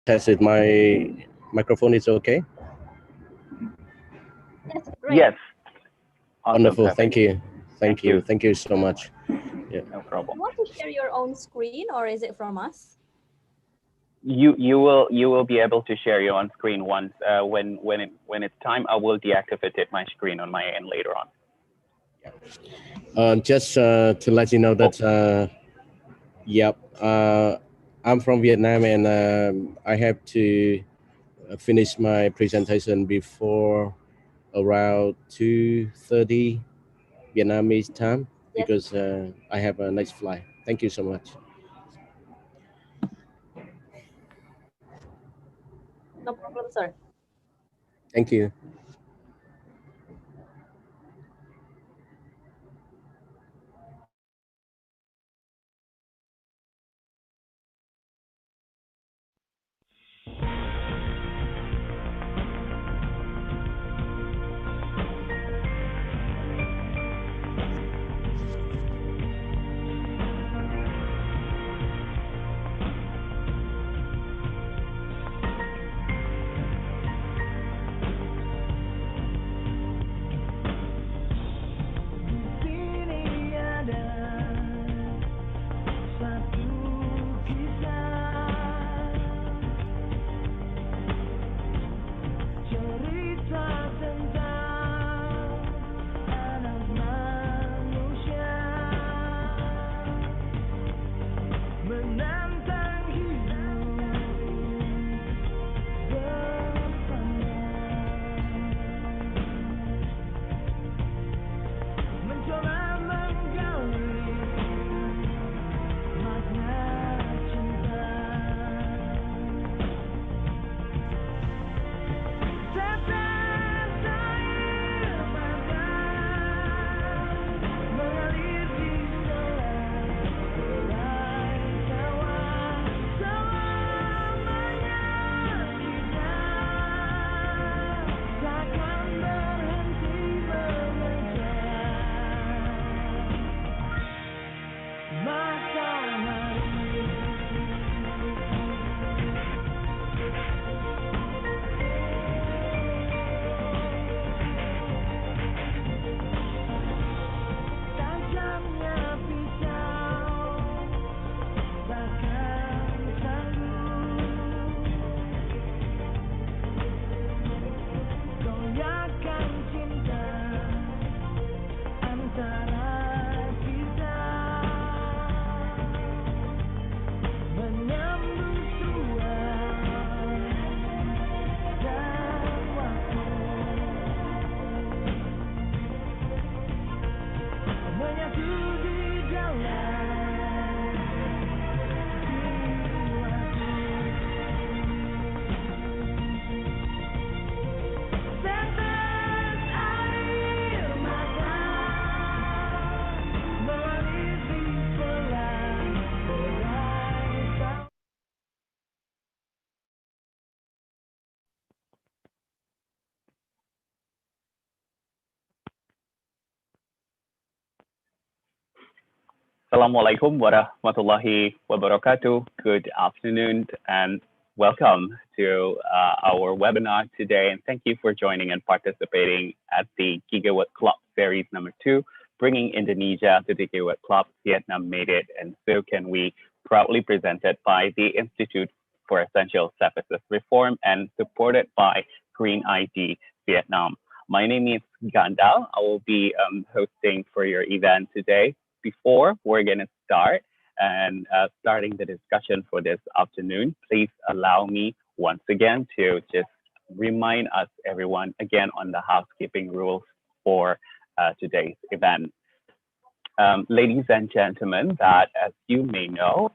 test it. My microphone is okay. Yes, great. Yes. Awesome, Wonderful. perfect. Thank you. Thank you. Thank you so much. Yeah. No You problem. want to share your own screen, or is it from us? You will be able to share your own screen once when it's time. I will deactivate my screen on my end later on. Just to let you know that yep, I'm from Vietnam, and I have to finish my presentation before around 2:30 Vietnamese time, Yes. because I have a next flight. Thank you so much. No problem, sir. Thank you. Assalamualaikum warahmatullahi wabarakatuh. Good afternoon and welcome to our webinar today. And thank you for joining and participating at the Gigawatt Club Series number 2, bringing Indonesia to the Gigawatt Club. Vietnam made it, and so can we. Proudly presented by the Institute for Essential Services Reform and supported by Green ID Vietnam. My name is Ganda. I will be hosting for your event today. Before we're going to start and starting the discussion for this afternoon, please allow me once again to just remind us everyone again on the housekeeping rules for today's event. Ladies and gentlemen, that as you may know,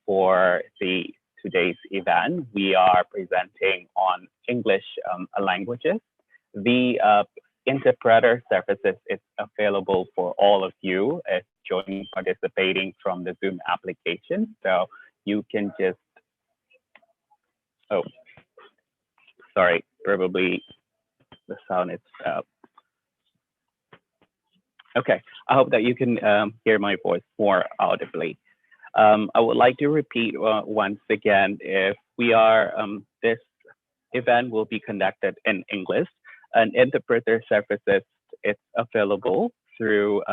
for today's event, we are presenting on English languages. The interpreter services is available for all of you as joining participating from the Zoom application. So you can just, oh, sorry, probably the sound is, okay. I hope that you can hear my voice more audibly. I would like to repeat once again, if this event will be conducted in English. An interpreter services is available through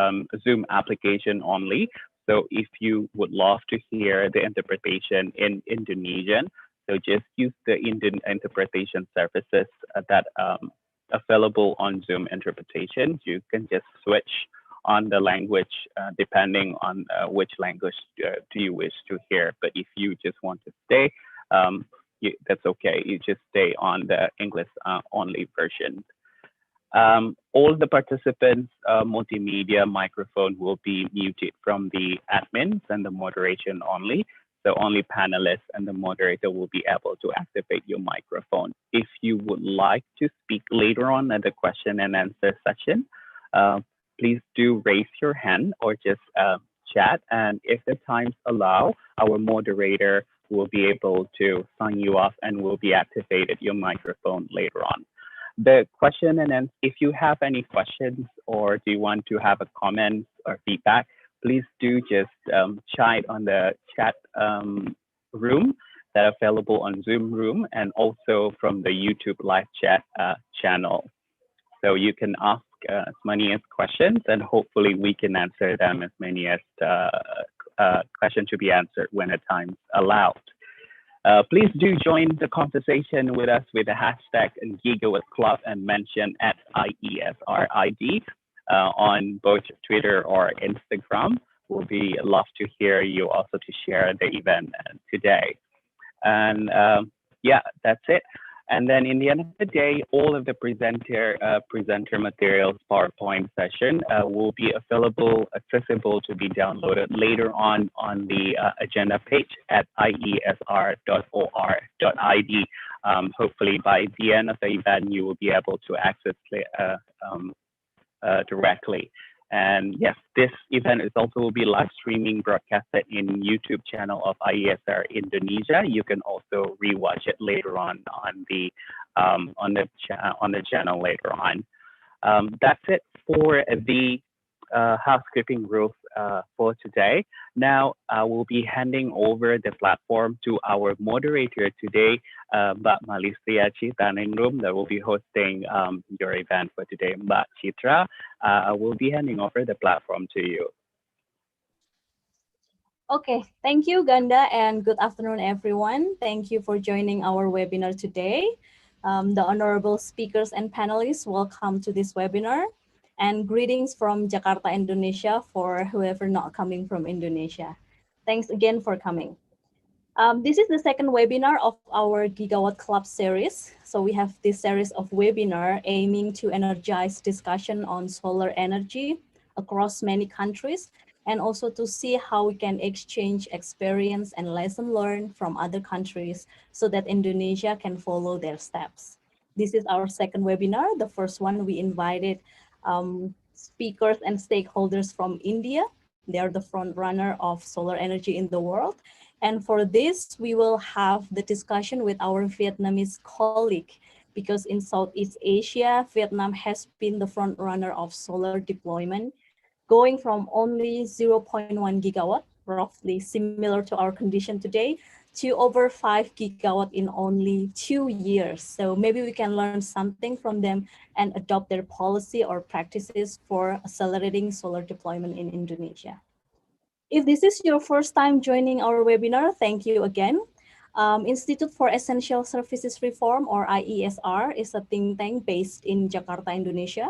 Zoom application only. So if you would love to hear the interpretation in Indonesian, so just use the Indian interpretation services that available on Zoom interpretation. You can just switch on the language depending on which language do you wish to hear. But if you just want to stay, that's okay. You just stay on the English only version. All the participants' multimedia microphone will be muted from the admins and the moderation only. So only panelists and the moderator will be able to activate your microphone. If you would like to speak later on at the question and answer session, please do raise your hand or just chat. And if the times allow, our moderator will be able to sign you off and will be activated your microphone later on. The question and answer, if you have any questions or do you want to have a comment or feedback, please do just chat on the chat room that are available on Zoom room and also from the YouTube live chat channel. So you can ask as many as questions and hopefully we can answer them as many as questions to be answered when the time's allowed. Please do join the conversation with us with the hashtag Gigawatt Club and mention at IESRID on both Twitter or Instagram. We'll be love to hear you also to share the event today. And yeah, that's it. And then in the end of the day, all of the presenter materials PowerPoint session will be accessible to be downloaded later on the agenda page at iesr.or.id. Hopefully by the end of the event, you will be able to access it directly. And yes, this event is also will be live streaming broadcasted in YouTube channel of IESR Indonesia. You can also rewatch it later on the channel later on. That's it for the housekeeping rules for today. Now I will be handing over the platform to our moderator today, Mbak Malistia Citaningrum, that will be hosting your event for today. Mbak Citra, I will be handing over the platform to you. Okay, thank you, Ganda, and good afternoon, everyone. Thank you for joining our webinar today. The honorable speakers and panelists, welcome to this webinar. And greetings from Jakarta, Indonesia, for whoever not coming from Indonesia. Thanks again for coming. This is the second webinar of our Gigawatt Club series. So we have this series of webinar aiming to energize discussion on solar energy across many countries, and also to see how we can exchange experience and lesson learned from other countries so that Indonesia can follow their steps. This is our second webinar. The first one we invited speakers and stakeholders from India. They are the front runner of solar energy in the world. And for this, we will have the discussion with our Vietnamese colleague, because in Southeast Asia, Vietnam has been the front runner of solar deployment, going from only 0.1 gigawatt, roughly similar to our condition today, to over 5 gigawatt in only 2 years. So maybe we can learn something from them and adopt their policy or practices for accelerating solar deployment in Indonesia. If this is your first time joining our webinar, thank you again. Institute for Essential Services Reform, or IESR, is a think tank based in Jakarta, Indonesia.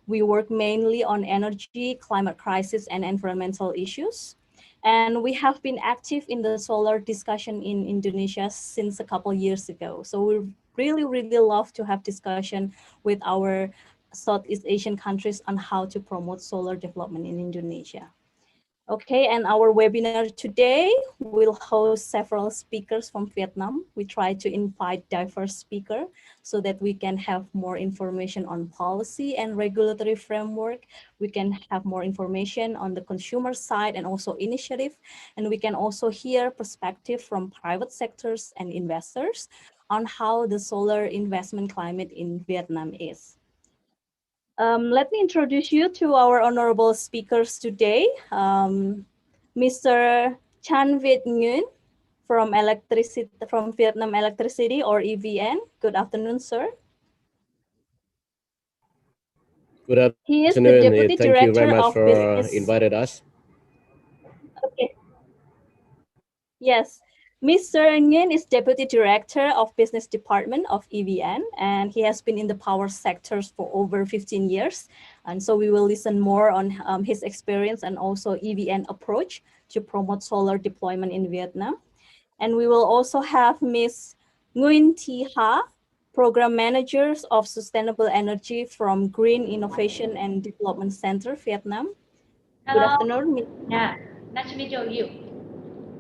We work mainly on energy, climate crisis, and environmental issues. And we have been active in the solar discussion in Indonesia since a couple years ago. So we really love to have discussion with our Southeast Asian countries on how to promote solar development in Indonesia. Okay, and our webinar today will host several speakers from Vietnam. We try to invite diverse speakers so that we can have more information on policy and regulatory framework. We can have more information on the consumer side and also initiative. And we can also hear perspective from private sectors and investors on how the solar investment climate in Vietnam is. Let me introduce you to our honorable speakers today. Mr. Chan Viet Nguyen from Vietnam Electricity or EVN. Good afternoon, sir. Good He is afternoon. the Thank Deputy you very much Director of for Business. invited us. Okay. Yes. Mr. Nguyen is Deputy Director of Business Department of EVN, and he has been in the power sectors for over 15 years. And so we will listen more on his experience and also EVN approach to promote solar deployment in Vietnam. And we will also have Ms. Nguyen Thi Ha, Program Managers of Sustainable Energy from Green Innovation and Development Center, Vietnam. Good Hello. afternoon. Yeah, nice to meet you.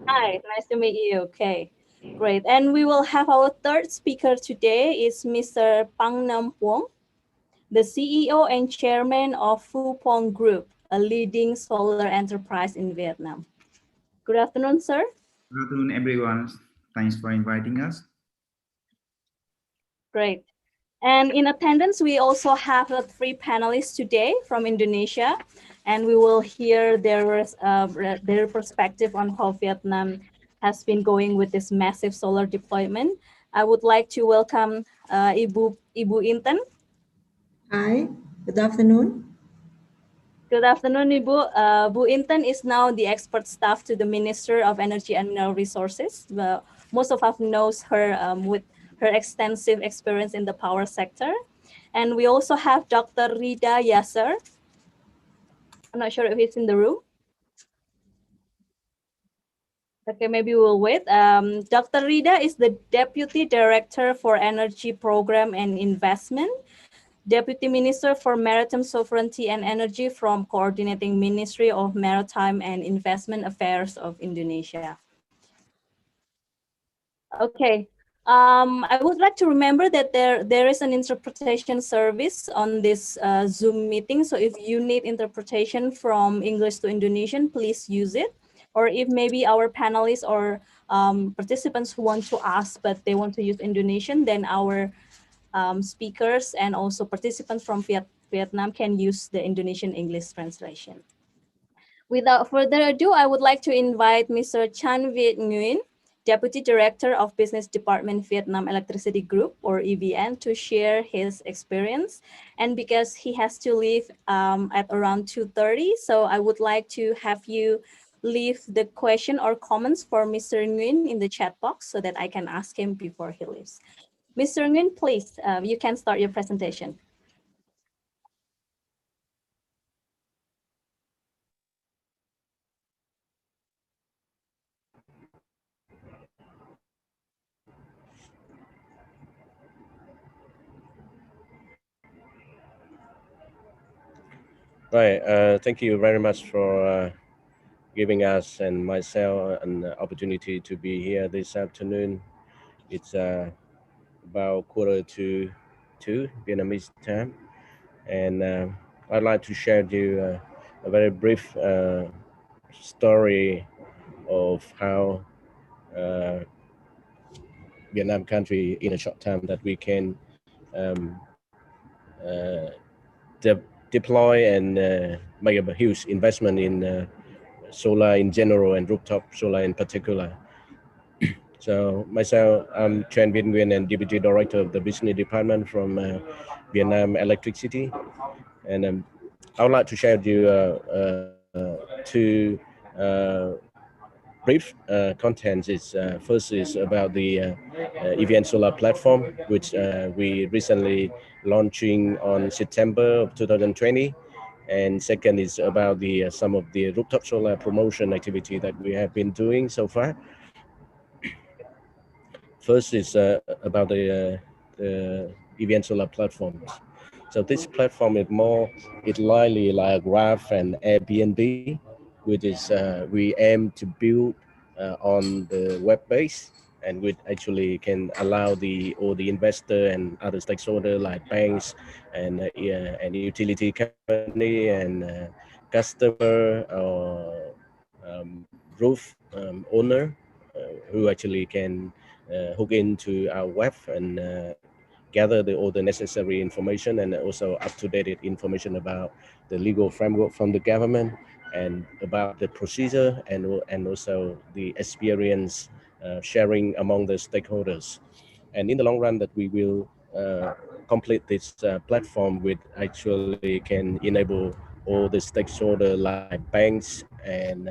Hi, nice to meet you. Okay, great. And we will have our third speaker today is Mr. Phang Nam Huong, the CEO and Chairman of Phu Phong Group, a leading solar enterprise in Vietnam. Good afternoon, sir. Good afternoon, everyone. Thanks for inviting us. Great. And in attendance, we also have the three panelists today from Indonesia, and we will hear their perspective on how Vietnam has been going with this massive solar deployment. I would like to welcome Ibu Intan. Hi, good afternoon. Good afternoon, Ibu. Bu Intan is now the expert staff to the Minister of Energy and Mineral Resources. Most of us knows her with her extensive experience in the power sector. And we also have Dr. Rida Yasser. I'm not sure if he's in the room. Okay, maybe we'll wait. Dr. Rida is the Deputy Director for Energy Program and Investment, Deputy Minister for Maritime Sovereignty and Energy from Coordinating Ministry of Maritime and Investment Affairs of Indonesia. Okay. I would like to remember that there is an interpretation service on this Zoom meeting. So if you need interpretation from English to Indonesian, please use it. Or if maybe our panelists or participants who want to ask, but they want to use Indonesian, then our speakers and also participants from Vietnam can use the Indonesian English translation. Without further ado, I would like to invite Mr. Chan Viet Nguyen, Deputy Director of Business Department Vietnam Electricity Group, or EVN, to share his experience. And because he has to leave at around 2:30, so I would like to have you leave the question or comments for Mr. Nguyen in the chat box so that I can ask him before he leaves. Mr. Nguyen, please, you can start your presentation. Right. Thank you very much for giving us and myself an opportunity to be here this afternoon. It's about 1:45 Vietnamese time, and I'd like to share with you a very brief story of how uh, Vietnam country in a short time that we can uh, deploy and make a huge investment in solar in general and rooftop solar in particular. So myself, I'm Chen Vinh Nguyen and Deputy Director of the Business Department from Vietnam Electricity. And I would like to share with you two brief contents. First is about the EVN Solar Platform, which we recently launching on September of 2020. And second is about the some of the rooftop solar promotion activity that we have been doing so far. First is about the EVN Solar platforms. So this platform is more, it's likely like Graph and Airbnb, which is we aim to build on the web base, and which actually can allow all the investor and other stakeholder like banks and yeah, and utility company and customer or roof owner who actually can hook into our web and gather all the necessary information and also up-to-date information about the legal framework from the government and about the procedure and also the experience sharing among the stakeholders. And in the long run, that we will complete this platform, which actually can enable all the stakeholders like banks and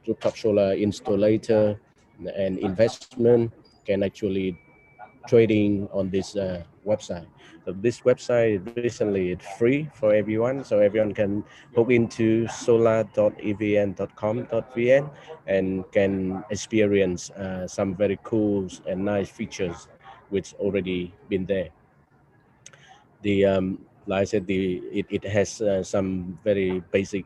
rooftop solar installer and investment can actually trading on this website. So this website recently it's free for everyone, so everyone can hook into solar.evn.com.vn and can experience some very cool and nice features which already been there. The like I said, it has some very basic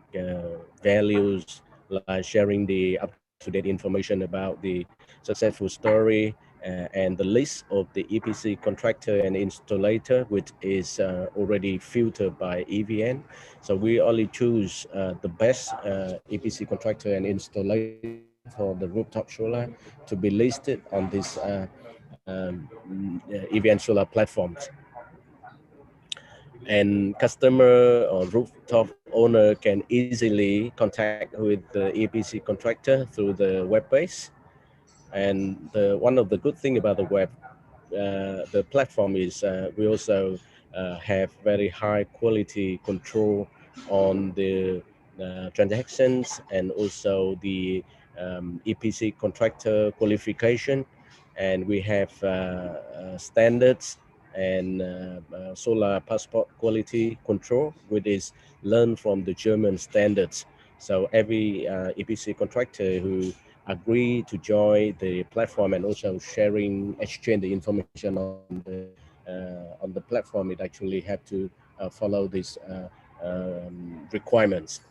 values like sharing the up-to-date information about the successful story and the list of the EPC contractor and installer, which is already filtered by EVN. So we only choose the best EPC contractor and installer for the rooftop solar to be listed on this EVN solar platforms. And customer or rooftop owner can easily contact with the EPC contractor through the web base. And one of the good thing about the platform is we also have very high quality control on the transactions and also the EPC contractor qualification. And we have standards and solar passport quality control, which is learned from the German standards. So every EPC contractor who agree to join the platform and also exchange the information on the platform, it actually have to follow these requirements.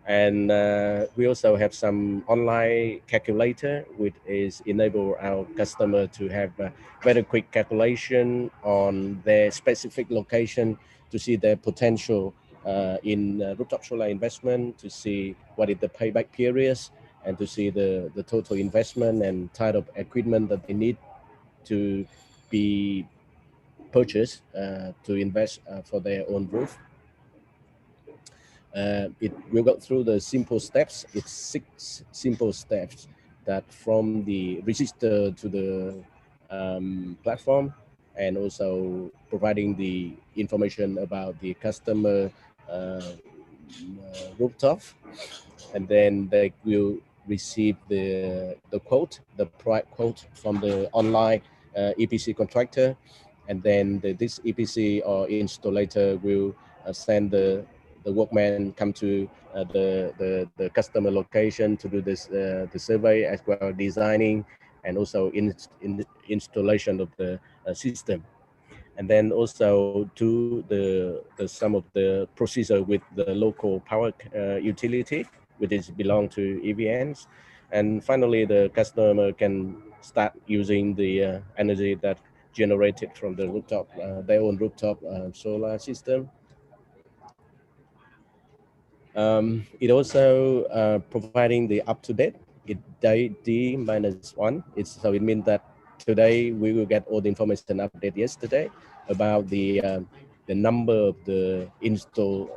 And we also have some online calculator, which is enable our customer to have a very quick calculation on their specific location to see their potential in rooftop solar investment, to see what is the payback periods, and to see the total investment and type of equipment that they need to be purchased to invest for their own roof. It will go through the simple steps. It's 6 simple steps that from the register to the platform, and also providing the information about the customer rooftop, and then they will receive the quote, the price quote from the online EPC contractor, and then this EPC or installer will send the workman come to the customer location to do this the survey as well designing and also in installation of the system, and then also do the some of the procedure with the local power utility, which is belong to EVNs, and finally the customer can start using the energy that generated from the rooftop their own rooftop solar system. It also providing the up-to-date. It day D-1. So it means that today we will get all the information update yesterday about the number of the installed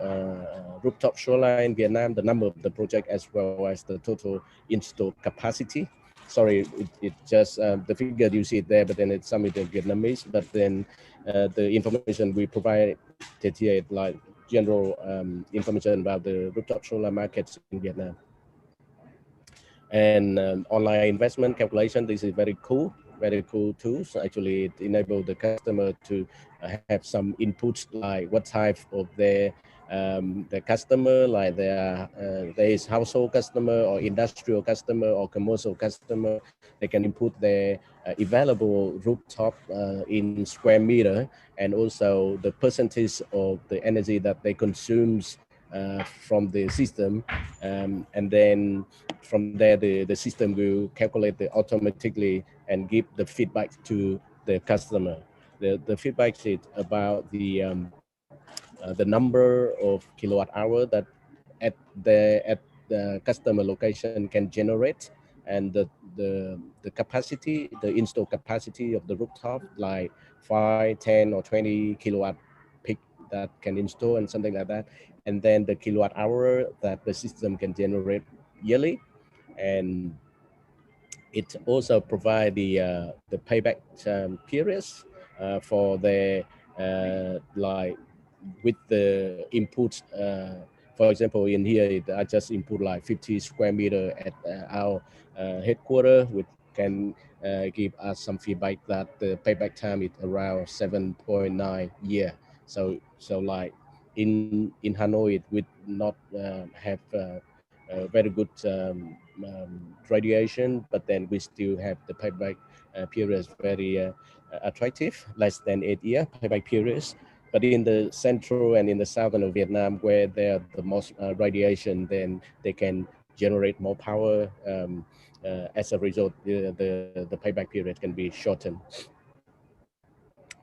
rooftop solar in Vietnam, the number of the project, as well as the total installed capacity. Sorry, it just the figure you see it there, but then it's some in Vietnamese. But then the information we provide here, like general information about the rooftop solar markets in Vietnam. And online investment calculation, this is very cool tools. Actually, it enables the customer to have some inputs like what type of their customer, like there is household customer or industrial customer or commercial customer. They can input their available rooftop in square meter, and also the percentage of the energy that they consumes from the system, and then from there the system will calculate it automatically and give the feedback to the customer. The feedback is about the number of kilowatt hour that at the customer location can generate, and the capacity, the install capacity of the rooftop, like 5, 10, or 20 kilowatt peak that can install and something like that, and then the kilowatt hour that the system can generate yearly. And It also provide the payback periods for the like with the input. For example, in here, I just input like 50 square meter at our headquarters, which can give us some feedback that the payback time is around 7.9 year. So like in Hanoi, it would not have very good radiation, but then we still have the payback periods very attractive, less than 8 year payback periods. But in the central and in the southern of Vietnam, where there are the most radiation, then they can generate more power. As a result, the payback period can be shortened.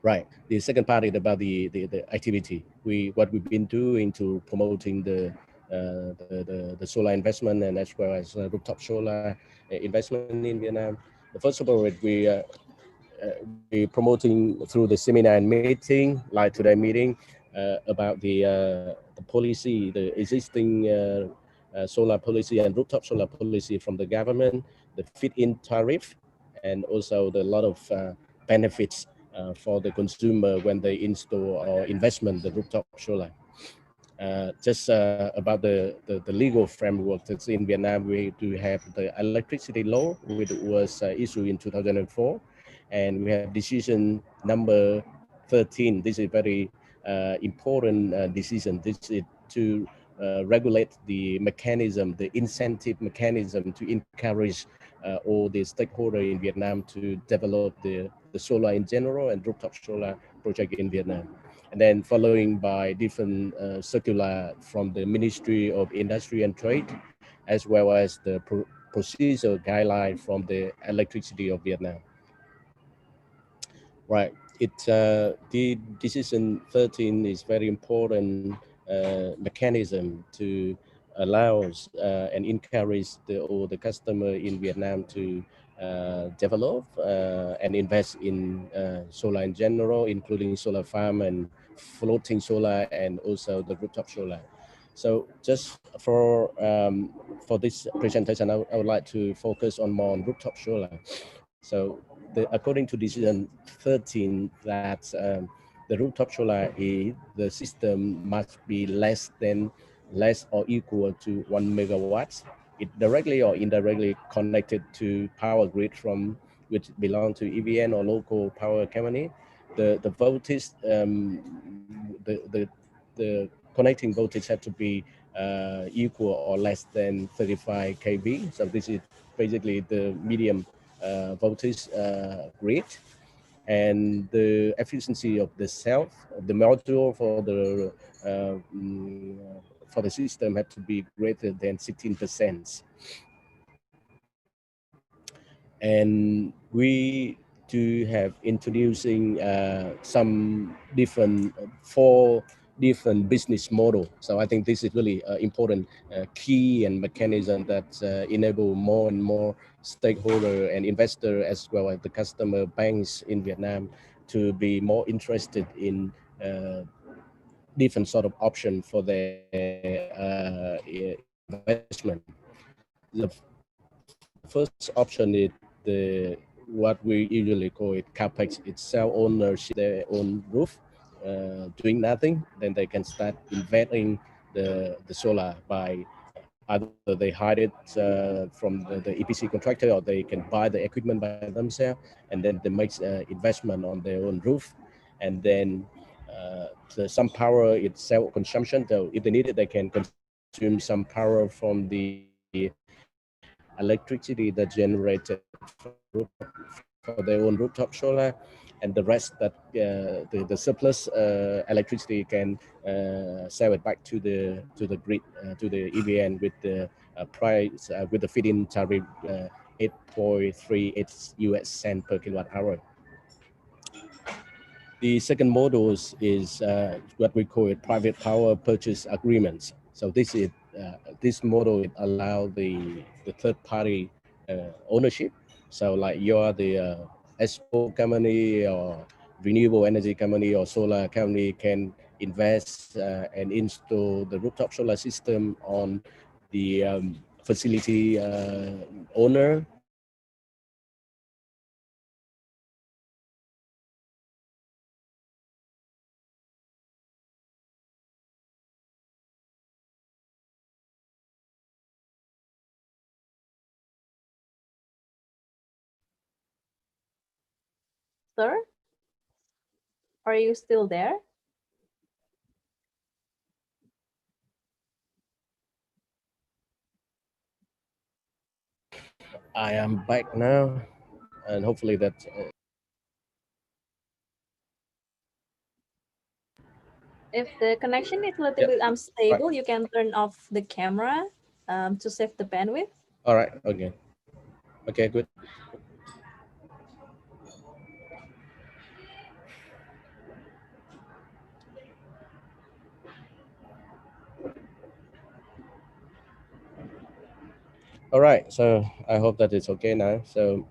Right. The second part is about the activity. What we've been doing to promoting the solar investment and as well as rooftop solar investment in Vietnam. First of all, we promoting through the seminar and meeting, like today meeting, about the policy, the existing solar policy and rooftop solar policy from the government, the fit-in tariff, and also the lot of benefits for the consumer when they install or investment the rooftop solar. Just about the legal framework that's in Vietnam, we do have the electricity law, which was issued in 2004, and we have decision number 13. This is very important decision. This is to regulate the mechanism, the incentive mechanism to encourage all the stakeholders in Vietnam to develop the solar in general and rooftop solar project in Vietnam. And then following by different circular from the Ministry of Industry and Trade, as well as the procedure guideline from the electricity of Vietnam. Right. The decision 13 is very important mechanism to allow and encourage all the customer in Vietnam to develop and invest in solar in general, including solar farm and floating solar and also the rooftop solar. So just for this presentation, I would like to focus on more on rooftop solar. So according to decision 13, that the rooftop solar the system must be less or equal to 1 megawatts. It directly or indirectly connected to power grid from which belong to EVN or local power company. The voltage, the connecting voltage have to be equal or less than 35 kV. So this is basically the medium voltage grid, and the efficiency of the cell, the module for the system had to be greater than 16%. And we do have introducing some different 4 different business model. So I think this is really important key and mechanism that enable more and more stakeholder and investor as well as the customer banks in Vietnam to be more interested in different sort of option for their investment. The first option is what we usually call it capex. It's self ownership, their own roof, doing nothing. Then they can start investing the solar by either they hide it from the EPC contractor, or they can buy the equipment by themselves, and then they make investment on their own roof, and then some power is self consumption. So if they need it, they can consume some power from the electricity that generated for their own rooftop solar, and the rest that the surplus electricity can sell it back to the grid, to the EVN with the price with the feed-in tariff 8.38 US cent per kilowatt hour. The second model is what we call it private power purchase agreements. So this model it allow the third party ownership. So like you're the ESCO company or renewable energy company or solar company can invest and install the rooftop solar system on the facility owner Sir, are you still there? I am back now, and hopefully that. If the connection is a little Yep. bit unstable, Right. you can turn off the camera to save the bandwidth. All right. Okay. Okay. Good. All right. So I hope that it's okay now. So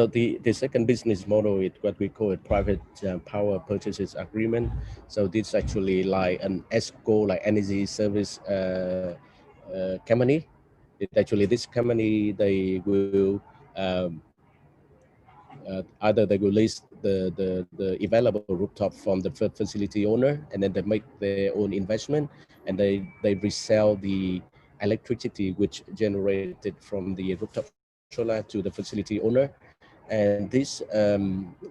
the second business model is what we call a private power purchases agreement. So this actually like an ESCO, like energy service company. It actually this company they will either they will lease the available rooftop from the facility owner, and then they make their own investment, and they resell the electricity which generated from the rooftop solar to the facility owner. And this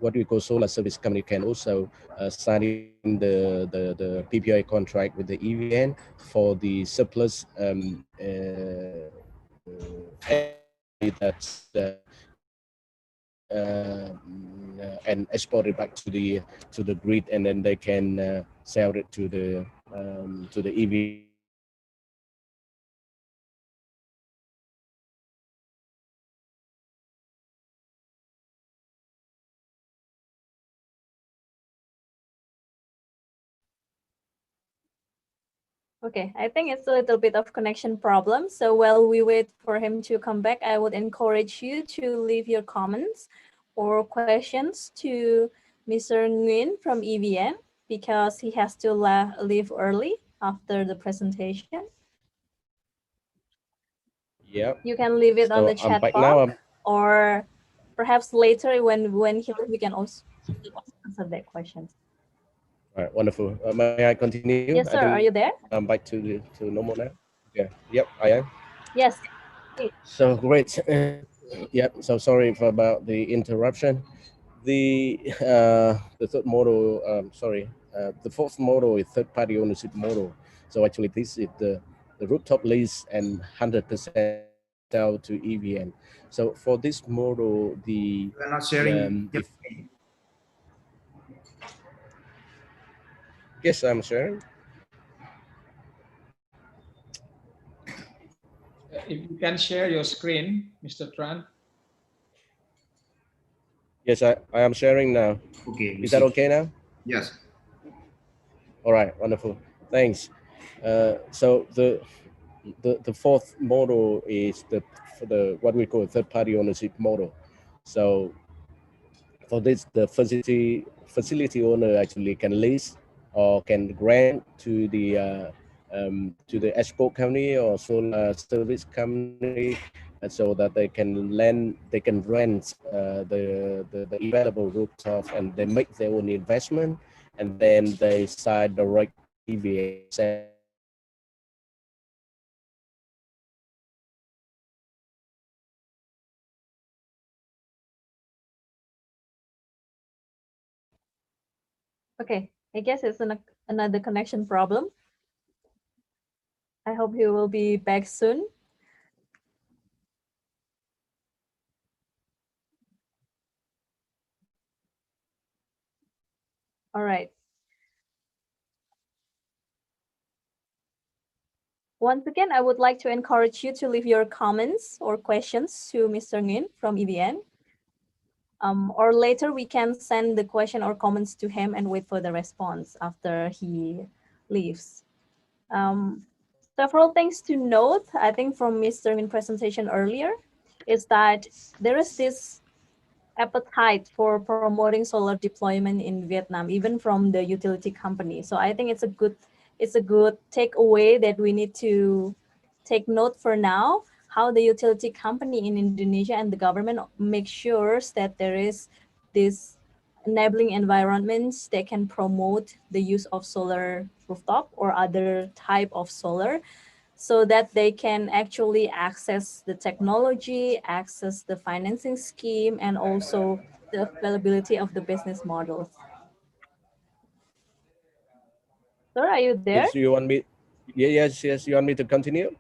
what we call solar service company can also sign the PPA contract with the EVN for the surplus energy that's generated and export it back to the grid, and then they can sell it to the EV. Okay, I think it's a little bit of connection problem. So while we wait for him to come back, I would encourage you to leave your comments or questions to Mr. Nguyen from EVN because he has to leave early after the presentation. Yeah. You can leave it on So the I'm chat back box, now. or perhaps later when he leaves, we can also answer that question. All right, wonderful. May I continue? Yes, I sir. Are think you there? I'm back to normal now. Yeah. Yep, I am. Yes. So great. Yep. So sorry for about the interruption. The third model. The fourth model is third party ownership model. So actually, this is the rooftop lease and 100% sell to EVN. So for this model, You are not sharing. if yes, I'm sharing. If you can share your screen, Mr. Tran. Yes, I am sharing now. Okay. Is that okay now? Yes. All right, wonderful. Thanks. So the fourth model is the what we call third party ownership model. So for this, the facility owner actually can lease or can grant to the export company or solar service company, so that they can rent the available rooftop, and they make their own investment, and then they sign direct EVA. Okay, I guess it's another connection problem. I hope he will be back soon. All right. Once again, I would like to encourage you to leave your comments or questions to Mr. Nguyen from EVN. Or later we can send the question or comments to him and wait for the response after he leaves. Several things to note, I think from Mr. Nguyen's presentation earlier, is that there is this appetite for promoting solar deployment in Vietnam, even from the utility company. So I think it's a good takeaway that we need to take note for now, how the utility company in Indonesia and the government make sure that there is this enabling environments that can promote the use of solar rooftop or other type of solar so that they can actually access the technology, access the financing scheme, and also the availability of the business models. Sir, are you there? Yes, you want me? Yeah, yes. You want me to continue?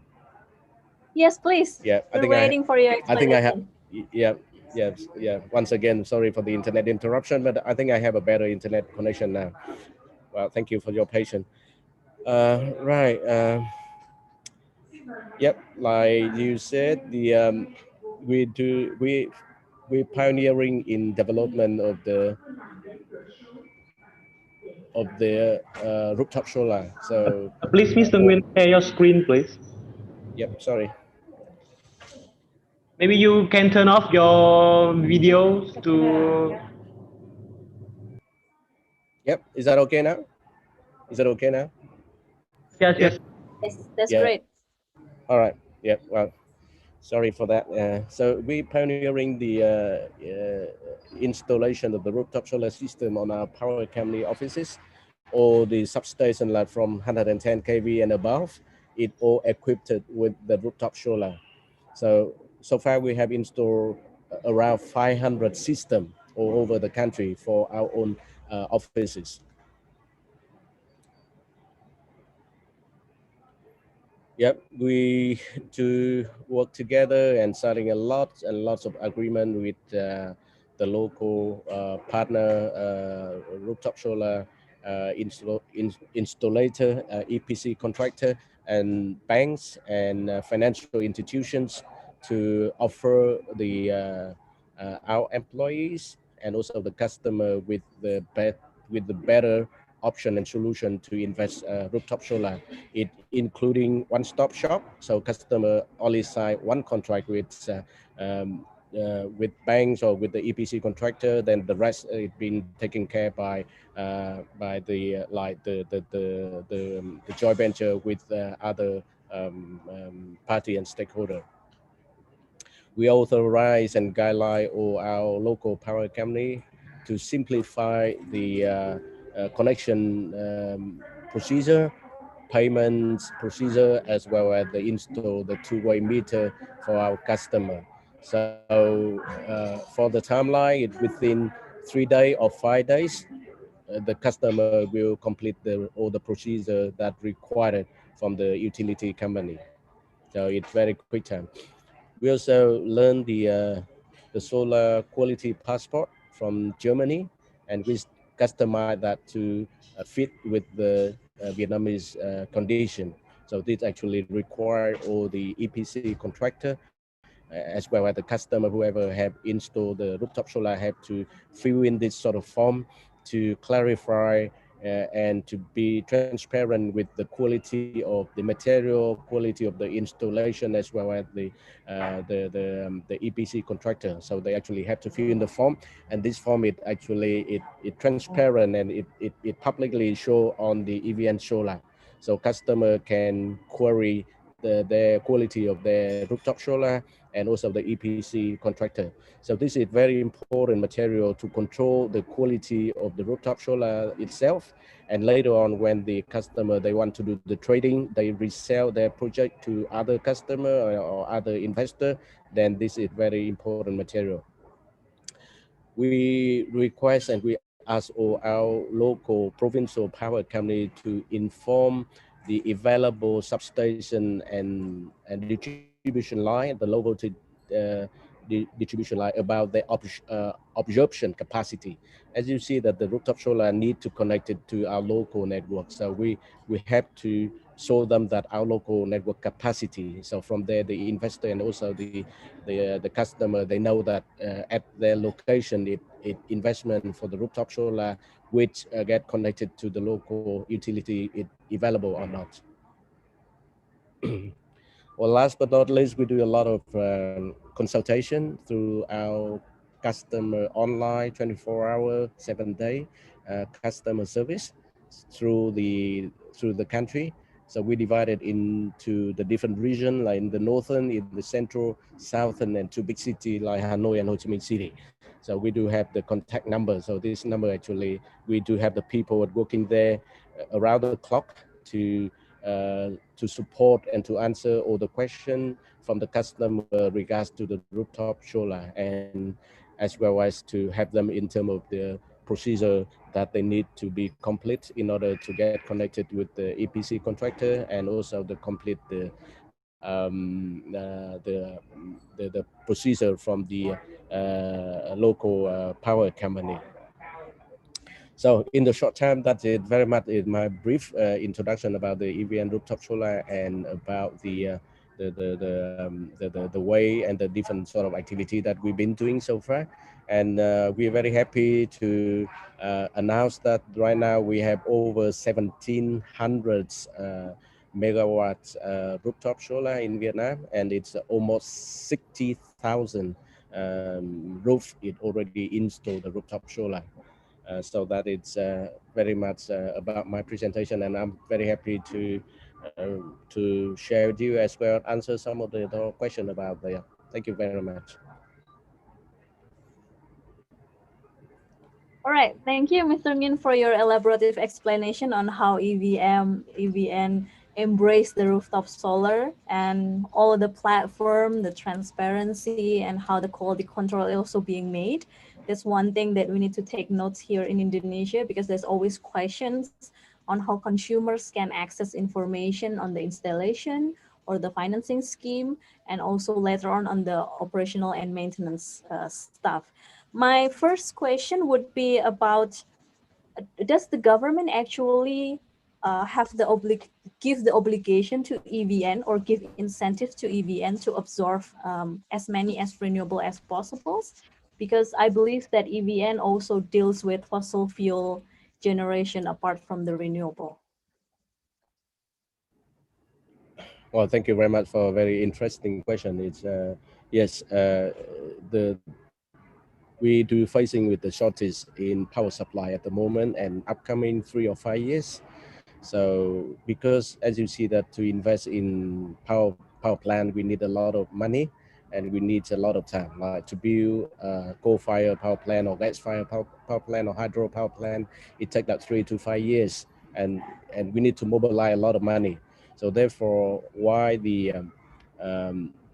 Yes, please. Yeah, We're waiting for your I think I have. explanation. Yeah. Once again, sorry for the internet interruption, but I think I have a better internet connection now. Well, thank you for your patience. Right. Yep. Like you said, we're pioneering in development of the rooftop solar. So, Please, Mr. Nguyen, share your screen, please. yep. Sorry. Maybe you can turn off your videos to. Yep. Is that okay now? Is that okay now? Yes, yes. Yes, that's Yeah. great. All right. Yep. Well, sorry for that. So we're pioneering the installation of the rooftop solar system on our power company offices or the substation like from 110 kV and above. It all equipped with the rooftop solar. So far we have installed around 500 systems all over the country for our own offices. Yep, we do work together and signing a lot and lots of agreement with the local partner, rooftop solar installer, EPC contractor, and banks and financial institutions to offer our employees and also the customer with the better option and solution to invest rooftop solar. It including one-stop shop, so customer only sign one contract with banks or with the EPC contractor, then the rest is being taken care by the joint venture with other party and stakeholder. We authorize and guideline all our local power company to simplify the connection procedure, payments procedure, as well as the install the two-way meter for our customer. So for the timeline, it within 3 days or 5 days, the customer will complete all the procedure that required from the utility company. So it's very quick time. We also learned the solar quality passport from Germany, and we customize that to fit with the Vietnamese condition. So this actually require all the EPC contractor as well as the customer, whoever have installed the rooftop solar, have to fill in this sort of form to clarify and to be transparent with the quality of the material, quality of the installation, as well as the EPC contractor. So they actually have to fill in the form, and this form it transparent and it publicly show on the EVN Solar, so customer can query the quality of their rooftop solar and also the EPC contractor. So this is very important material to control the quality of the rooftop solar itself. And later on, when the customer, they want to do the trading, they resell their project to other customer or other investor, then this is very important material. We request and we ask all our local provincial power company to inform the available substation and distribution line, the local the distribution line, about the absorption capacity. As you see that the rooftop solar need to connect it to our local network. So we have to show them that our local network capacity. So from there, the investor and also the customer, they know that at their location, it investment for the rooftop solar, which get connected to the local utility, it available or not. Well, last but not least, we do a lot of consultation through our customer online 24-hour, 7-day customer service through the country. So we divided into the different region, like in the northern, in the central, southern, and two big cities like Hanoi and Ho Chi Minh City. So we do have the contact number. So this number actually, we do have the people working there around the clock to to support and to answer all the questions from the customer regards to the rooftop solar, and as well as to have them in terms of the procedure that they need to be complete in order to get connected with the EPC contractor, and also the complete the procedure from the local power company. So in the short term, that's it. Very much in my brief introduction about the EVN rooftop solar and about the way and the different sort of activity that we've been doing so far. And we're very happy to announce that right now we have over 1,700 megawatts rooftop solar in Vietnam, and it's almost 60,000 roof it already installed the rooftop solar. So that it's very much about my presentation, and I'm very happy to share with you as well, answer some of the question about there. Thank you very much. All right, thank you, Mr. Ngin, for your elaborative explanation on how EVN embrace the rooftop solar and all the platform, the transparency, and how the quality control is also being made. That's one thing that we need to take notes here in Indonesia, because there's always questions on how consumers can access information on the installation or the financing scheme, and also later on the operational and maintenance stuff. My first question would be about, does the government actually have the give the obligation to EVN or give incentive to EVN to absorb as many as renewable as possible? Because I believe that EVN also deals with fossil fuel generation apart from the renewable. Well, thank you very much for a very interesting question. It's yes, we do facing with the shortage in power supply at the moment and upcoming 3 or 5 years. So because as you see that to invest in power plant, we need a lot of money and we need a lot of time, like to build a coal-fired power plant or gas-fired power plant or hydro power plant. It takes like 3 to 5 years, and we need to mobilize a lot of money. So therefore, why the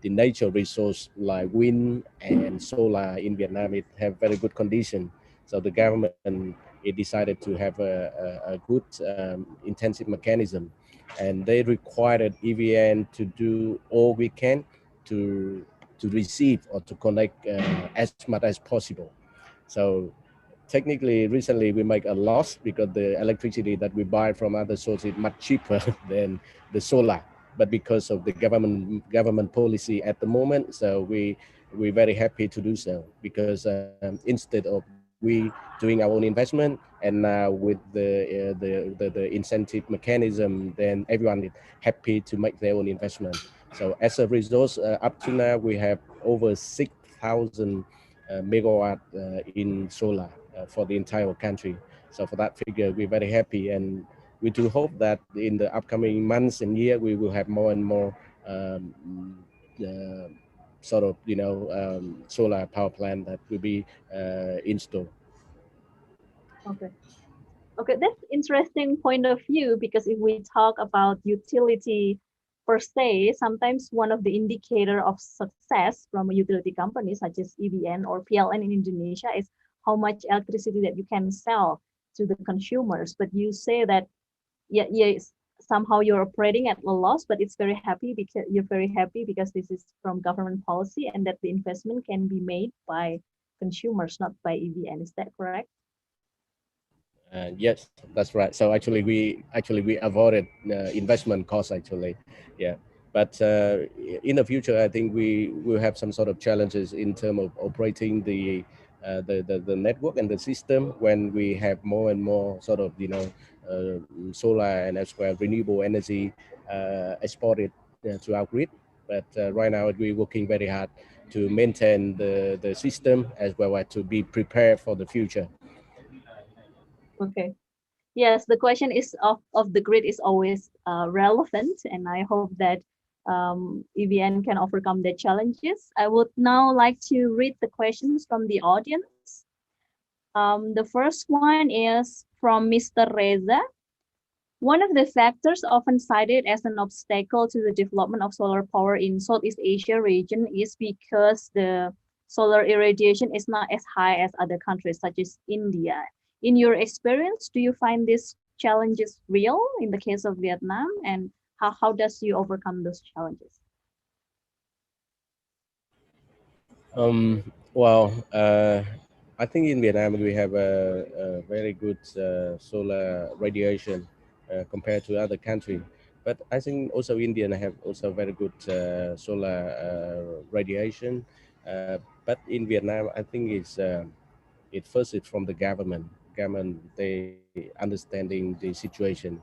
nature resource like wind and solar in Vietnam, it have very good condition. So the government, it decided to have a good intensive mechanism, and they required EVN to do all we can to receive or to connect as much as possible. So technically, recently we make a loss because the electricity that we buy from other sources is much cheaper than the solar. But because of the government policy at the moment, so we're very happy to do so, because instead of we doing our own investment, and now with the incentive mechanism, then everyone is happy to make their own investment. So as a result, up to now we have over 6,000 megawatt in solar for the entire country. So for that figure, we're very happy, and we do hope that in the upcoming months and year, we will have more and more sort of, solar power plant that will be installed. Okay, that's interesting point of view, because if we talk about utility per se, sometimes one of the indicator of success from a utility company such as EVN or PLN in Indonesia is how much electricity that you can sell to the consumers. But you say that somehow you're operating at a loss, but you're very happy because this is from government policy, and that the investment can be made by consumers, not by EVN. Is that correct? Yes, that's right. So actually we avoided investment costs actually, yeah. But in the future, I think we will have some sort of challenges in terms of operating the network and the system when we have more and more sort of solar and as well renewable energy exported to our grid. But right now we're working very hard to maintain the system as well as to be prepared for the future. Okay. Yes, the question is of the grid is always relevant, and I hope that EVN can overcome the challenges. I would now like to read the questions from the audience. The first one is from Mr. Reza. One of the factors often cited as an obstacle to the development of solar power in Southeast Asia region is because the solar irradiation is not as high as other countries such as India. In your experience, do you find these challenges real in the case of Vietnam, and how does you overcome those challenges? Well, I think in Vietnam we have a very good solar radiation compared to other countries. But I think also India have also very good solar radiation. But in Vietnam, I think it first is from the government. Government they understanding the situation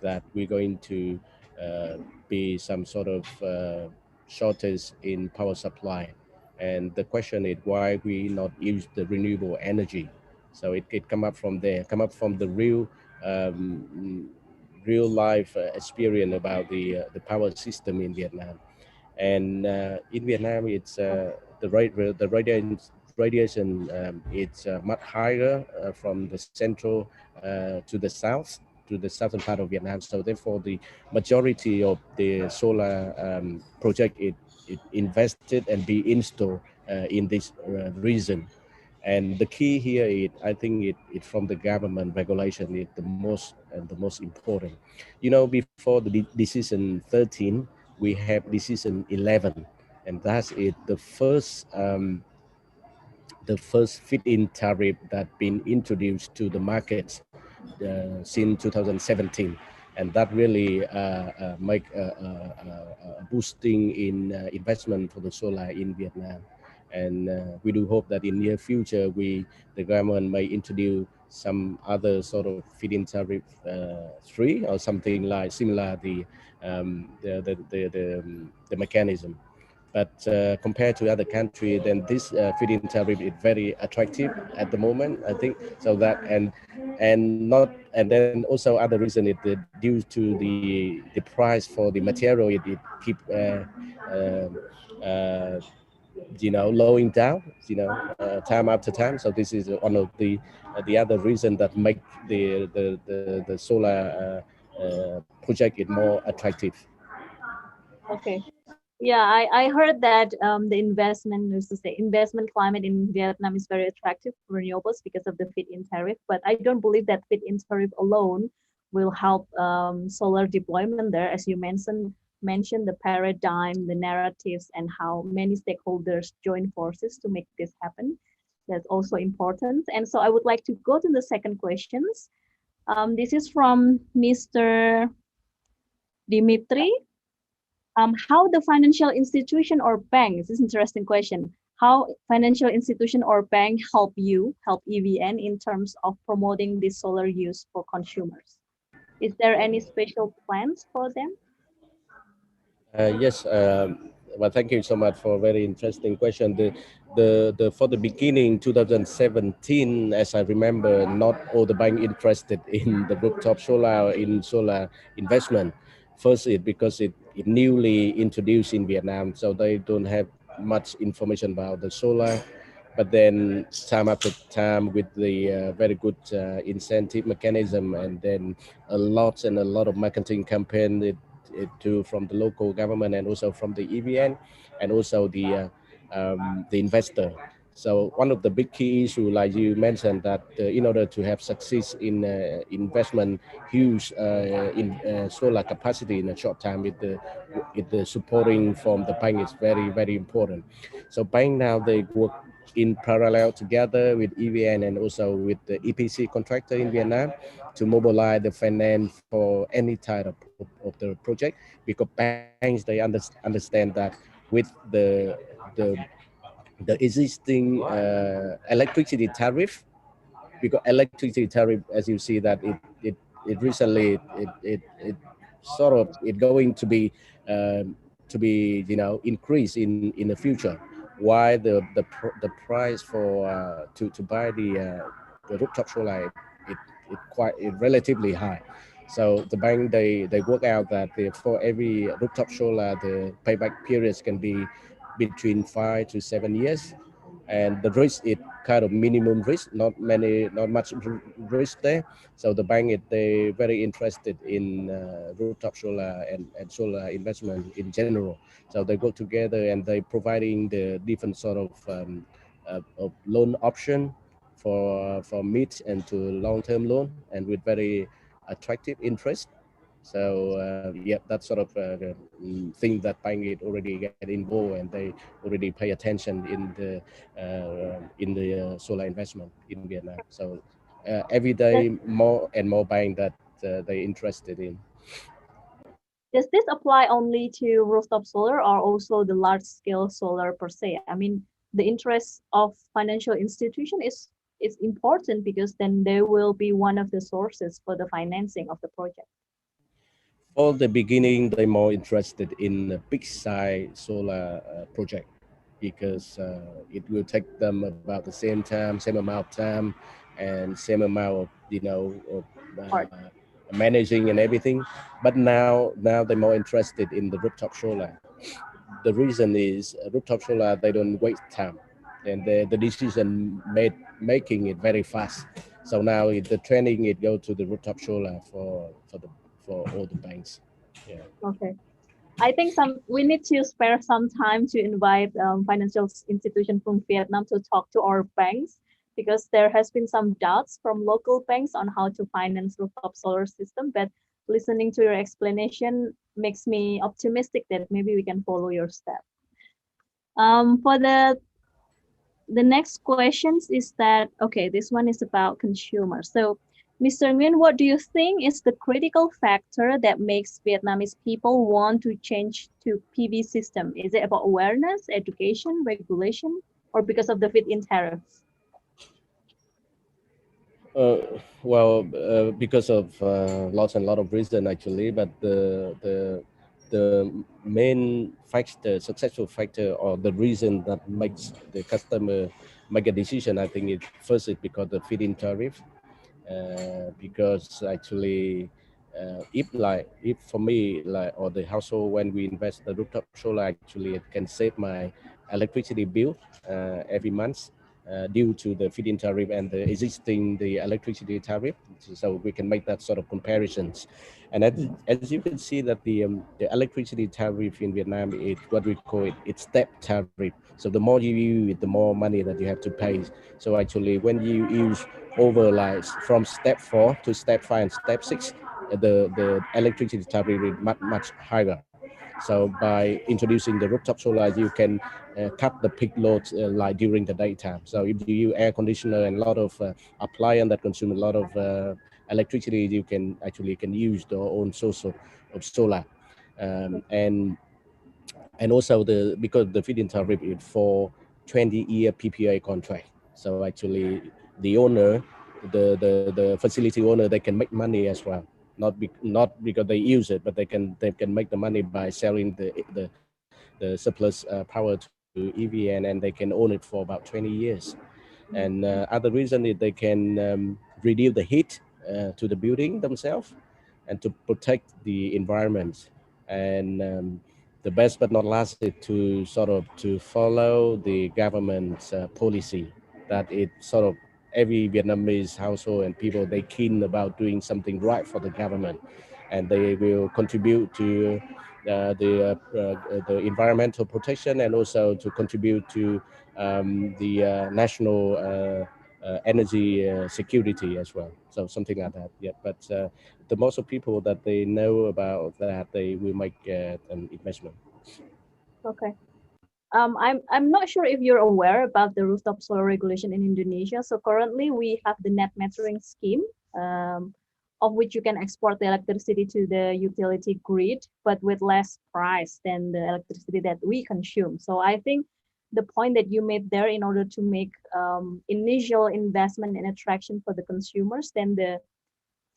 that we're going to be some sort of shortage in power supply, and the question is why we not use the renewable energy. So it come up from there, come up from the real life experience about the power system in Vietnam. And in Vietnam, it's the radiation it's much higher from the central to the south, to the southern part of Vietnam. So therefore, the majority of the solar project it invested and be installed in this region. And the key here is, I think it from the government regulation is the most important. You know, before the decision 13, we have decision 11, and that's it. The first fit-in tariff that been introduced to the markets since 2017, and that really make a boosting in investment for the solar in Vietnam. And we do hope that in near future the government may introduce some other sort of feed-in tariff 3 or something like similar the mechanism. But compared to other countries, then this feed-in tariff is very attractive at the moment, I think. So that and then also other reason is that due to the price for the material, it keep uh, lowing down, time after time. So this is one of the other reason that make the solar project it more attractive. Okay. Yeah, I heard that the investment climate in Vietnam is very attractive for renewables because of the feed-in tariff. But I don't believe that feed-in tariff alone will help solar deployment there. As you mentioned the paradigm, the narratives, and how many stakeholders join forces to make this happen. That's also important. And so I would like to go to the second questions. This is from Mr. Dimitri. How the financial institution or bank, this is an interesting question, how financial institution or bank help EVN in terms of promoting this solar use for consumers? Is there any special plans for them? Yes. Well, thank you so much for a very interesting question. The for the beginning 2017, as I remember, not all the bank interested in the rooftop solar in solar investment. First, because it newly introduced in Vietnam, so they don't have much information about the solar. But then time after time, with the very good incentive mechanism, and then a lot of marketing campaign to from the local government and also from the EVN and also the investor. So one of the big key issue, like you mentioned, that in order to have success in investment, huge in solar capacity in a short time, with the supporting from the bank is very important. So bank now they work in parallel together with EVN and also with the EPC contractor in Vietnam to mobilize the finance for any type of the project, because banks they understand that with the existing electricity tariff, because electricity tariff, as you see, that it recently it sort of it going to be increased in the future. Why the price for to buy the rooftop solar it relatively high. So the bank they work out that for every rooftop solar the payback periods can be between 5 to 7 years, and the risk is kind of minimum risk, not much risk there. So the bank is they very interested in rooftop solar and solar investment in general. So they go together and they providing the different sort of loan option for mid and to long term loan, and with very attractive interest. So yeah, that's sort of the thing that bank it already get involved, and they already pay attention in the solar investment in Vietnam. So every day more and more bank that they interested in. Does this apply only to rooftop solar or also the large scale solar per se? I mean, the interest of financial institution is important because then they will be one of the sources for the financing of the project. For the beginning, they're more interested in a big size solar project, because it will take them about the same time, same amount of time, and same amount of of, Part. managing and everything. But now they're more interested in the rooftop solar. The reason is rooftop solar they don't waste time, and the decision making it very fast. So now the training it go to the rooftop solar for all the banks. Yeah. Okay. I think we need to spare some time to invite financial institution from Vietnam to talk to our banks, because there has been some doubts from local banks on how to finance rooftop solar system. But listening to your explanation makes me optimistic that maybe we can follow your step. For the next questions is that, okay, this one is about consumers. So Mr. Nguyen, what do you think is the critical factor that makes Vietnamese people want to change to PV system? Is it about awareness, education, regulation, or because of the feed-in tariff? Well, because of lots and lot of reason actually, but the main factor, successful factor, or the reason that makes the customer make a decision, I think it first is because the feed-in tariff. Because actually, if for me like or the household when we invest the rooftop solar, actually it can save my electricity bill every month due to the feed-in tariff and the electricity tariff. So we can make that sort of comparisons. And as you can see that the electricity tariff in Vietnam is what we call it's step tariff. So the more you use it, the more money that you have to pay. So actually when you use over like from step 4 to step 5 and step 6, the electricity tariff is much higher. So by introducing the rooftop solar, you can cut the peak loads like during the daytime. So if you use air conditioner and a lot of appliance that consume a lot of electricity, you can actually can use the own source of solar. And also because the feed-in tariff is for 20-year PPA contract. So actually the owner, the facility owner, they can make money as well. Not because they use it, but they can make the money by selling the surplus power to EVN, and they can own it for about 20 years. And other reason is they can reduce the heat to the building themselves and to protect the environment. And the best but not last is to sort of to follow the government's policy, that it sort of every Vietnamese household and people, they keen about doing something right for the government, and they will contribute to the environmental protection, and also to contribute to the national energy security as well. So something like that. Yeah, but the most of people that they know about that, they will make an investment. Okay. I'm not sure if you're aware about the rooftop solar regulation in Indonesia. So currently we have the net metering scheme, of which you can export the electricity to the utility grid, but with less price than the electricity that we consume. So I think the point that you made there, in order to make initial investment and attraction for the consumers, then the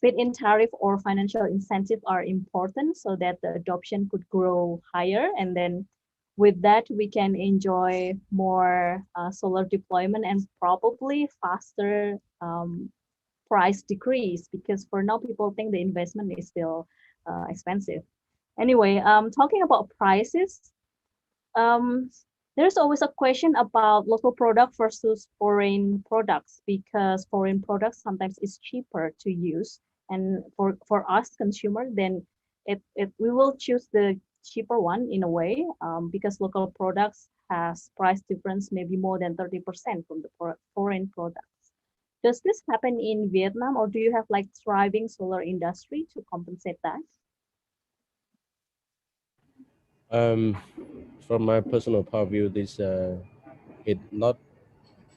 feed-in tariff or financial incentive are important so that the adoption could grow higher. And then with that, we can enjoy more solar deployment and probably faster price decrease, because for now people think the investment is still expensive. Anyway, talking about prices, um, There's always a question about local product versus foreign products, because foreign products sometimes is cheaper to use, and for us consumer, then we will choose the cheaper one in a way, because local products has price difference maybe more than 30% from the foreign products. Does this happen in Vietnam, or do you have like thriving solar industry to compensate that? Um, from my personal point of view, this it not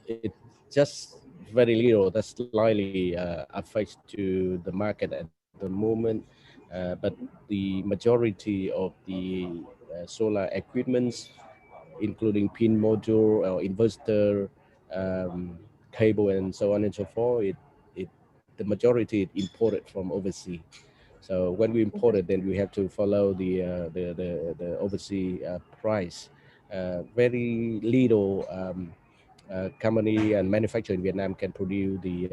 it just very little that slightly affects to the market at the moment, but the majority of the solar equipments, including pin module or inverter, cable, and so on and so forth, it the majority is imported from overseas. So when we import it, then we have to follow the overseas price. Very little company and manufacturer in Vietnam can produce the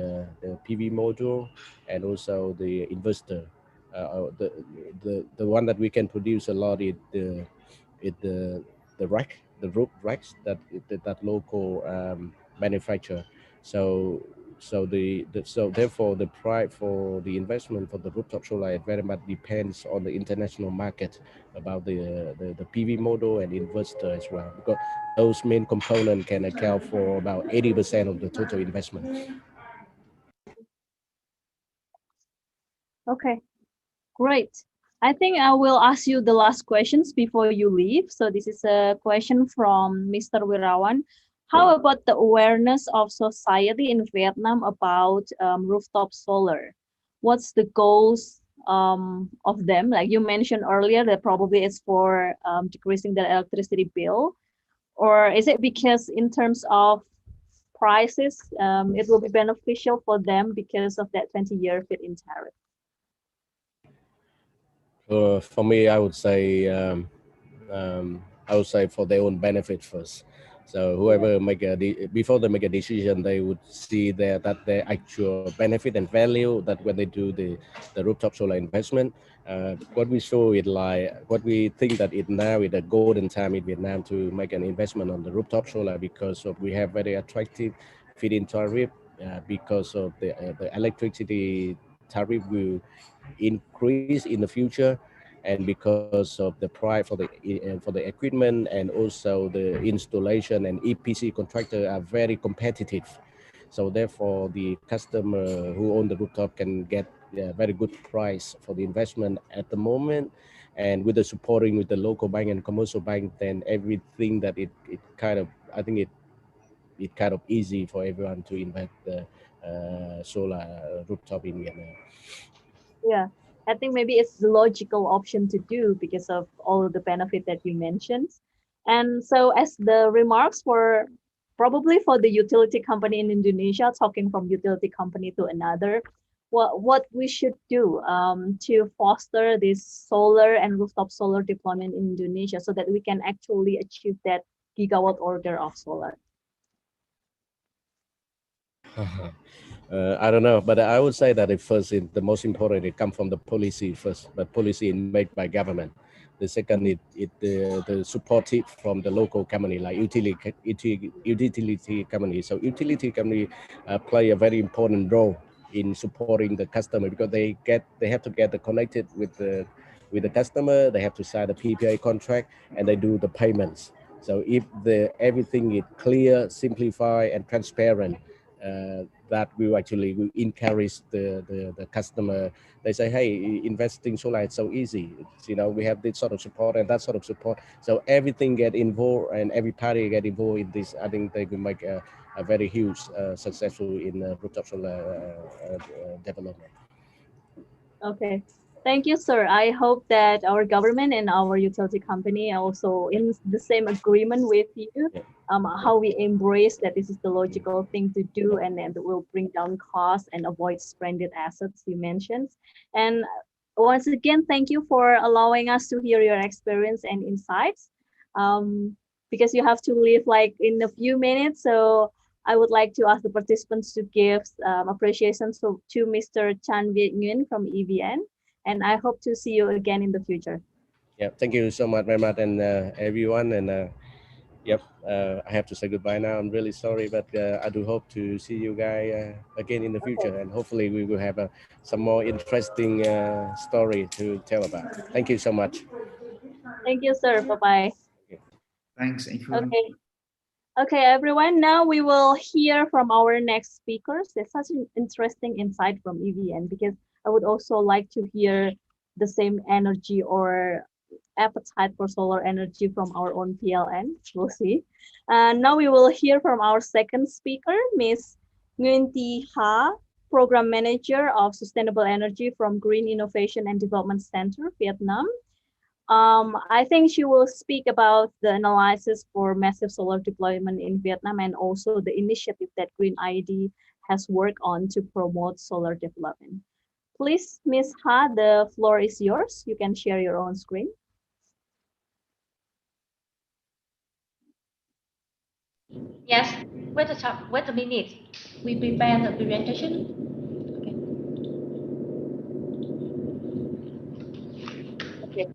PV module and also the inverter. The one that we can produce a lot is the rack, the roof racks that local manufacturer. So so therefore the price for the investment for the rooftop solar very much depends on the international market about the PV model and inverter as well, because those main components can account for about 80% of the total investment. Okay, great. I think I will ask you the last questions before you leave. So this is a question from Mr. Wirawan. How about the awareness of society in Vietnam about rooftop solar? What's the goals of them? Like you mentioned earlier, that probably it's for decreasing the electricity bill, or is it because in terms of prices, it will be beneficial for them because of that 20-year feed-in tariff? For me, I would say for their own benefit first. So whoever before they make a decision, they would see that their actual benefit and value, that when they do the rooftop solar investment. What we show it like what we think that it now is a golden time in Vietnam to make an investment on the rooftop solar, because of we have very attractive feed-in tariff, because of the electricity tariff will increase in the future, and because of the price for the equipment, and also the installation and EPC contractor are very competitive. So therefore, the customer who own the rooftop can get a very good price for the investment at the moment. And with the supporting with the local bank and commercial bank, then everything that it kind of, I think it kind of easy for everyone to invest the solar rooftop in Vietnam. Yeah, I think maybe it's the logical option to do because of all of the benefit that you mentioned. And so as the remarks for probably for the utility company in Indonesia, talking from utility company to another, what we should do to foster this solar and rooftop solar deployment in Indonesia so that we can actually achieve that gigawatt order of solar. I don't know, but I would say that the most important, it comes from the policy first, but policy made by government. The second, the supported from the local company like utility company. So utility company play a very important role in supporting the customer, because they have to get connected with the customer. They have to sign a PPA contract, and they do the payments. So if everything is clear, simplified, and transparent, that will encourage the customer. They say, hey, investing solar is so easy. We have this sort of support and that sort of support. So everything get involved and every party get involved in this. I think they will make a very huge successful in rooftop solar development. Okay. Thank you, sir. I hope that our government and our utility company are also in the same agreement with you, how we embrace that this is the logical thing to do, and then it will bring down costs and avoid stranded assets you mentioned. And once again, thank you for allowing us to hear your experience and insights. Because you have to leave like in a few minutes, so I would like to ask the participants to give appreciation to Mr. Chan Viet Nguyen from EVN, and I hope to see you again in the future. Yeah, thank you so much, very much, and everyone, and Yep. I have to say goodbye now. I'm really sorry, but I do hope to see you guys again in the future, and hopefully we will have some more interesting story to tell about. Thank you so much. Thank you, sir. Bye-bye. Thanks, everyone. Okay. Okay, everyone. Now we will hear from our next speakers. There's such an interesting insight from EVN because I would also like to hear the same energy or appetite for solar energy from our own PLN. We'll see. And now we will hear from our second speaker, Miss Nguyen Thi Ha, Program Manager of Sustainable Energy from Green Innovation and Development Center, Vietnam. I think she will speak about the analysis for massive solar deployment in Vietnam and also the initiative that Green ID has worked on to promote solar development. Please, Ms. Ha, the floor is yours. You can share your own screen. Yes, wait a minute. We prepare the presentation. Okay.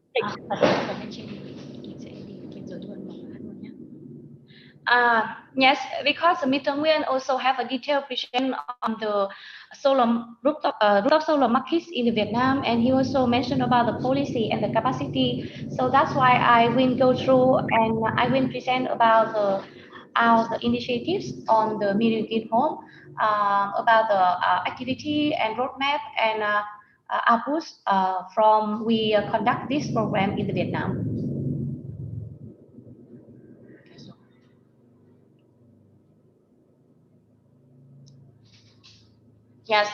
Yes, because Mr. Nguyen also have a detailed vision on the rooftop solar markets in Vietnam, and he also mentioned about the policy and the capacity. So that's why I will go through and I will present about the initiatives on the medium green home, about the activity and roadmap and outputs from we conduct this program in the Vietnam. Yes.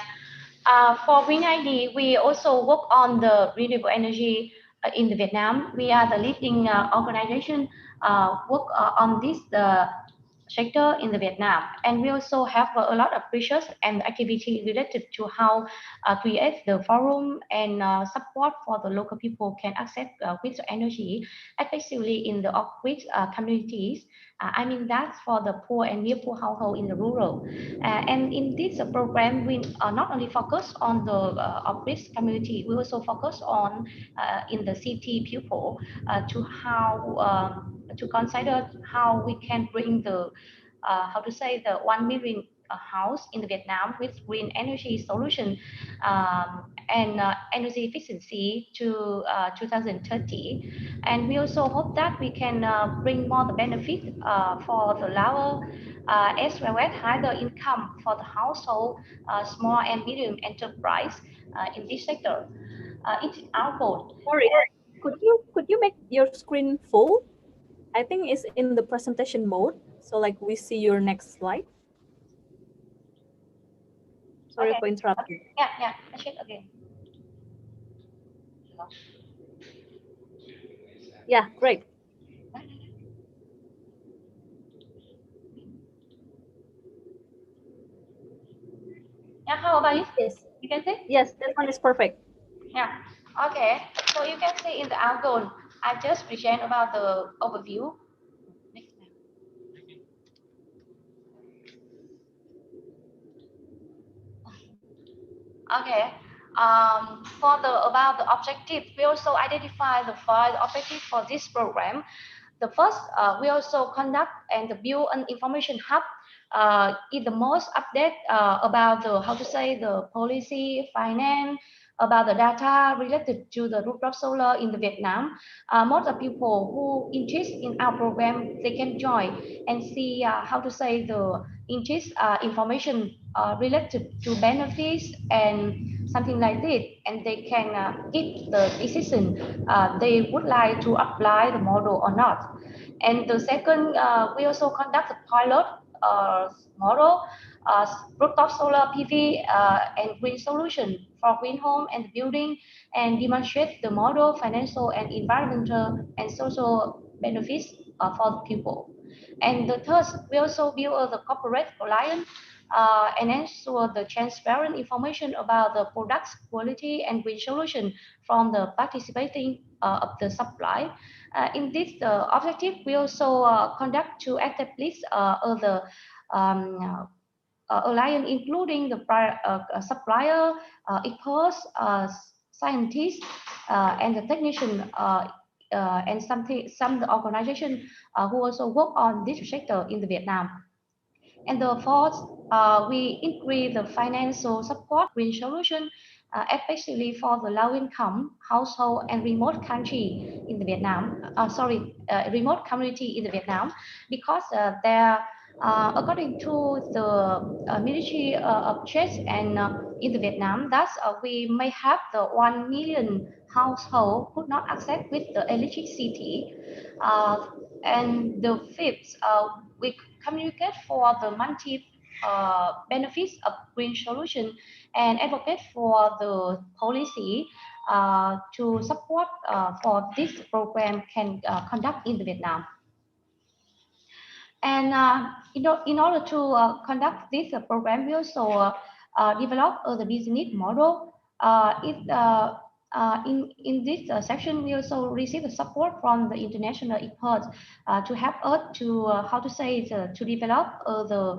For Green ID, we also work on the renewable energy in the Vietnam. We are the leading organization work on this sector in the Vietnam, and we also have a lot of research and activity related to how create the forum and support for the local people can access wind energy, especially in the off-grid communities. I mean that's for the poor and near poor household in the rural. And in this program, we not only focus on the off-grid community, we also focus on in the city people to how to consider how we can bring the how to say the 1 million house in Vietnam with green energy solution and energy efficiency to 2030. And we also hope that we can bring more the benefit for the lower as well as higher income for the household, small and medium enterprise in this sector. It's our goal. Sorry, could you make your screen full? I think it's in the presentation mode. So like we see your next slide. Sorry Okay. for interrupting. Yeah, I check again. Yeah, great. Yeah, how about you? Yes. You can see? Yes, that one is perfect. Yeah. Okay. So you can see in the outgoing, I just present about the overview. Next slide. Okay. For the about the objective, we also identify the 5 objectives for this program. The first, we also conduct and build an information hub in the most update about the how to say the policy, finance, about the data related to the rooftop solar in the Vietnam. Most of people who interest in our program, they can join and see how to say the interest information related to benefits and something like this, and they can give the decision they would like to apply the model or not. And the second, we also conduct a pilot model, rooftop solar PV and green solution for green home and building, and demonstrate the model financial and environmental and social benefits for the people. And the third, we also build the corporate alliance and ensure the transparent information about the product's quality and green solution from the participating of the supply. In this objective, we also conduct two active lists of the um, alliance, including the supplier, experts, scientists, and the technician and some organization who also work on this sector in the Vietnam. And the fourth, we increase the financial support green solution, especially for the low-income household and remote country in the Vietnam. Remote community in the Vietnam, because there, according to the Ministry of Trade and in the Vietnam, that we may have the 1 million household could not access with the electricity. And the fifth, we communicate for the multi benefits of green solution and advocate for the policy to support for this program can conduct in the Vietnam. And in order to conduct this program, we also develop the business model. In this section, we also receive the support from the international experts to help us to to develop the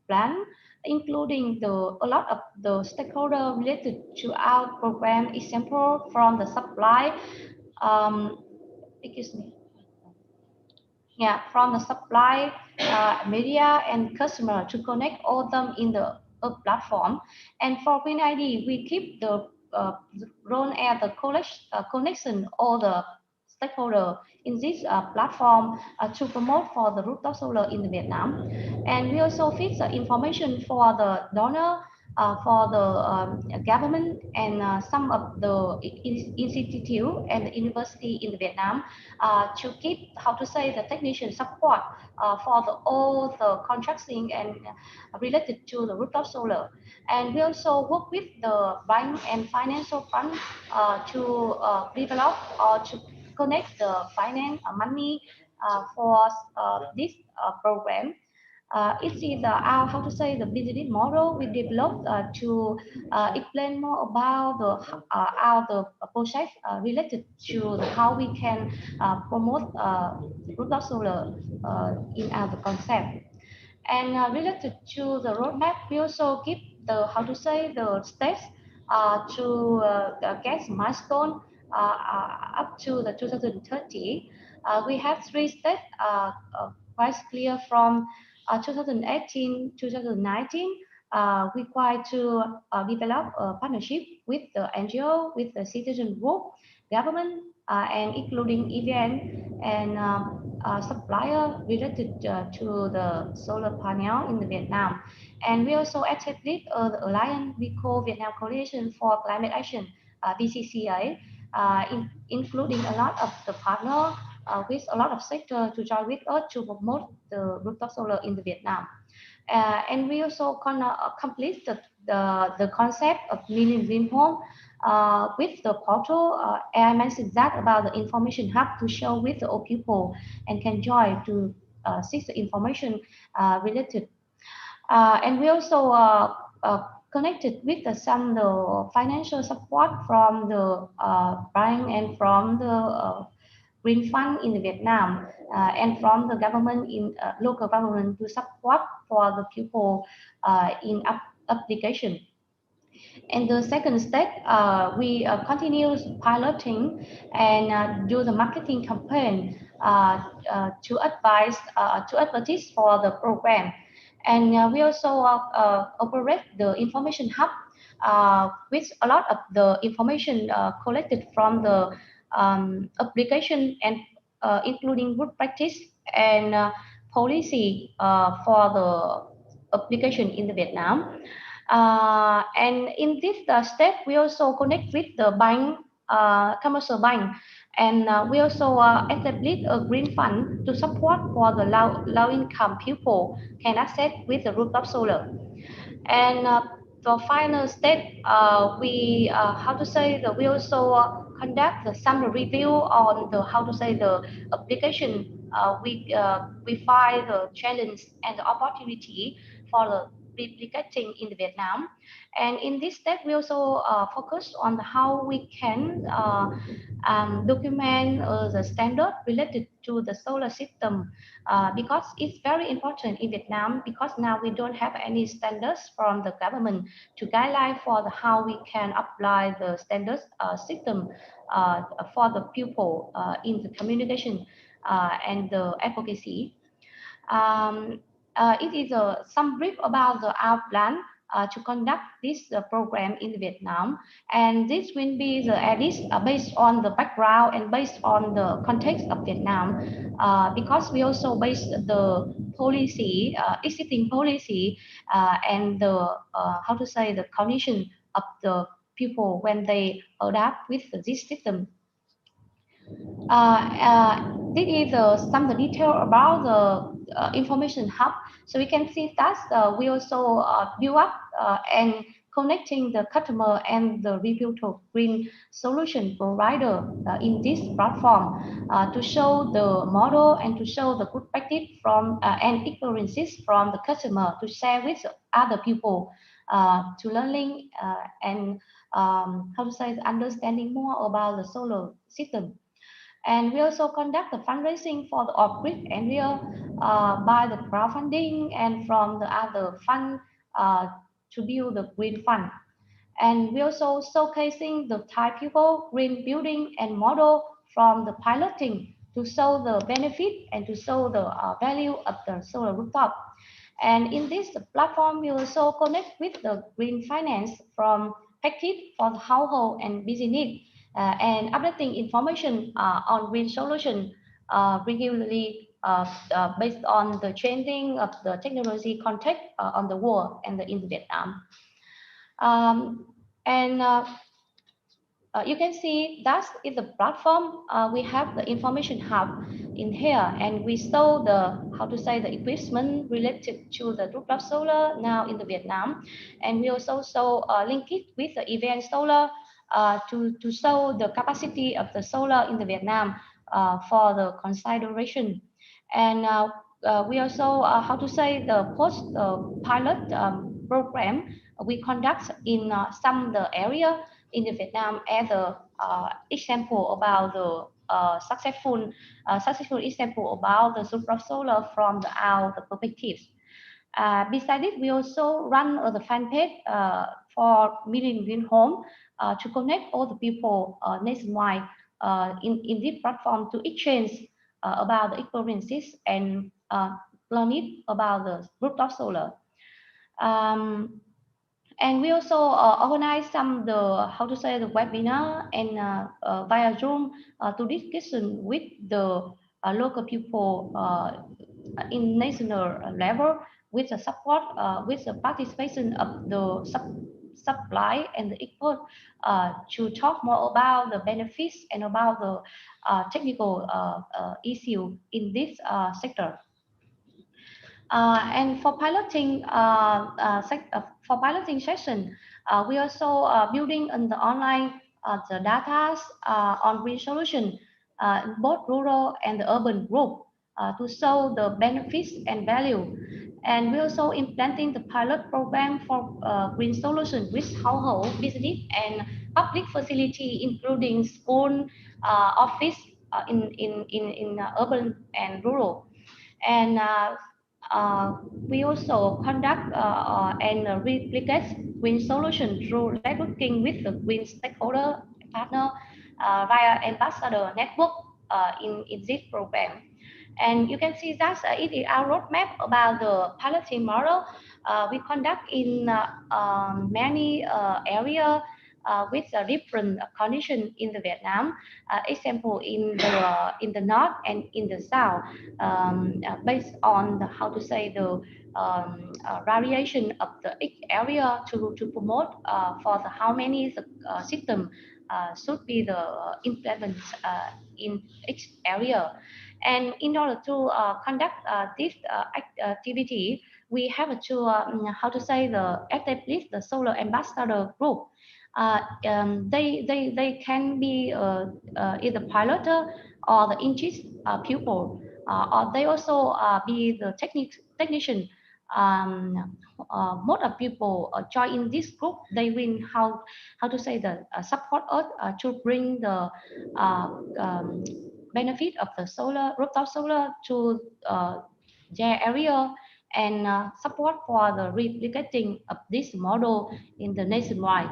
plan, including a lot of the stakeholder related to our program. Example from the supply, excuse me. Yeah, from the supply, media, and customer to connect all them in the platform. And for Green ID, we keep the role as the connection all the stakeholder in this platform to promote for the rooftop solar in Vietnam. And we also fix the information for the donor, for the government, and some of the institute and the university in Vietnam to keep, the technician support for all the contracting and related to the rooftop solar. And we also work with the bank and financial fund to develop or to connect the finance money for this program. It is our the business model we developed to explain more about the process related to how we can promote rooftop solar in our concept. And related to the roadmap, we also give the the steps to get milestone up to the 2030. We have 3 steps quite clear from 2018, 2019. Required to develop a partnership with the NGO, with the citizen group, government, and including event and supplier related to the solar panel in Vietnam. And we also actively the alliance we call Vietnam Coalition for Climate Action, VCCA, including a lot of the partner with a lot of sector to join with us to promote the rooftop solar in Vietnam. And we also complete the concept of million green home with the portal. I mentioned that about the information hub to show with the old people and can join to see the information related. And we also connected with some the financial support from the bank and from the green fund in Vietnam and from the government in local government to support for the people in application. And the second step, we continue piloting and do the marketing campaign to advertise for the program. And we also operate the information hub with a lot of the information collected from the application and including good practice and policy for the application in Vietnam. And in this step, we also connect with the bank, commercial bank, and we also establish a green fund to support for the low-income people can access with the rooftop solar. And the final step, we we also conduct some review on the the application. We find the challenge and the opportunity for the replicating in Vietnam. And in this step, we also focus on how we can document the standard related to the solar system because it's very important in Vietnam, because now we don't have any standards from the government to guideline for how we can apply the standards system for the people in the communication and the advocacy. It is some brief about our plan to conduct this program in Vietnam, and this will be the edits based on the background and based on the context of Vietnam, because we also base the policy, existing policy, and the how to say the condition of the people when they adapt with this system. This is some of the detail about the information hub. So we can see that we also build up and connecting the customer and the reputable green solution provider in this platform to show the model and to show the good practice from and experiences from the customer to share with other people to learning and how to say understanding more about the solar system. And we also conduct the fundraising for the off-grid area by the crowdfunding and from the other fund to build the green fund. And we also showcasing the Thai people green building and model from the piloting to show the benefit and to show the value of the solar rooftop. And in this platform, we also connect with the green finance from package for the household and business and updating information on green solution regularly based on the changing of the technology context on the world and in Vietnam. And you can see that is the platform. We have the information hub in here, and we show the how to say the equipment related to the rooftop solar now in the Vietnam, and we also show link it with the event solar to show the capacity of the solar in the Vietnam for the consideration. And we also how to say the post pilot program we conduct in some the area in the Vietnam as a example about the successful example about the rooftop solar from our perspectives. Besides it, we also run the fan page for Million Green Home to connect all the people nationwide in this platform to exchange about the experiences and learn it about the rooftop solar. And we also organize some the how to say the webinar and via Zoom to discussion with the local people in national level with the support with the participation of the supply and the expert to talk more about the benefits and about the technical issue in this sector. And for piloting session, we also building on the online the data on green solution both rural and the urban group to show the benefits and value. And we also implementing the pilot program for green solution with household, business, and public facility, including school, office in urban and rural. And we also conduct and replicate green solution through networking with the green stakeholder partner via ambassador network in this program. And you can see that it is our roadmap about the piloting model. We conduct in many areas with a different condition in the Vietnam. Example in the north and in the south, based on the, how to say the variation of the each area to promote for the how many the system should be the implement in each area. And in order to conduct this activity, we have to how to say the establish the solar ambassador group. They can be either pilot or the interest pupil, or they also be the technician. Most of people join in this group. They will how to say the support us to bring the benefit of the solar rooftop solar to their area and support for the replicating of this model in the nationwide.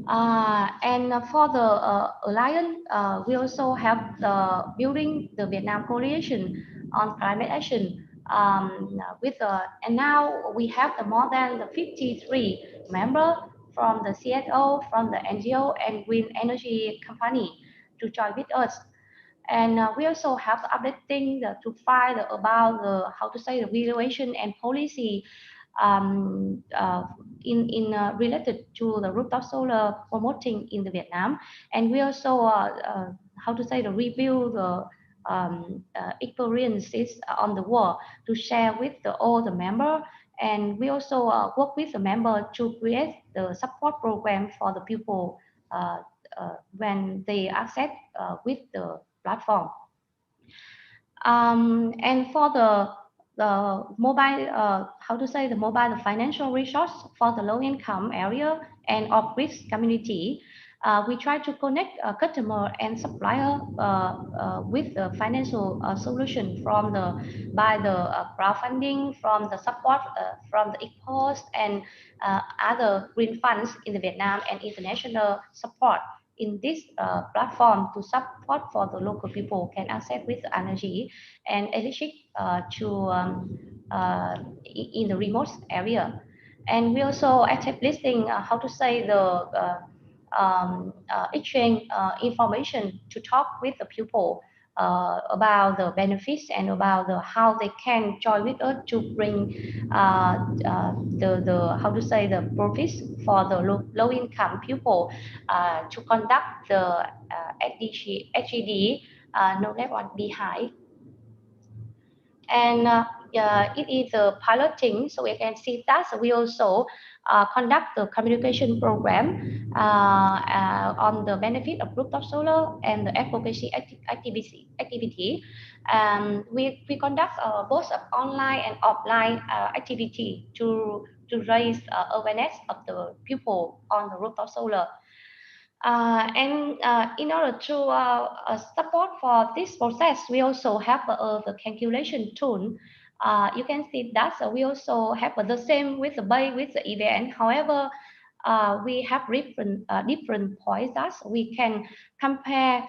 And for the alliance, we also have the building the Vietnam Coalition on climate action. And now we have more than the 53 members from the CSO, from the NGO and green energy company to join with us. And we also have updating to find about the how to say the regulation and policy um, uh, related to the rooftop solar promoting in the Vietnam. And we also how to say the review the experiences on the world to share with all the member. And we also work with the member to create the support program for the people when they access with the platform. And for the mobile, how to say the mobile the financial resource for the low income area and of risk community, we try to connect customer and supplier with the financial solution from by the crowdfunding, from the support from the export and other green funds in the Vietnam and international support in this platform to support for the local people can access with energy and electric in the remote area. And we also active listing how to say the exchange information to talk with the people about the benefits and about how they can join with us to bring the how to say the profits for the low income people to conduct the HGD no left one behind. And it is a piloting, so we can see that we also conduct the communication program on the benefit of rooftop solar and the advocacy activity. We conduct both of online and offline activity to raise awareness of the people on the rooftop solar. And in order to support for this process, we also have the calculation tool. You can see that we also have the same with the event. However, we have different points that we can compare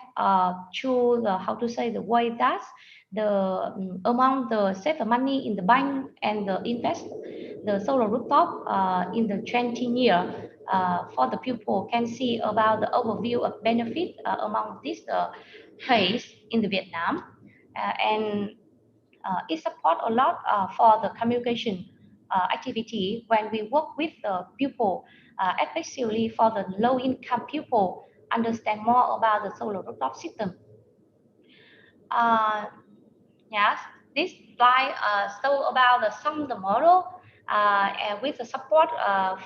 to the how to say the way that the amount the save the money in the bank and the invest the solar rooftop in the 20 year. For the people can see about the overview of benefit among this phase in the Vietnam, and it support a lot for the communication activity when we work with the people, especially for the low income people, understand more about the solar rooftop system. Yes, this slide show about some of the model and with the support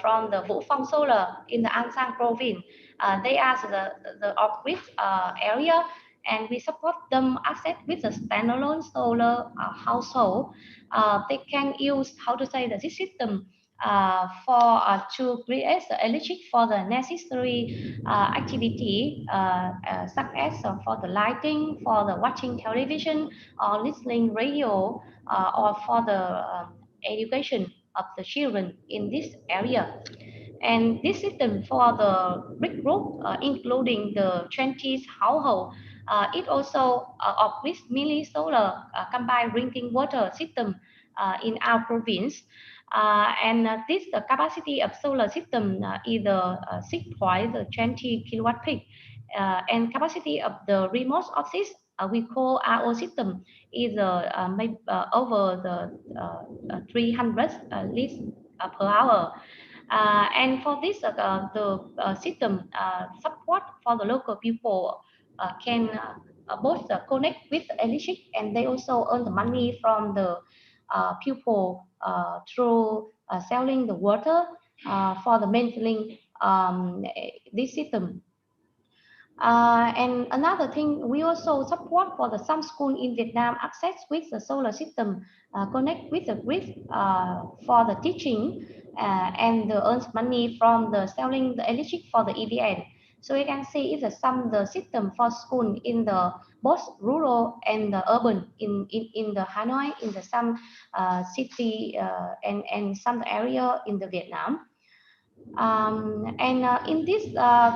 from the Vũ Phong Solar in the An Giang province. They are the off-grid area, and we support them access with the standalone solar household. They can use how to say the system for to create the electric for the necessary activity such as for the lighting, for the watching television or listening radio, or for the education of the children in this area. And this system for the big group, including the 20 household, it also off-grid mini solar combined drinking water system in our province. And this the capacity of solar system is 6.20 kilowatt peak, and capacity of the remote office we call RO system is over the 300 liters per hour. And for this, the system support for the local people can both connect with electric, and they also earn the money from the people through selling the water for the maintaining this system. And another thing, we also support for some school in Vietnam access with the solar system, connect with the grid for the teaching, and earns money from the selling the electric for the EVN. So you can see it's the system for school in the both rural and the urban in the Hanoi, in the some city and some area in the Vietnam. In this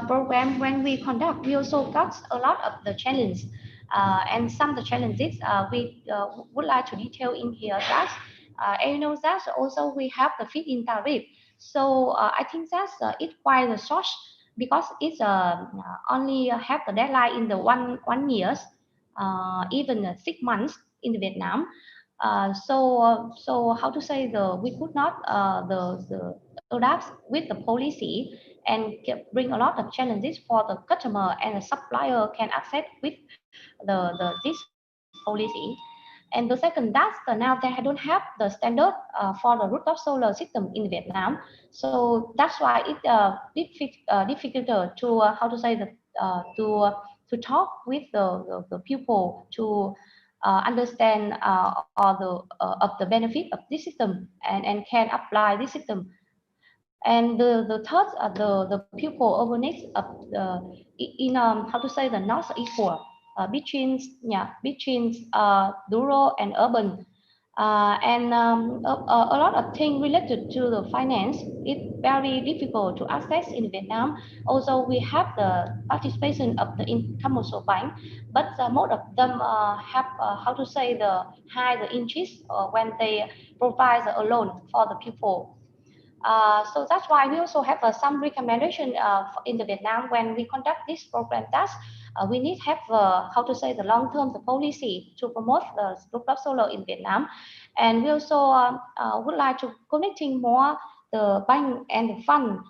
program, when we conduct, we also got a lot of the challenges. And some of the challenges we would like to detail in here that, you know, that also we have the feed-in tariff. So I think that it's quite a short because it's only have the deadline in the one years, even 6 months in Vietnam. So how to say we could not the adapt with the policy and bring a lot of challenges for the customer and the supplier can accept with this policy. And the second, that's now they don't have the standard for the rooftop solar system in Vietnam. So that's why it difficult to how to say to talk with the people to understand all of the benefit of this system and can apply this system. And the third the pupil over next of the in how to say the not equal between between rural and urban, a lot of things related to the finance. It's very difficult to access in Vietnam. Also, we have the participation of the in commercial bank, but most of them have how to say the high the interest when they provide a loan for the people. So that's why we also have some recommendation in the Vietnam when we conduct this program. That we need have how to say the long-term the policy to promote the rooftop solar in Vietnam, and we also would like to connecting more the bank and the fund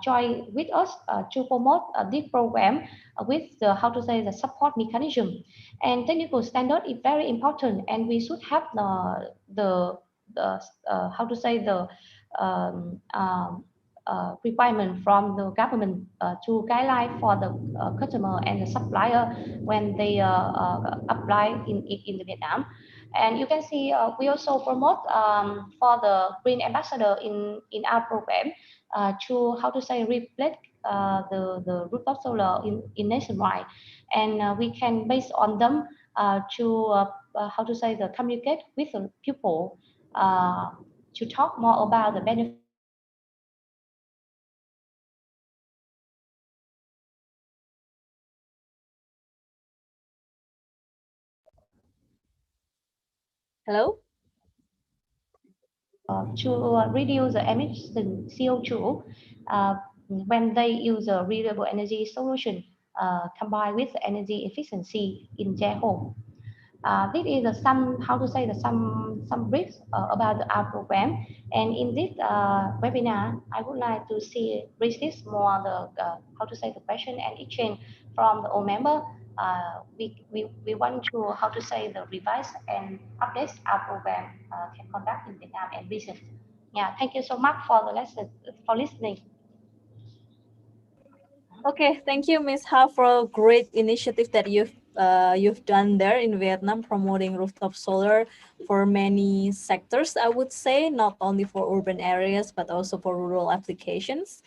join with us to promote this program with the how to say the support mechanism and technical standard is very important, and we should have the how to say the requirement from the government to guideline for the customer and the supplier when they apply in the Vietnam. And you can see we also promote for the green ambassador in our program to how to say reflect the rooftop solar in nationwide, and we can based on them to how to say the communicate with the people to talk more about the benefit of this program. Hello? To reduce the emission CO2 when they use a renewable energy solution combined with energy efficiency in their home. This is some how to say some briefs about our program. And in this webinar, I would like to see resist more the how to say the question and exchange from the all member. We want to how to say the revise and update our program can conduct in Vietnam and business. Yeah, thank you so much for the lesson for listening. Okay, thank you, Ms. Ha, for a great initiative that you've done there in Vietnam, promoting rooftop solar for many sectors. I would say not only for urban areas but also for rural applications.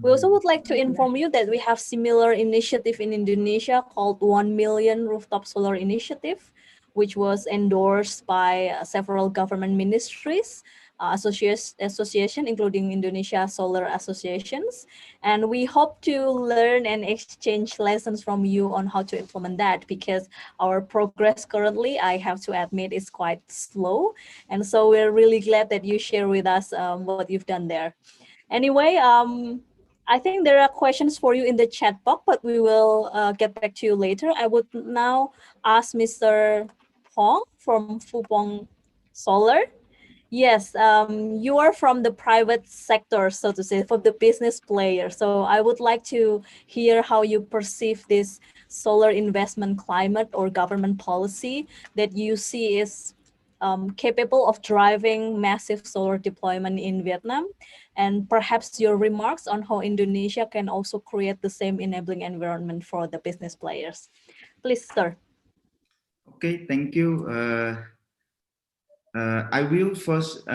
We also would like to inform you that we have similar initiative in Indonesia called 1 Million Rooftop Solar Initiative, which was endorsed by several government ministries, association, including Indonesia Solar Associations. And we hope to learn and exchange lessons from you on how to implement that, because our progress currently, I have to admit, is quite slow. And so we're really glad that you share with us what you've done there. Anyway, I think there are questions for you in the chat box, but we will get back to you later. I would now ask Mr. Pong from Fupong Solar. Yes, you are from the private sector, so to say, for the business player. So I would like to hear how you perceive this solar investment climate or government policy that you see is capable of driving massive solar deployment in Vietnam, and perhaps your remarks on how Indonesia can also create the same enabling environment for the business players. Please, sir. Okay, thank you. I will first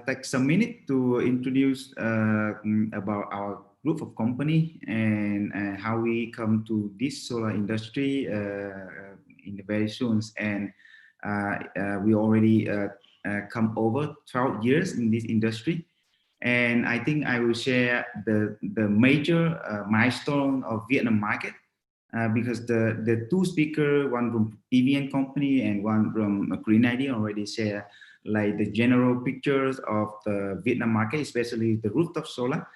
take some minute to introduce about our group of company and how we come to this solar industry in the very soon. And we already come over 12 years in this industry. And I think I will share the major milestone of Vietnam market because the two speaker, one from EVN company and one from Green ID, already share like the general pictures of the Vietnam market, especially the rooftop solar.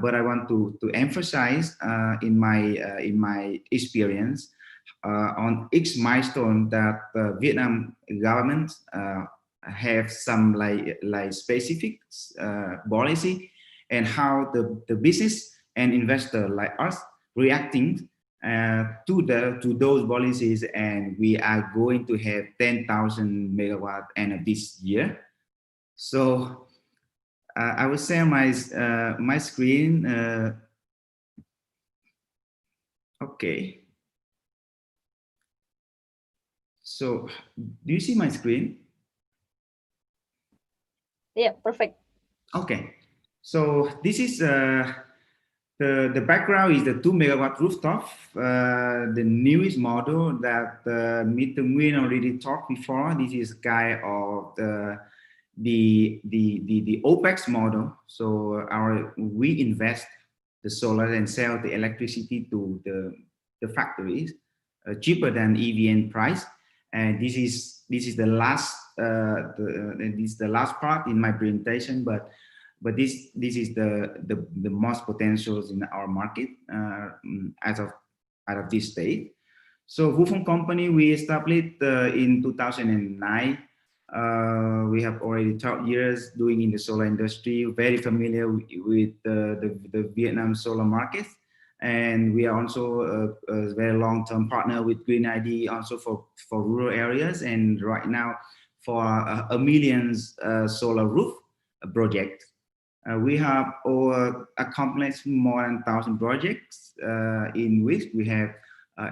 But I want to emphasize in my experience on each milestone that the Vietnam government have some like specific policy and how the business and investor like us reacting to those policies, and we are going to have 10,000 megawatt end of this year. So I will share my screen. Okay. So do you see my screen? Yeah, perfect. Okay. So this is the background is the 2 megawatt rooftop, the newest model that Mr. Nguyen already talked before. This is kind of the OPEX model. So we invest the solar and sell the electricity to the factories cheaper than EVN price. And this is the last this is the last part in my presentation, but this is the most potentials in our market as of this stage. So Wufeng company we established in 2009. We have already 12 years doing in the solar industry, very familiar with the Vietnam solar market. And we are also a very long-term partner with Green ID also for rural areas. And right now for a millions solar roof project. We have accomplished more than 1,000 projects in which we have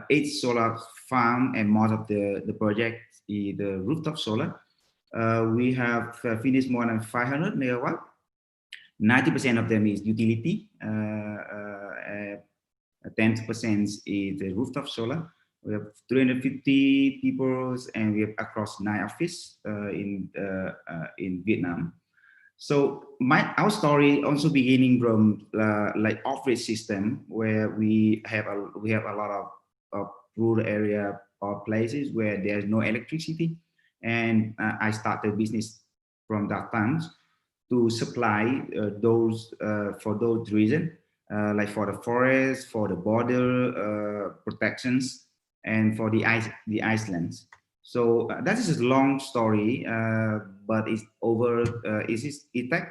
8 solar farm, and most of the projects is the rooftop solar. We have finished more than 500 megawatt. 90% of them is utility. 10% is the rooftop solar. We have 350 people, and we have across 9 offices in Vietnam. So our story also beginning from like office system, where we have a lot of rural area or places where there's no electricity, and I started business from that time to supply those for those reasons, like for the forest, for the border protections, and for the islands. So that is a long story, but it's over. It took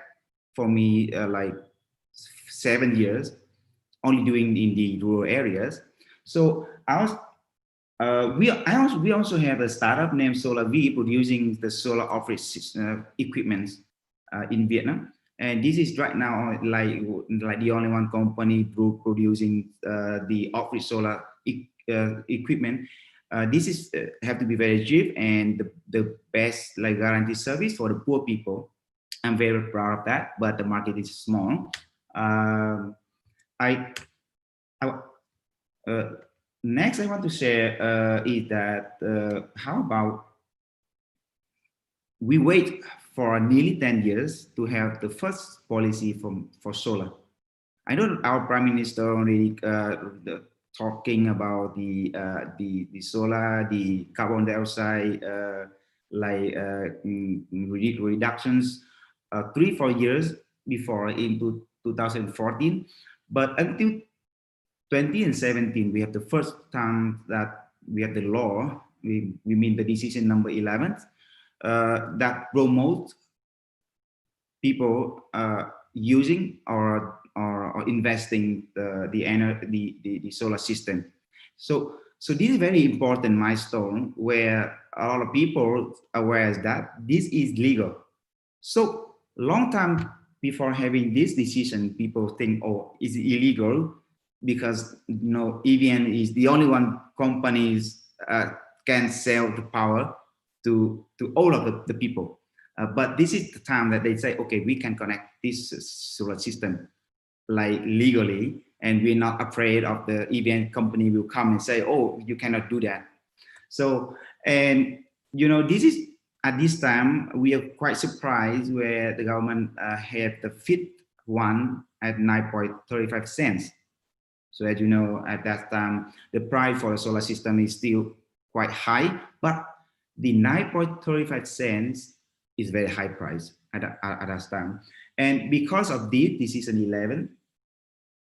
for me like 7 years, only doing in the rural areas. So we also have a startup named Solar V producing the solar office equipment in Vietnam, and this is right now like the only one company producing the office solar equipment. This is have to be very cheap and the best like guarantee service for the poor people. I'm very proud of that, but the market is small. Next, I want to share is that how about we wait for nearly 10 years to have the first policy for solar. I know our Prime Minister already talking about the solar, the carbon dioxide reductions 3-4 years before into 2014, but until 2017 we have the first time that we have the law. We mean the decision number 11 that promotes people using or investing the solar system. So this is very important milestone where a lot of people are aware that this is legal. So long time before having this decision, people think, oh, it's illegal because EVN is the only one companies can sell the power to all of the people. But this is the time that they say, okay, we can connect this solar system. like legally, and we're not afraid of the EVN company will come and say, oh, you cannot do that. So, and you know, this is at this time we are quite surprised where the government had the fifth one at 9.35 cents. So as you know, at that time, the price for a solar system is still quite high, but the 9.35 cents is very high price at that time. And because of this decision 11,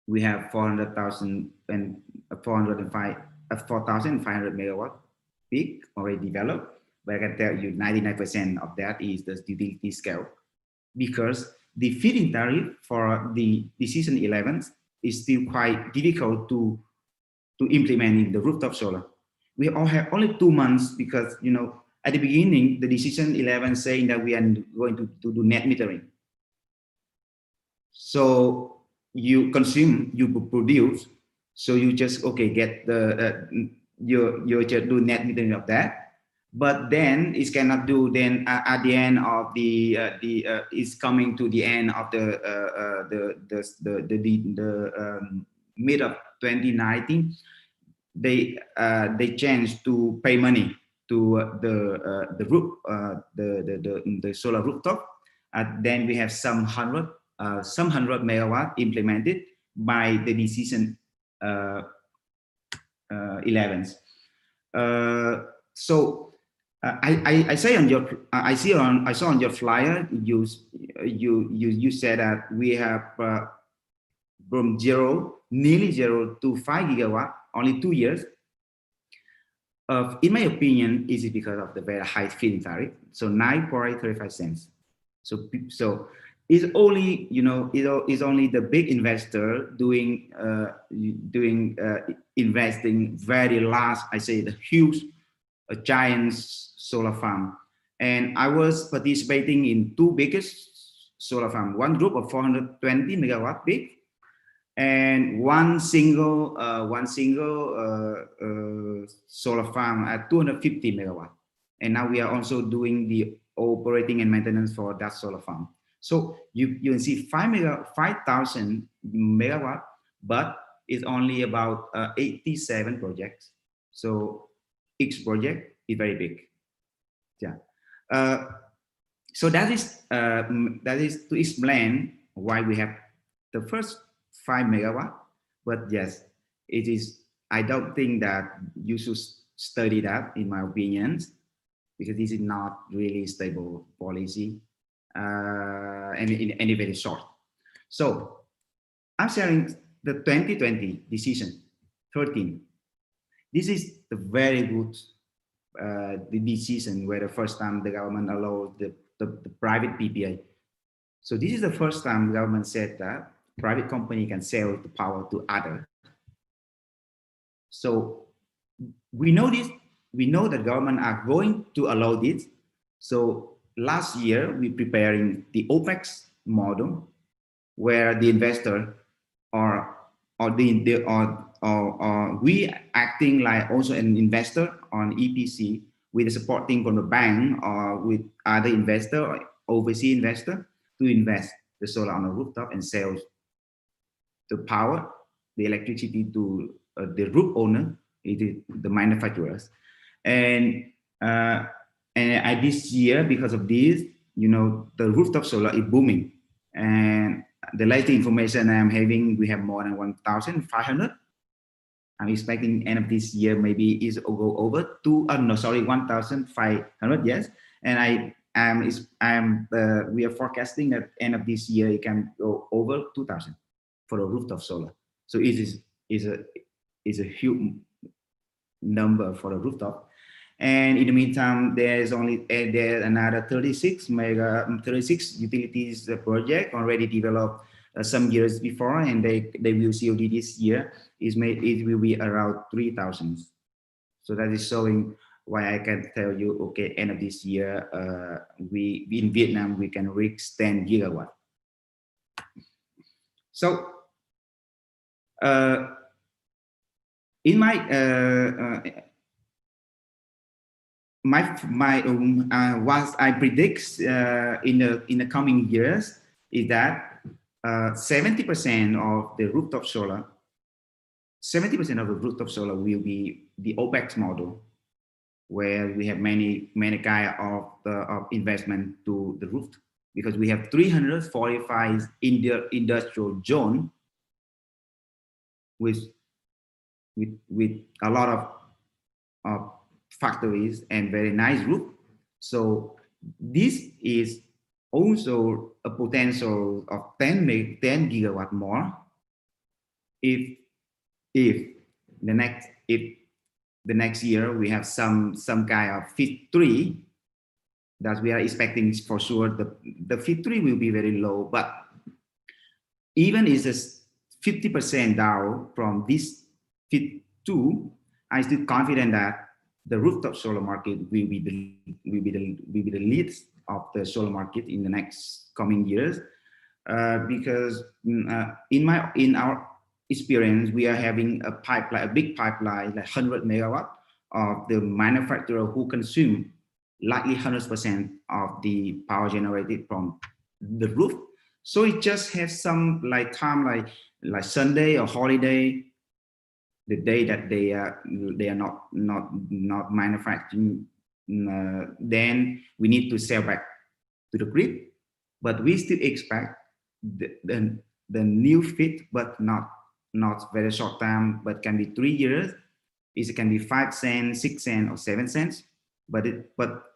we have 400,000 and 4,500 megawatt peak already developed. But I can tell you 99% of that is the utility scale, because the feed-in tariff for the decision 11 is still quite difficult to implement in the rooftop solar. We all have only 2 months, because you know at the beginning the decision 11 saying that we are going to do net metering. So you consume, you produce, so you just get the you just do net metering of that. But then it cannot do. Then at the end of the it's coming to the end of the mid of 2019, they changed to pay money to the roof the solar rooftop. Then we have some hundred megawatt implemented by the decision 11. So I saw on your flyer you said that we have from nearly zero to 5 gigawatt only 2 years. In my opinion, is it because of the very high feed-in tariff? So 9.35 cents. So it's only is only the big investor investing very large. I say the huge, a giant solar farm, and I was participating in 2 biggest solar farm. One group of 420 megawatt big, and one single solar farm at 250 megawatt. And now we are also doing the operating and maintenance for that solar farm. So you can see 5,000 megawatt, but it's only about 87 projects. So each project is very big. Yeah. So that is to explain why we have the first 5 megawatt. But yes, it is. I don't think that you should study that, in my opinion, because this is not really stable policy, and very short. So I'm sharing the 2020 decision 13. This is the very good the decision where the first time the government allowed the private PPA. So this is the first time the government said that private company can sell the power to others. So we know this. We know that government are going to allow this. So last year we preparing the OPEX model, where the investor or we acting like also an investor on EPC with the supporting from the bank or with other investor or overseas investor to invest the solar on a rooftop and sell the power, the electricity to the roof owner, the manufacturers. And this year, because of this, the rooftop solar is booming. And the latest information I'm having, we have more than 1,500. I'm expecting end of this year maybe is go over 1,500. Yes, and we are forecasting that end of this year it can go over 2,000 for a rooftop solar. So it is a huge number for a rooftop. And in the meantime, there's another 36 utilities project already developed some years before, and they will COD this year. It will be around 3,000. So that is showing why I can tell you, okay, end of this year, we in Vietnam we can reach 10 gigawatt. So in my what I predict in the coming years is that 70% of the rooftop solar, 70% of the rooftop solar will be the OPEX model, where we have many kind of investment to the roof, because we have 345 industrial zone with a lot of factories and very nice roof. So this is also a potential of 10 gigawatt more if the next year we have some kind of fit 3 that we are expecting for sure. The fit 3 will be very low, but even is a 50% down from this fit 2, I still confident that the rooftop solar market will be the lead of the solar market in the next coming years, because in our experience, we are having a big pipeline, like 100 megawatt of the manufacturer who consume likely 100% of the power generated from the roof. So it just has some time like Sunday or holiday, the day that they are not manufacturing, then we need to sell back to the grid. But we still expect the new fit, but not very short time, but can be 3 years. It can be 5 cents, 6 cents, or 7 cents. But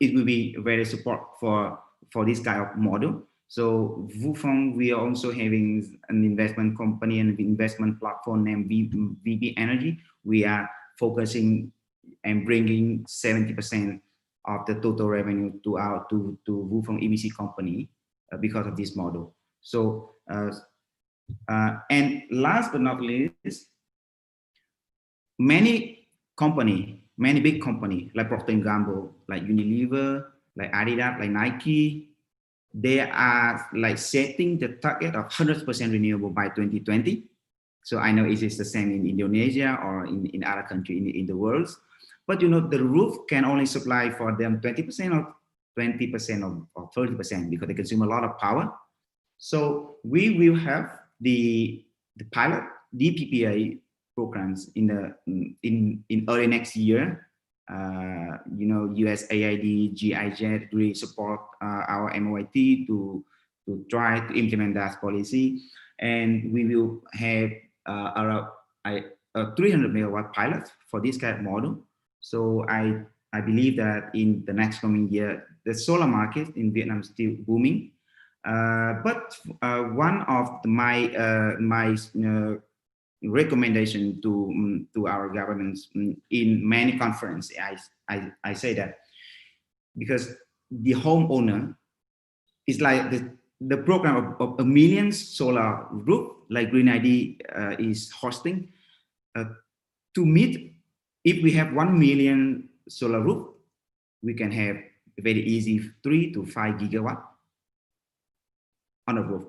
it will be very support for this kind of model. So Vufeng, we are also having an investment company and investment platform named VB Energy. We are focusing and bringing 70% of the total revenue to Vufeng EBC company because of this model. So and last but not least, many big company like Procter & Gamble, like Unilever, like Adidas, like Nike, they are like setting the target of 100% renewable by 2020. So I know it is the same in Indonesia or in other countries in the world. But you know, the roof can only supply for them 20% or 20% or 30% because they consume a lot of power. So we will have the pilot DPPA programs in early next year. You know, USAID, GIZ really support our MOIT to try to implement that policy, and we will have around a 300 megawatt pilot for this kind of model. So I believe that in the next coming year, the solar market in Vietnam is still booming. But one of my recommendation to our governments in many conferences, I say that because the homeowner is like the program of a million solar roof like Green ID is hosting to meet. If we have 1 million solar roof, we can have a very easy 3 to 5 gigawatt on a roof,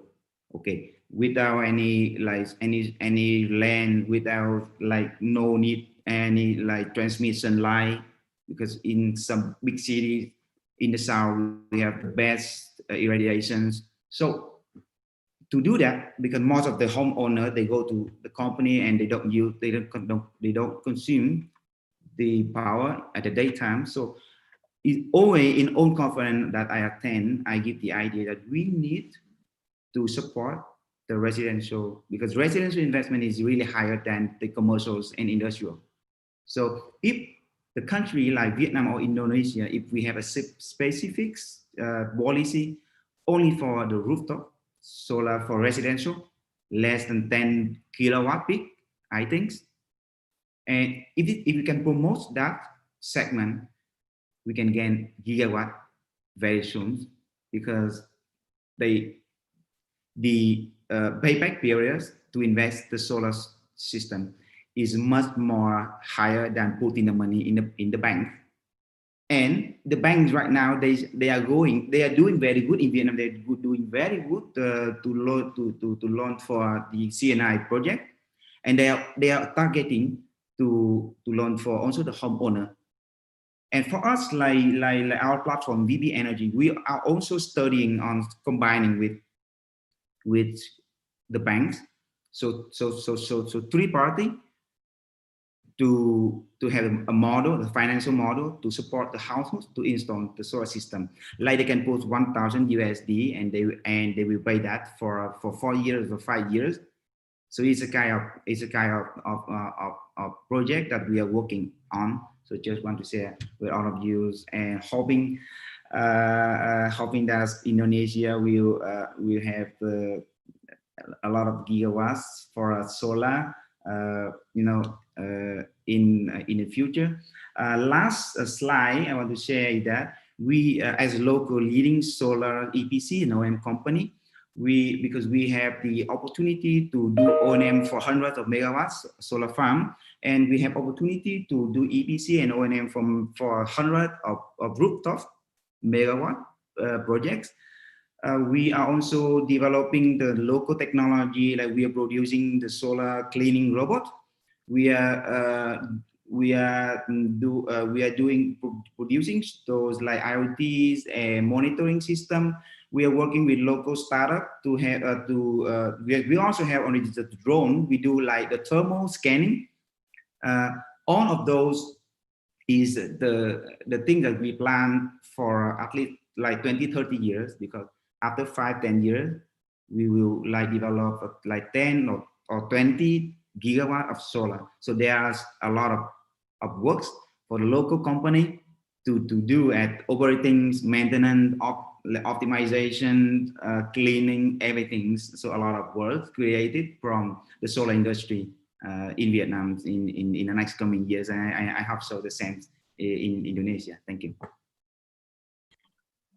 okay, without any land, without like no need any like transmission line, because in some big cities in the south we have the best irradiations. So to do that, because most of the homeowner, they go to the company and they don't consume the power at the daytime. So it's always in own conference that I attend, I give the idea that we need to support the residential, because residential investment is really higher than the commercials and industrial. So if the country like Vietnam or Indonesia, if we have a specific policy only for the rooftop solar for residential, less than 10 kilowatt peak, I think, and if we can promote that segment, we can gain gigawatt very soon, because the payback periods to invest the solar system is much more higher than putting the money in the bank. And the banks right now, they are doing very good in Vietnam. They're doing very good to launch for the CNI project, and they are targeting to launch for also the homeowner. And for us, like our platform VB Energy, we are also studying on combining with the banks. So three party to have a model, a financial model to support the households to install the solar system. Like they can put 1,000 USD and they will pay that for 4 years or 5 years. So it's a kind of project that we are working on. So just want to share with all of you and hoping that Indonesia will have a lot of gigawatts for solar, in the future. Last slide I want to share is that we, as a local leading solar EPC and OEM company, because we have the opportunity to do O&M for hundreds of megawatts solar farm, and we have opportunity to do EPC and O&M for hundreds of rooftop megawatt projects. We are also developing the local technology, like we are producing the solar cleaning robot. We are producing those like IoTs and monitoring system. We are working with local startup to have we also have already the drone. We do like the thermal scanning. All of those is the thing that we plan for at least like 20-30 years, because after 5-10 years we will like develop like 10 or 20 gigawatt of solar. So there's a lot of works for the local company to do at operating, maintenance, optimization, cleaning, everything. So a lot of work created from the solar industry in Vietnam in the next coming years, and I hope so the same in Indonesia. Thank you.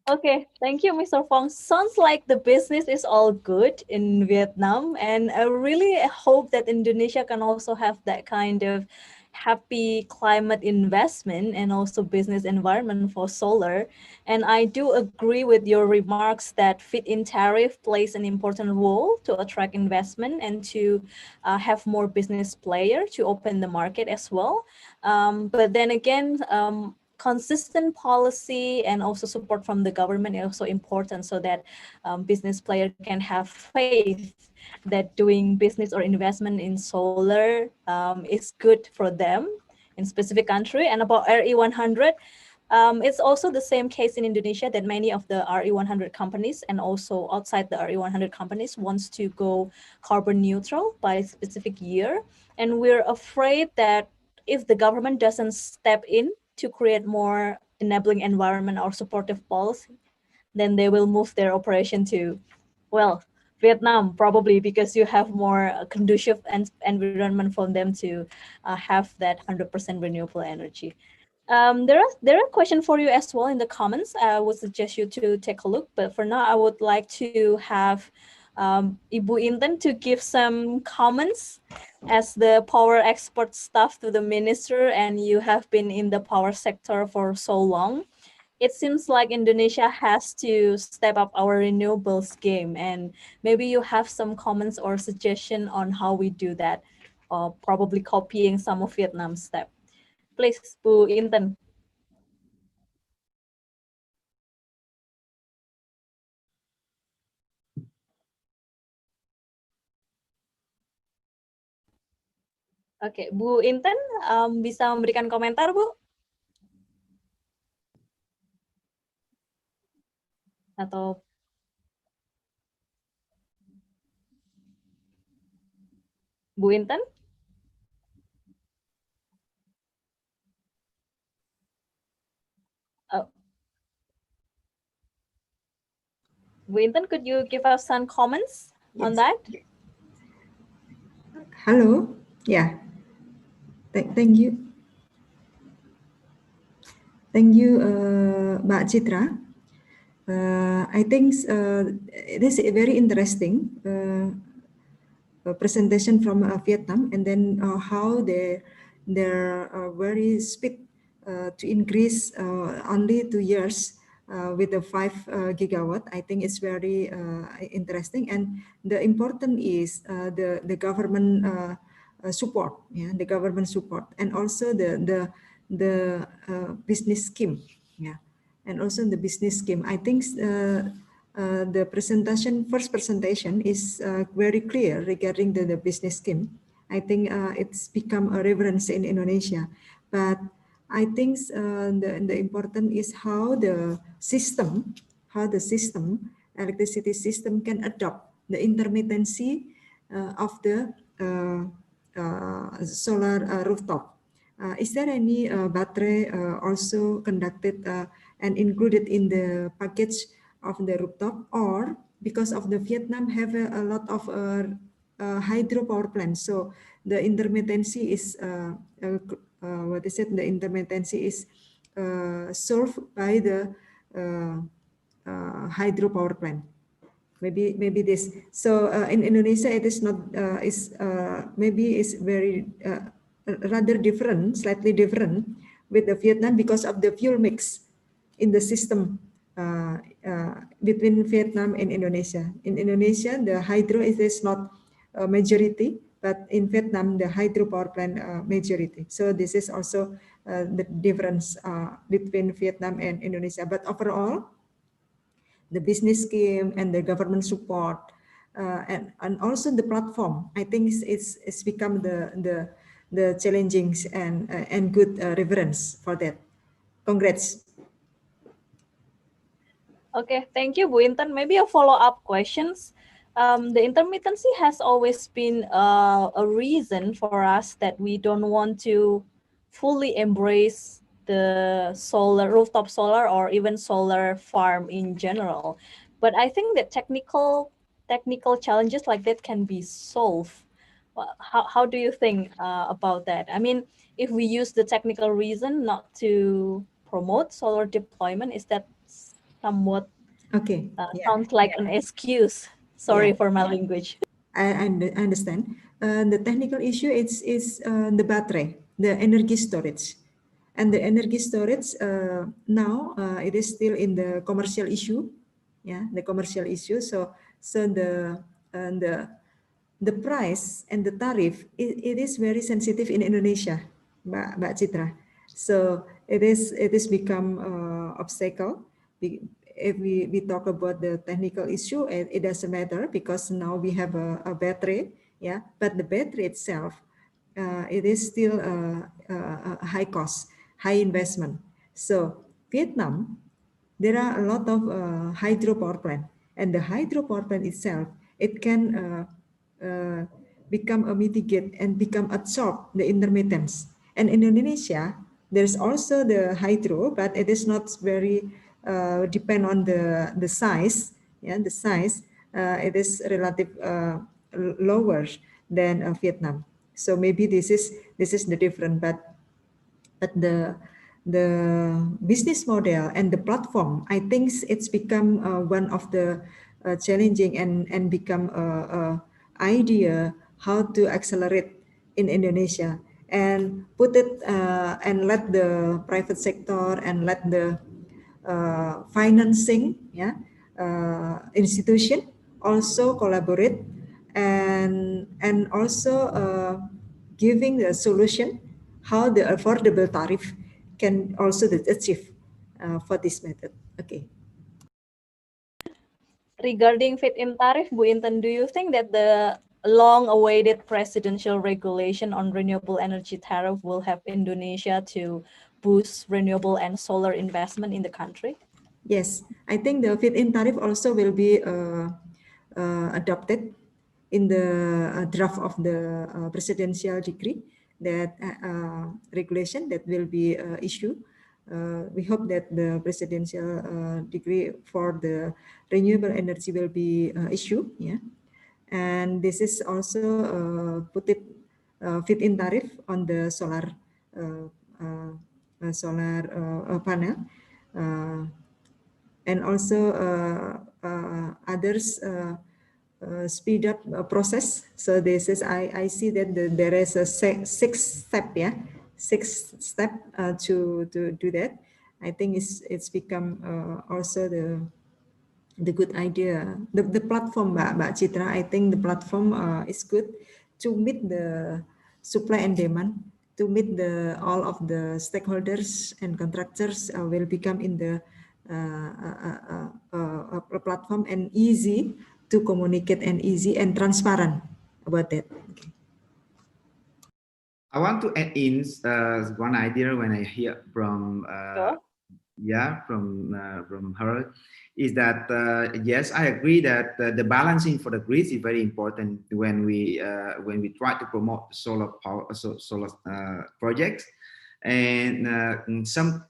Okay, thank you, Mr. Fong. Sounds like the business is all good in Vietnam, and I really hope that Indonesia can also have that kind of happy climate investment and also business environment for solar. And I do agree with your remarks that feed-in tariff plays an important role to attract investment and to have more business players to open the market as well. But then again, consistent policy and also support from the government is also important, so that business players can have faith that doing business or investment in solar is good for them in specific country. And about RE100, it's also the same case in Indonesia, that many of the RE100 companies and also outside the RE100 companies wants to go carbon neutral by a specific year. And we're afraid that if the government doesn't step in to create more enabling environment or supportive policy, then they will move their operation to, well, Vietnam, probably, because you have more conducive environment for them to have that 100% renewable energy. There are questions for you as well in the comments. I would suggest you to take a look, but for now, I would like to have Ibu Intan to give some comments as the power export staff to the minister, and you have been in the power sector for so long. It seems like Indonesia has to step up our renewables game, and maybe you have some comments or suggestion on how we do that, or probably copying some of Vietnam's step. Please, Bu Intan. Oke, Bu Intan, bisa memberikan komentar, Bu? Atau Bu Intan? Oh. Bu Intan, could you give us some comments on that? Hello. Yeah. Thank you. Thank you, Mbak Citra. I think this is very interesting presentation from Vietnam, and then how they're very speed to increase only 2 years with the 5 gigawatt. I think it's very interesting, and the important is the government support, yeah, the government support, and also the business scheme, yeah, and also the business scheme. I think the first presentation is very clear regarding the business scheme. I think it's become a reference in Indonesia, but I think the important is how the electricity system can adopt the intermittency of the solar rooftop. Is there any battery also conducted and included in the package of the rooftop, or because of the Vietnam have a lot of hydropower plants, so the intermittency is the intermittency is solved by the hydropower plant. Maybe this. So in Indonesia, it is not maybe is very rather different, slightly different with the Vietnam because of the fuel mix in the system between Vietnam and Indonesia. In Indonesia, the hydro is not a majority, but in Vietnam, the hydropower plant majority. So this is also the difference between Vietnam and Indonesia. But overall, the business scheme and the government support and also the platform, I think it's become the challenging and good reference for that. Congrats. Okay, thank you, Bu Intan. Maybe a follow-up questions. The intermittency has always been a reason for us that we don't want to fully embrace the rooftop solar or even solar farm in general. But I think that technical challenges like that can be solved. How do you think about that? I mean, if we use the technical reason not to promote solar deployment, is that somewhat okay? Sounds like an excuse. Sorry for my language. I understand. The technical issue is the battery, the energy storage, and the energy storage now it is still in the commercial issue, the commercial issue. So the price and the tariff it is very sensitive in Indonesia, Mbak Citra. So it is become obstacle. If we talk about the technical issue, it doesn't matter because now we have a battery, but the battery itself, it is still a high cost, high investment. So Vietnam, there are a lot of hydropower plant, and the hydropower plant itself, it can become a mitigate and become absorb the intermittence. And in Indonesia, there's also the hydro, but it is not very depend on the size. The size it is relative lower than Vietnam. So maybe this is the difference, but the business model and the platform, I think it's become one of the challenging and become a idea how to accelerate in Indonesia and put it and let the private sector and let the financing institution also collaborate and also giving the solution how the affordable tariff can also be achieved for this method. Okay. Regarding fit-in tariff, Bu Intan, do you think that the long-awaited presidential regulation on renewable energy tariff will help Indonesia to boost renewable and solar investment in the country? Yes, I think the fit-in tariff also will be adopted in the draft of the presidential decree that regulation that will be issued. We hope that the presidential decree for the renewable energy will be issued. And this is also put it fit-in tariff on the solar panel. And also others speed up process. So this is I see that there is a six step to do that. I think it's become also the good idea. The platform, Mbak Citra, I think the platform is good to meet the supply and demand, to meet all of the stakeholders and contractors will become in the platform and easy to communicate and easy and transparent about that. Okay. I want to add in one idea when I hear from Sure. from her is that yes, I agree that the balancing for the grid is very important when we try to promote solar power solar projects, and some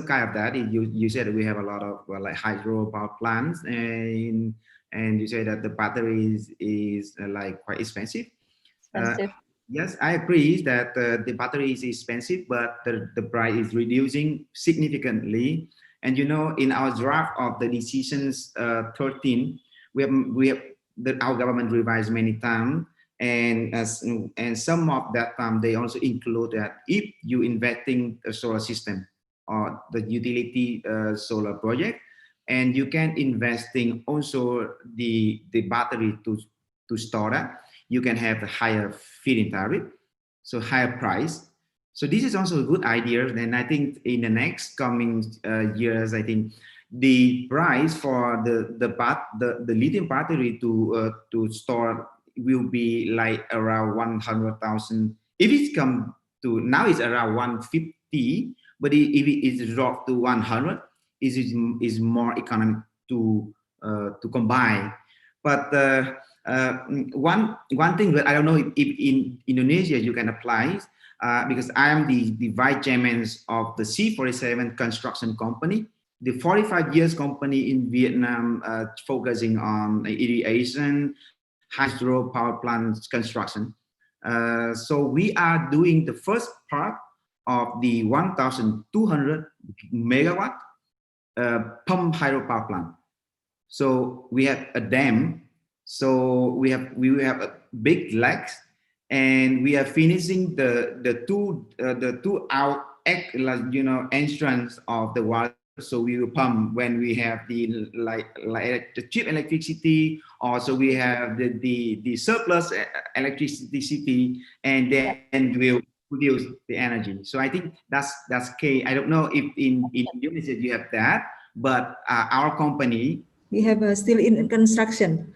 kind of that you said we have a lot of like hydro power plants, and you say that the batteries is like quite expensive. Expensive. Yes, I agree that the battery is expensive, but the price is reducing significantly. And you know, in our draft of the decisions 13, we have our government revised many times, and some of that time they also include that if you investing a solar system or the utility solar project, and you can investing also the battery to store that, you can have a higher feed-in tariff, so higher price. So this is also a good idea. And I think in the next coming years, I think the price for the lithium battery to store will be like around 100,000. If it's come to now, it's around 150. But if it is dropped to 100, is more economic to combine. But one thing that I don't know if in Indonesia you can apply, because I am the vice chairman of the C47 construction company, the 45 years company in Vietnam, focusing on irrigation, hydro power plants construction. So we are doing the first part of the 1,200 megawatt pump hydro power plant. So we have a dam. So we will have a big legs, and we are finishing the two out entrance of the water. So we will pump when we have the the cheap electricity. Also we have the surplus electricity, and then we'll produce the energy. So I think that's key. I don't know if in Indonesia you have that, but our company, we have still in construction.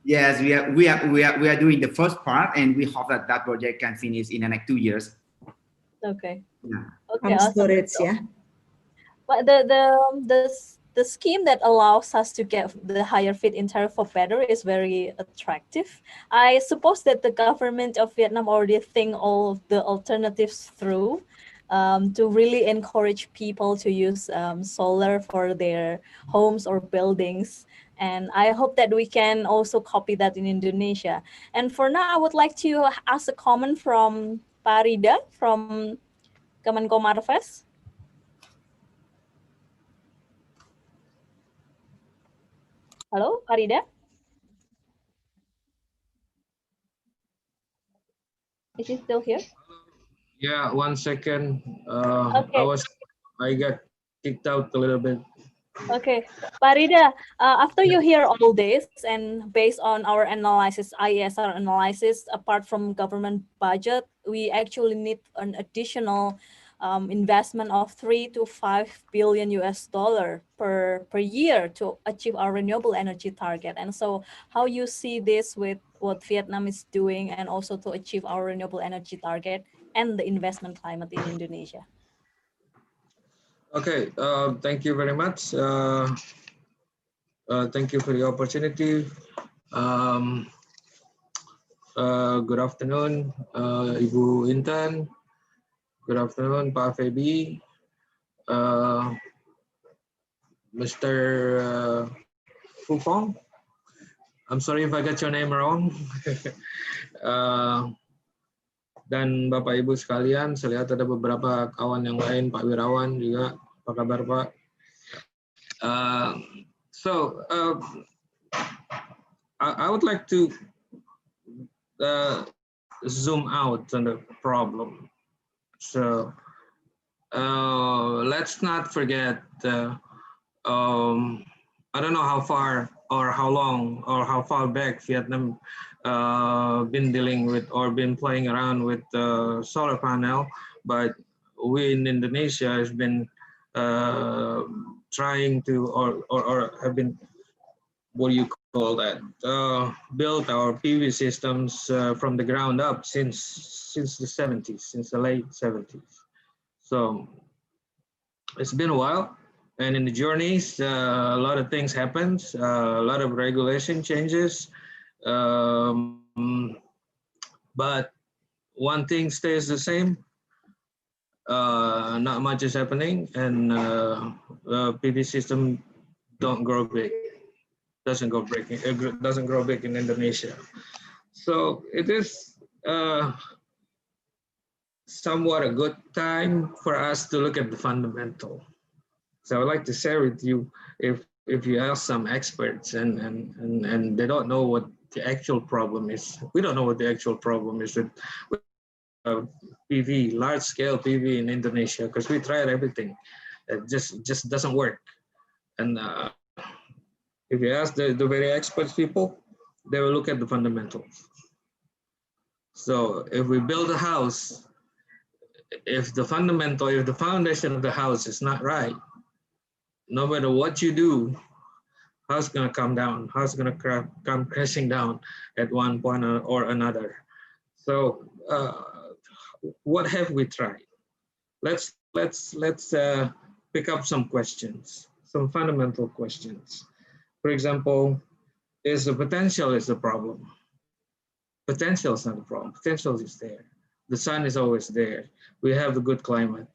Yes, we are doing the first part, and we hope that that project can finish in the next 2 years. Okay. Yeah. Okay. Pump Awesome. storage, yeah. But the scheme that allows us to get the higher feed-in tariff for battery is very attractive. I suppose that the government of Vietnam already think all of the alternatives through, to really encourage people to use solar for their homes or buildings. And I hope that we can also copy that in Indonesia. And for now, I would like to ask a comment from Parida from Kemenko Marves. Hello, Parida? Is he still here? Yeah, 1 second. Okay. I got kicked out a little bit. Okay, Parida, after you hear all this and based on our analysis, IESR analysis, apart from government budget, we actually need an additional investment of 3 to 5 billion US dollar per year to achieve our renewable energy target. And so how you see this with what Vietnam is doing and also to achieve our renewable energy target and the investment climate in Indonesia? Okay, thank you very much. Thank you for the opportunity. Good afternoon, Ibu Intan. Good afternoon, Pak Febi. Mr. Fufong. I'm sorry if I got your name wrong. Dan Bapak Ibu sekalian, saya lihat ada beberapa kawan yang lain, Pak Wirawan juga. Apa kabar, Pak? I would like to zoom out on the problem. So let's not forget, I don't know how far or how long or how far back Vietnam been dealing with or been playing around with solar panel, but we in Indonesia has been trying to or have been, what do you call that, built our PV systems from the ground up since the 70s, since the late 70s. So it's been a while, and in the journeys, a lot of things happen, a lot of regulation changes, but one thing stays the same. Not much is happening, and PV system don't grow big. Doesn't grow big in Indonesia. So it is somewhat a good time for us to look at the fundamental. So I would like to share with you, if you ask some experts and they don't know what the actual problem is. We don't know what the actual problem is with PV, large scale PV in Indonesia, because we tried everything. It just doesn't work. And if you ask the very expert people, they will look at the fundamentals. So if we build a house, if the foundation of the house is not right, no matter what you do, house gonna come down, house gonna come crashing down at one point or another. So what have we tried? Let's pick up some questions, some fundamental questions. For example, is the potential is the problem? Potential is not the problem. Potential is there. The sun is always there. We have a good climate,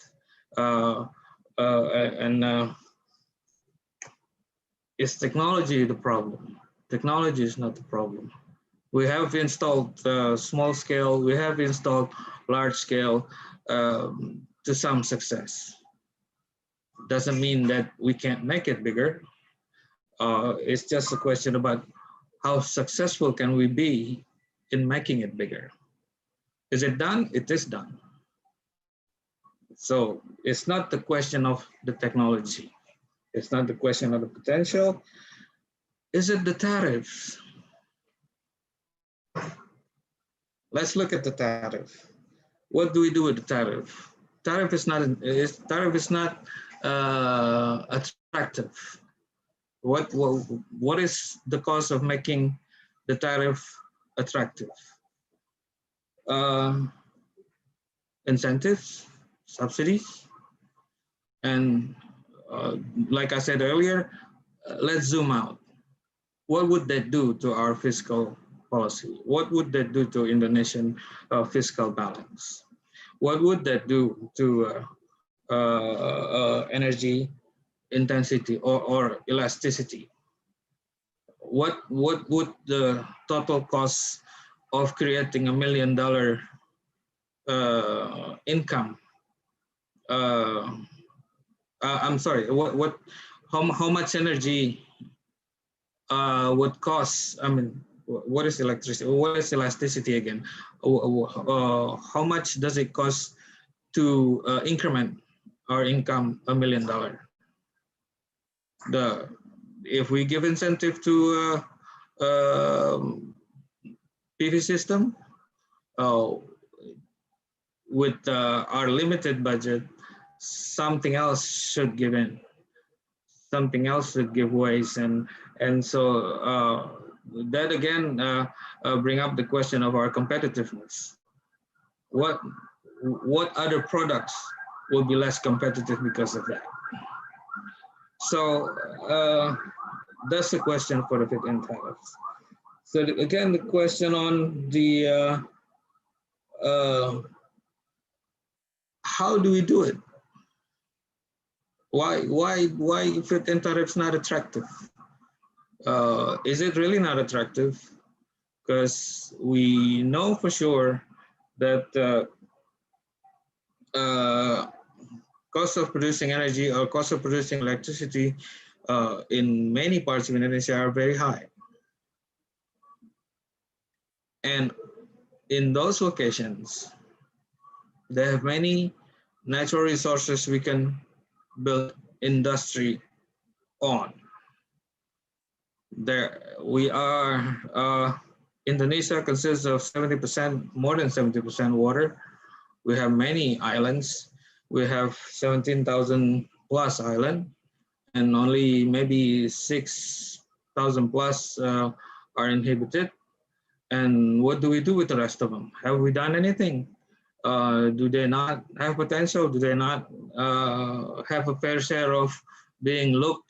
is technology the problem? Technology is not the problem. We have installed small scale. We have installed large scale to some success. Doesn't mean that we can't make it bigger. It's just a question about how successful can we be in making it bigger. Is it done? It is done. So it's not the question of the technology. It's not the question of the potential. Is it the tariffs? Let's look at the tariff. What do we do with the tariff? Tariff is not attractive. What is the cost of making the tariff attractive? Incentives, subsidies, and like I said earlier, let's zoom out. What would that do to our fiscal policy? What would that do to Indonesian fiscal balance? What would that do to energy intensity or elasticity? What would the total cost of creating $1 million income? I'm sorry. How much energy would cost? I mean, what is electricity? What is elasticity again? How much does it cost to increment our income $1 million? If we give incentive to PV system, with our limited budget, something else should give in. Something else should give ways, and so that again bring up the question of our competitiveness. What other products will be less competitive because of that? So that's the question for the fit-in tariffs. So again, the question on the how do we do it? Why fit-in tariffs not attractive? Is it really not attractive? Because we know for sure that cost of producing energy or cost of producing electricity in many parts of Indonesia are very high. And in those locations, they have many natural resources we can build industry on. There we are, Indonesia consists of 70%, more than 70% water. We have many islands. We have 17,000 plus islands, and only maybe 6,000 plus are inhibited. And what do we do with the rest of them? Have we done anything? Do they not have potential? Do they not have a fair share of being looked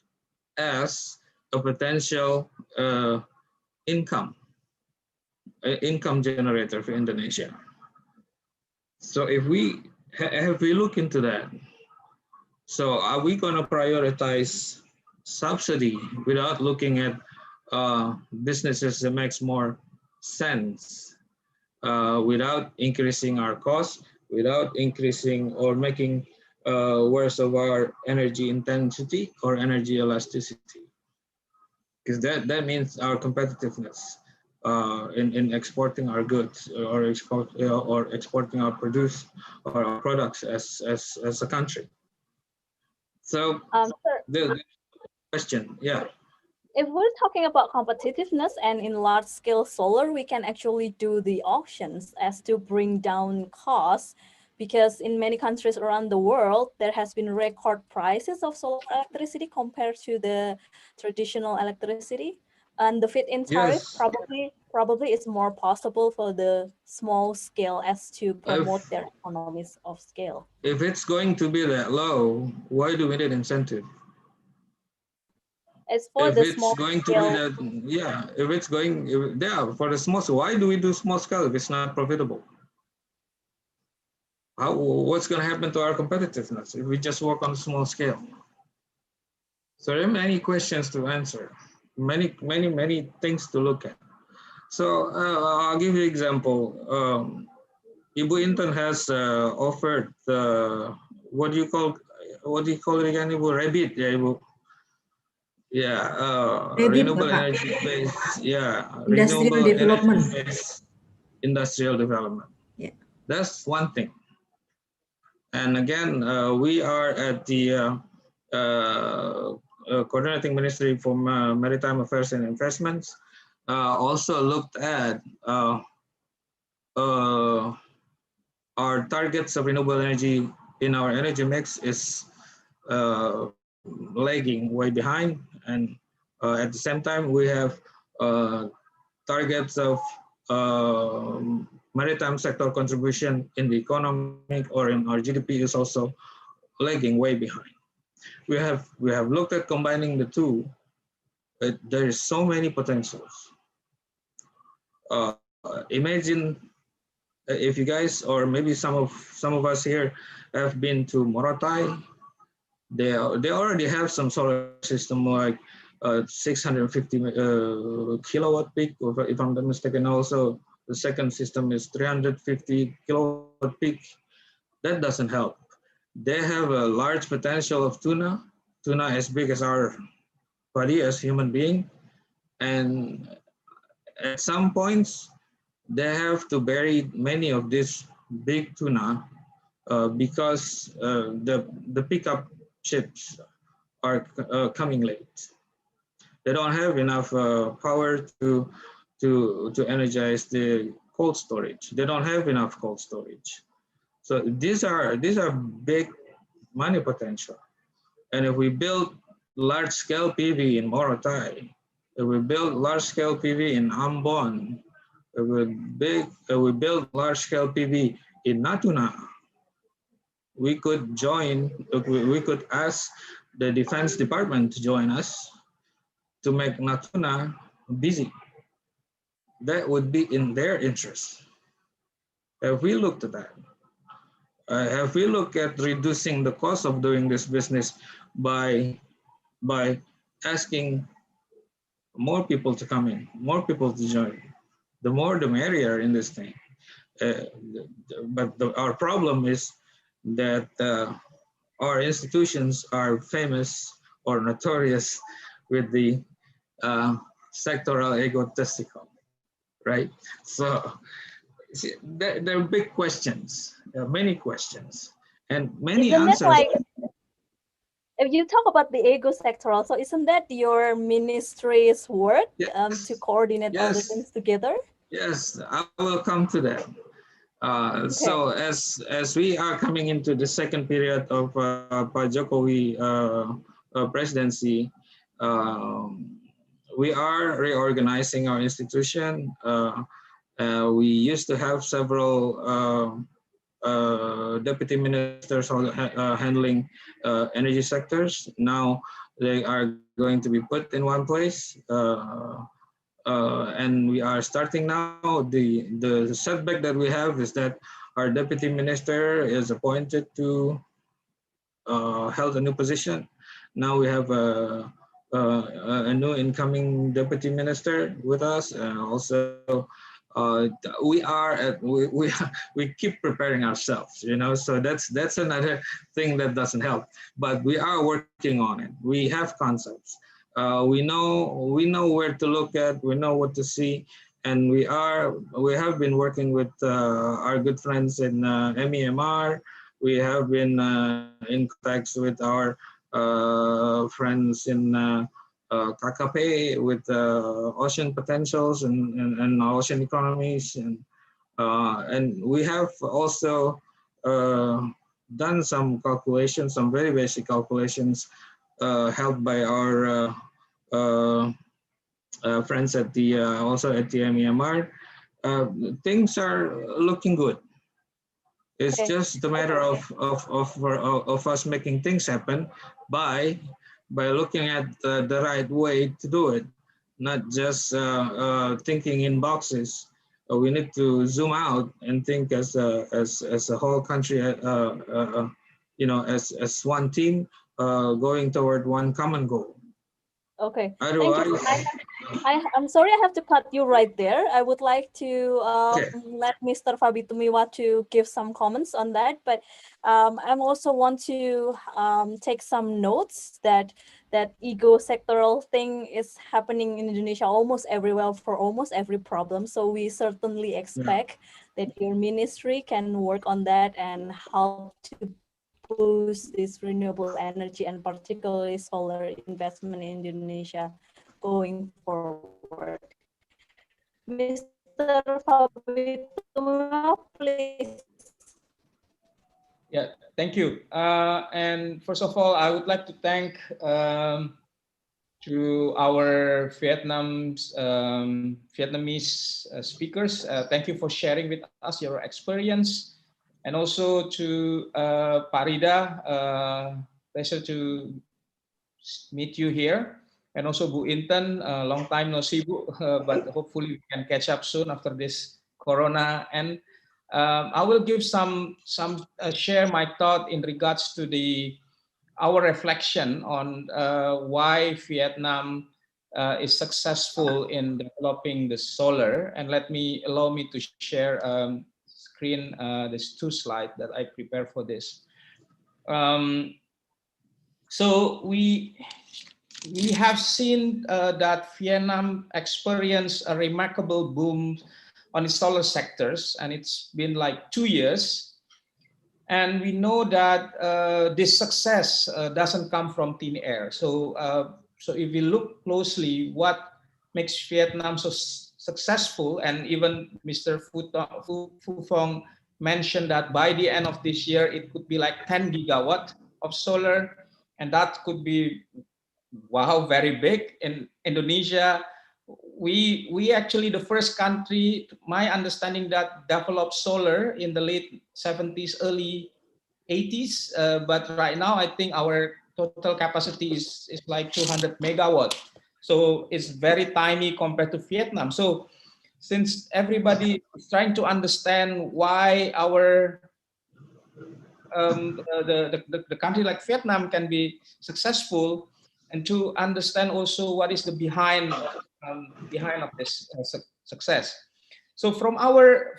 as a potential income generator for Indonesia? So if we look into that, so are we going to prioritize subsidy without looking at businesses that makes more sense, without increasing our costs, without increasing or making worse of our energy intensity or energy elasticity? Because that means our competitiveness in exporting our goods or exporting our produce or our products as a country. So the question, yeah. If we're talking about competitiveness and in large scale solar, we can actually do the auctions as to bring down costs, because in many countries around the world, there has been record prices of solar electricity compared to the traditional electricity. And the fit-in tariff Yes. probably is more possible for the small scale as to promote If, their economies of scale. if it's going to be that low, why do we need incentive? It's for If the it's small going to be scale. that, yeah, if it's going, yeah, for the small, so why do we do small scale if it's not profitable? What's going to happen to our competitiveness if we just work on small scale? So there are many questions to answer, many things to look at. So I'll give you an example. Ibu Intan has offered what do you call it again, Ibu? Rabbit, yeah, Ibu. Yeah, renewable energy based. Yeah, Industrial renewable development. energy based industrial development. Yeah, that's one thing. And again, we are at the Coordinating Ministry for Maritime Affairs and Investments. Also looked at our targets of renewable energy in our energy mix is lagging way behind, and at the same time we have targets of maritime sector contribution in the economic or in our GDP is also lagging way behind. We have looked at combining the two, but there is so many potentials. Imagine if you guys, or maybe some of us here have been to Morotai. They already have some solar system like 650 kilowatt peak, if I'm not mistaken. Also, the second system is 350 kilowatt peak. That doesn't help. They have a large potential of tuna as big as our body as human being, and at some points they have to bury many of these big tuna because the pickup ships are coming late. They don't have enough power to energize the cold storage. They don't have enough cold storage. So these are big money potential. And if we build large scale PV in Morotai, if we build large scale PV in Ambon, if we build large scale PV in Natuna, we could ask the Defense Department to join us to make Natuna busy. That would be in their interest. If we look to that, if we look at reducing the cost of doing this business by asking more people to come in, more people to join, the more the merrier in this thing. But our problem is that our institutions are famous or notorious with the sectoral egotistical, right? So see, there are big questions. There are many questions and many Isn't answers. it like, if you talk about the ego sectoral, so isn't that your ministry's work to coordinate all the things together? Yes, I will come to that. Okay. So as we are coming into the second period of Pak Jokowi presidency, we are reorganizing our institution. We used to have several deputy ministers handling energy sectors. Now they are going to be put in one place, and we are starting now. The setback that we have is that our deputy minister is appointed to held a new position. Now we have a new incoming deputy minister with us. Also, we are at we keep preparing ourselves, you know. So that's another thing that doesn't help. But we are working on it. We have concepts. We know where to look at. We know what to see, and we have been working with our good friends in MEMR. We have been in contacts with our friends in KKP, with ocean potentials and ocean economies, and we have also done some calculations, some very basic calculations, helped by our friends at the also at the MEMR. Things are looking good. It's just a matter of us making things happen by looking at the right way to do it, not just thinking in boxes. We need to zoom out and think as a whole country, you know, as one team going toward one common goal. Okay, Otherwise, thank you. I'm sorry I have to cut you right there. I would like to let Mr. Fabi Tumiwa to give some comments on that, but I also want to take some notes that ego sectoral thing is happening in Indonesia almost everywhere for almost every problem. So we certainly expect that your ministry can work on that and help to boost this renewable energy and particularly solar investment in Indonesia going forward. Mr. Fabi Tumiwa, please. Yeah, thank you. And first of all, I would like to thank to our Vietnamese speakers. Thank you for sharing with us your experience, and also to Pak Rida. Pleasure to meet you here, and also Bu Intan. Long time no see, Bu, but hopefully we can catch up soon after this Corona. And I will give some share my thought in regards to our reflection on why Vietnam is successful in developing the solar. And allow me to share screen these two slides that I prepared for this. So we have seen that Vietnam experienced a remarkable boom on its solar sectors, and it's been like 2 years. And we know that this success doesn't come from thin air. So, so if we look closely, what makes Vietnam so successful, and even Mr. Phu Phong mentioned that by the end of this year, it could be like 10 gigawatt of solar, and that could be, wow, very big. In Indonesia, we actually the first country, my understanding, that developed solar in the late 70s, early 80s. But right now, I think our total capacity is like 200 megawatt. So it's very tiny compared to Vietnam. So since everybody is trying to understand why our the country like Vietnam can be successful, and to understand also what is the behind of this success. So from the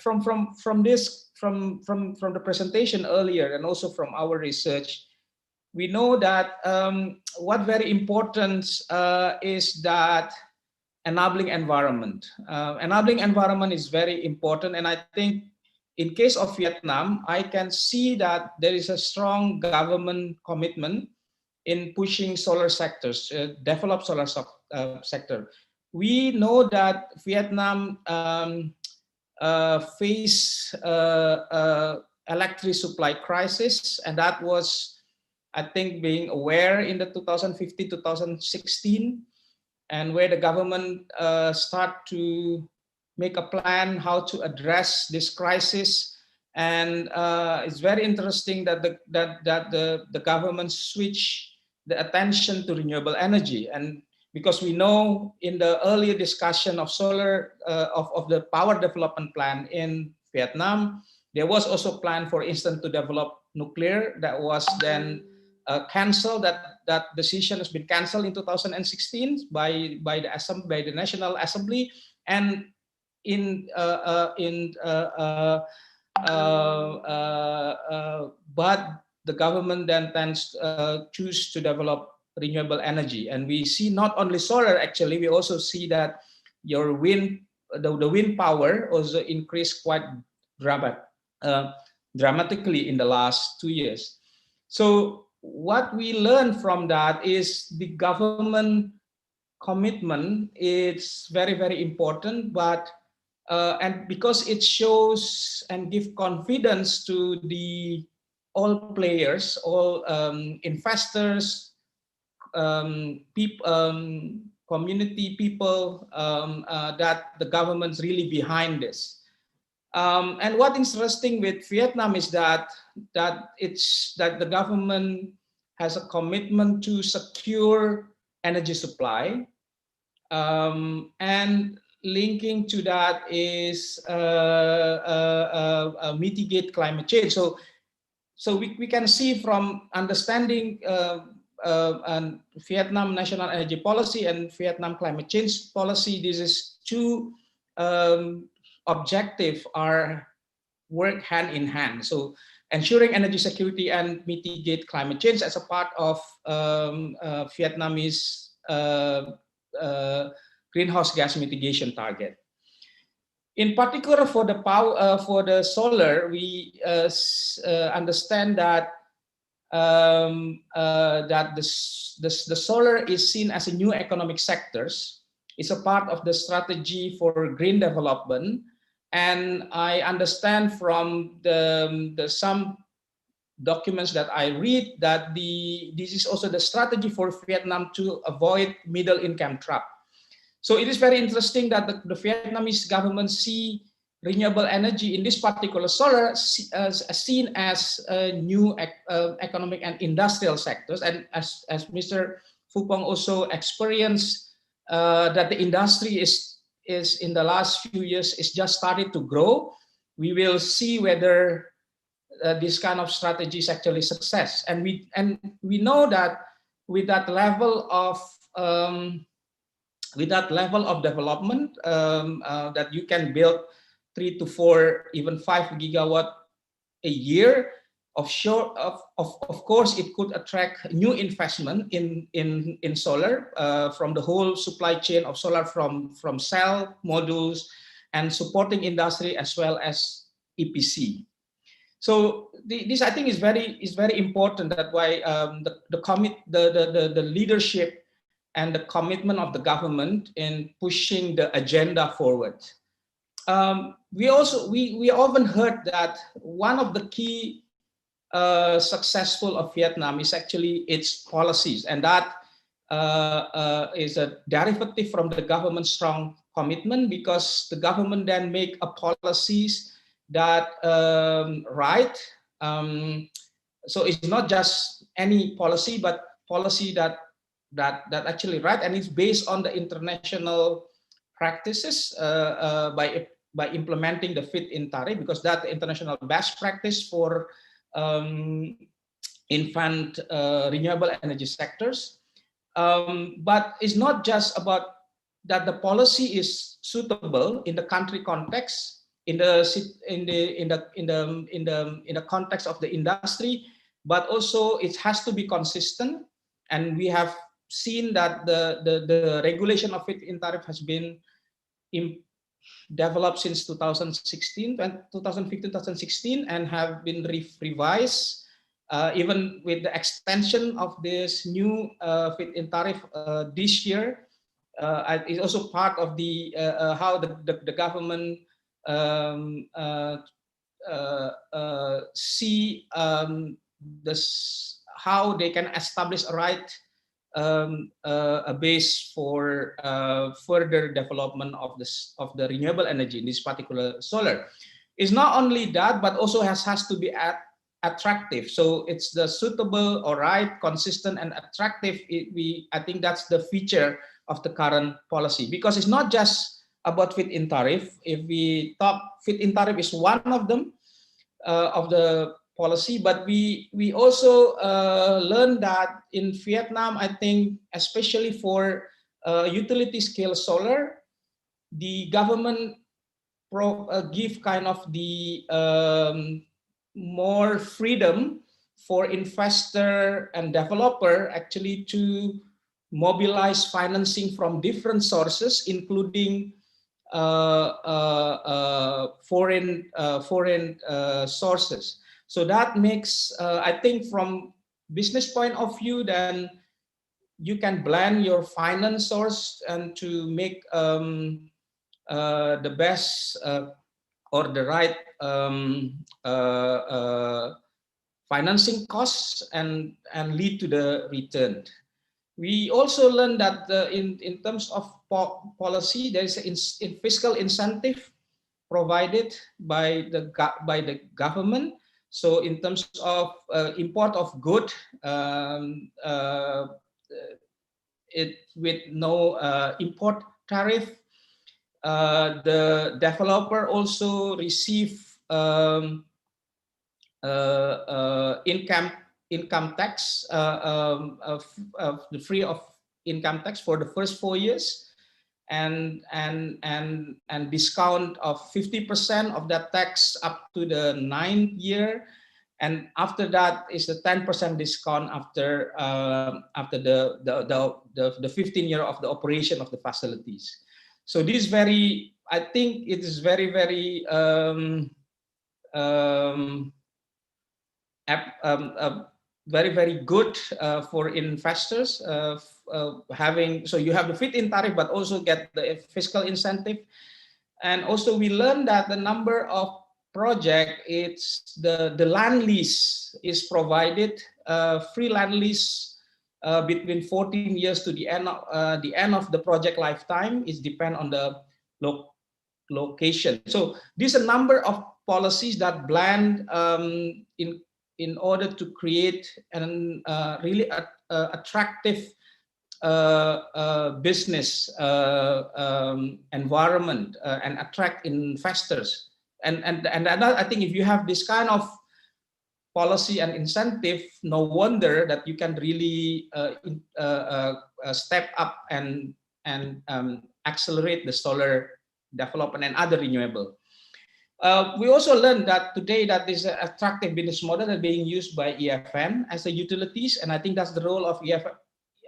presentation earlier, and also from our research, we know that what very important is that enabling environment. Enabling environment is very important, and I think in case of Vietnam, I can see that there is a strong government commitment in pushing solar sectors, develop solar sector. We know that Vietnam face electric supply crisis, and that was I think being aware in the 2015-2016, and where the government start to make a plan how to address this crisis. And it's very interesting that the government switch the attention to renewable energy. And because we know in the earlier discussion of solar, of the power development plan in Vietnam, there was also a plan, for instance, to develop nuclear that was then cancelled. That decision has been cancelled in 2016 by the National Assembly. And but the government then tends choose to develop renewable energy. And we see not only solar, actually, we also see that your wind, the wind power also increased quite dramatically in the last 2 years. So what we learn from that is the government commitment is very, very important, but and because it shows and give confidence to the all players, all investors, community people, that the government's really behind this. And what's interesting with Vietnam is that the government has a commitment to secure energy supply, and linking to that is mitigate climate change. So we can see from understanding and Vietnam National Energy Policy and Vietnam Climate Change Policy, this is two objectives are work hand in hand. So ensuring energy security and mitigate climate change as a part of Vietnamese greenhouse gas mitigation target. In particular, for the power, for the solar, we understand that the solar is seen as a new economic sectors. It's a part of the strategy for green development, and I understand from the some documents that I read that this is also the strategy for Vietnam to avoid middle income trap. So it is very interesting that the Vietnamese government see renewable energy in this particular solar as seen as new economic and industrial sectors. And as Mr. Phupong also experienced, that the industry is in the last few years is just started to grow. We will see whether this kind of strategy is actually success. And we know that with that level of development, that you can build 3 to 4, even 5 gigawatt a year. Of course, it could attract new investment in solar from the whole supply chain of solar, from cell modules and supporting industry as well as EPC. So this I think is very important. That's why the leadership and the commitment of the government in pushing the agenda forward. We often heard that one of the key successful of Vietnam is actually its policies, and that is a derivative from the government's strong commitment, because the government then make a policies that right. So it's not just any policy, but policy that actually right, and it's based on the international practices by implementing the feed-in tariff, because that's the international best practice for infant renewable energy sectors. But it's not just about that the policy is suitable in the country context, in the context of the industry, but also it has to be consistent. And we have seen that the regulation of feed-in tariff has been developed since 2016, 2015-2016, and have been revised, even with the extension of this new feed-in tariff this year. Is also part of the how the government see how they can establish a right a base for further development of the renewable energy in this particular solar. It's not only that, but also has to be attractive. So it's the suitable, or right, consistent, and attractive. I think that's the feature of the current policy, because it's not just about feed-in tariff. If we talk, feed-in tariff is one of them of the policy, but we also learned that in Vietnam, I think especially for utility scale solar, the government give kind of the more freedom for investor and developer actually to mobilize financing from different sources, including foreign sources. So that makes, I think, from business point of view, then you can blend your finance source and to make the best or the right financing costs and lead to the return. We also learned that in terms of policy, there is a fiscal incentive provided by the government. So in terms of import of good, with no import tariff, the developer also receive income tax, the free of income tax for the first 4 years, and discount of 50% of that tax up to the 9th year, and after that is a 10% discount after the 15 year of the operation of the facilities. So this I think it is very very good for investors having, so you have the feed-in tariff but also get the fiscal incentive. And also we learned that the number of project, it's the land lease is provided, free land lease between 14 years to the end of the project lifetime. Is depend on the location. So these are a number of policies that blend in order to create an really attractive business environment and attract investors. And I think if you have this kind of policy and incentive, no wonder that you can really step up and accelerate the solar development and other renewable. We also learned that today that this attractive business model is being used by EFN as a utilities, and I think that's the role of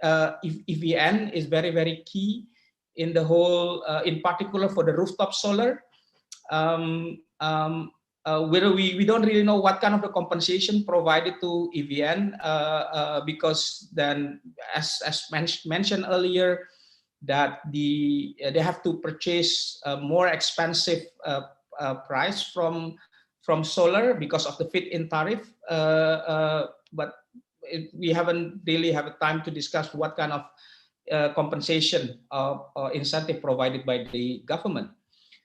EVN is very key in the whole, in particular for the rooftop solar. Where we don't really know what kind of the compensation provided to EVN, because then as mentioned earlier, that they have to purchase a more expensive price from solar because of the feed-in tariff, but we haven't really have a time to discuss what kind of compensation incentive provided by the government.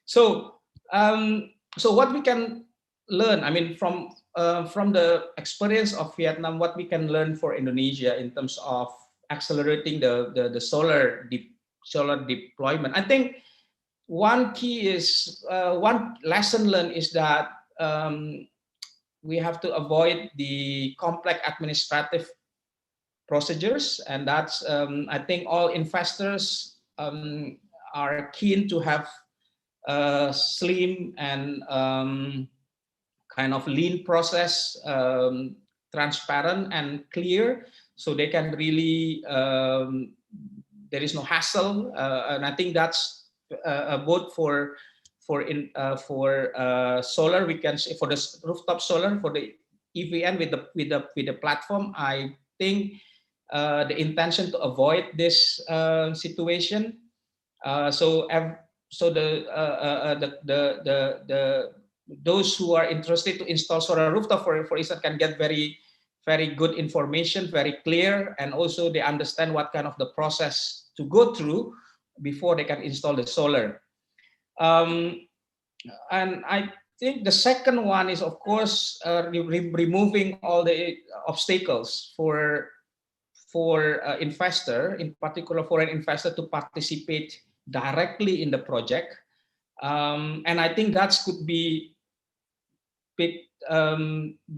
So what we can learn, I mean, from the experience of Vietnam, what we can learn for Indonesia in terms of accelerating the solar deployment. I think one key is, one lesson learned is that we have to avoid the complex administrative procedures, and that's I think all investors are keen to have slim and kind of lean process, transparent and clear, so they can really there is no hassle, and I think that's both for solar, we can say for the rooftop solar, for the EVN with the platform. I think the intention to avoid this situation. So those who are interested to install solar rooftop, for instance, can get very very good information, very clear, and also they understand what kind of the process to go through before they can install the solar. And I think the second one is, of course, removing all the obstacles for investor, in particular foreign investor, to participate directly in the project. And I think that could be bit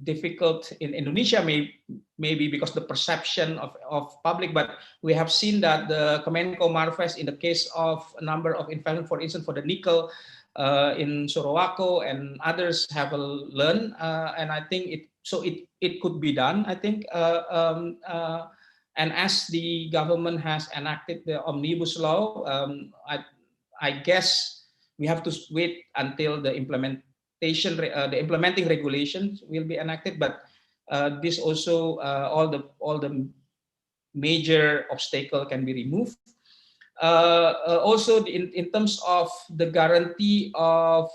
difficult in Indonesia, maybe because the perception of public, but we have seen that the Kemenko Marves, in the case of a number of investment, for instance, for the nickel in Sorowako and others have learned, and I think it could be done, I think. And as the government has enacted the omnibus law, I guess we have to wait until the the implementing regulations will be enacted, but this also all the major obstacle can be removed. Also, in terms of the guarantee of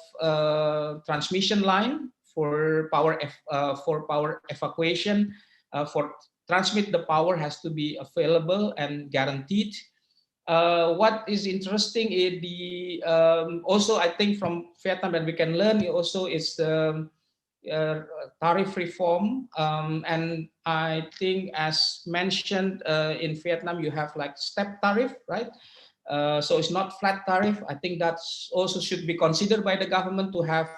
transmission line for power evacuation, for transmit the power has to be available and guaranteed. What is interesting is the also, I think, from Vietnam that we can learn also is the tariff reform, and I think, as mentioned, in Vietnam you have like step tariff, right? So it's not flat tariff. I think that's also should be considered by the government to have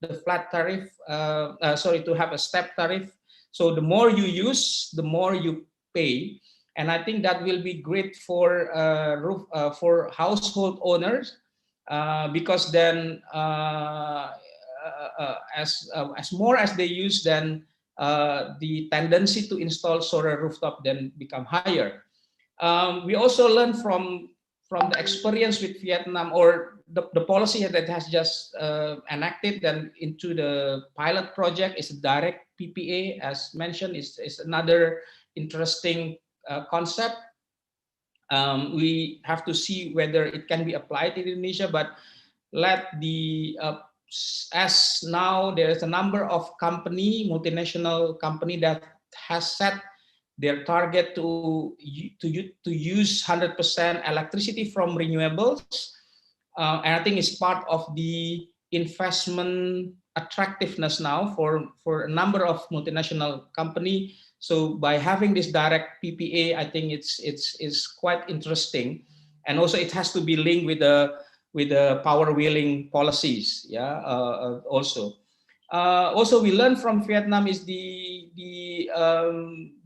the flat tariff. To have a step tariff. So the more you use, the more you pay. And I think that will be great for household owners, because then as more as they use, then the tendency to install solar rooftop then become higher. We also learn from the experience with Vietnam, or the policy that has just enacted then into the pilot project is a direct PPA, as mentioned, is another interesting concept. We have to see whether it can be applied in Indonesia, but as now there is a number of multinational company that has set their target to use 100% electricity from renewables, and I think it's part of the investment attractiveness now for a number of multinational company. So by having this direct PPA, I think it's quite interesting, and also it has to be linked with the power wheeling policies. Yeah, also we learned from Vietnam is the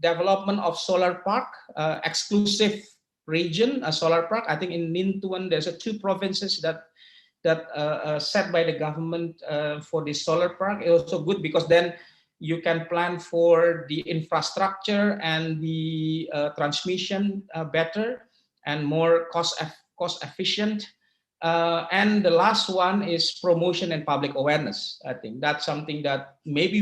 development of solar park, exclusive region, a solar park. I think in Ninh Thuan there's 2 provinces that set by the government for this solar park. It's also good because then you can plan for the infrastructure and the transmission better and more cost efficient. And the last one is promotion and public awareness. I think that's something that maybe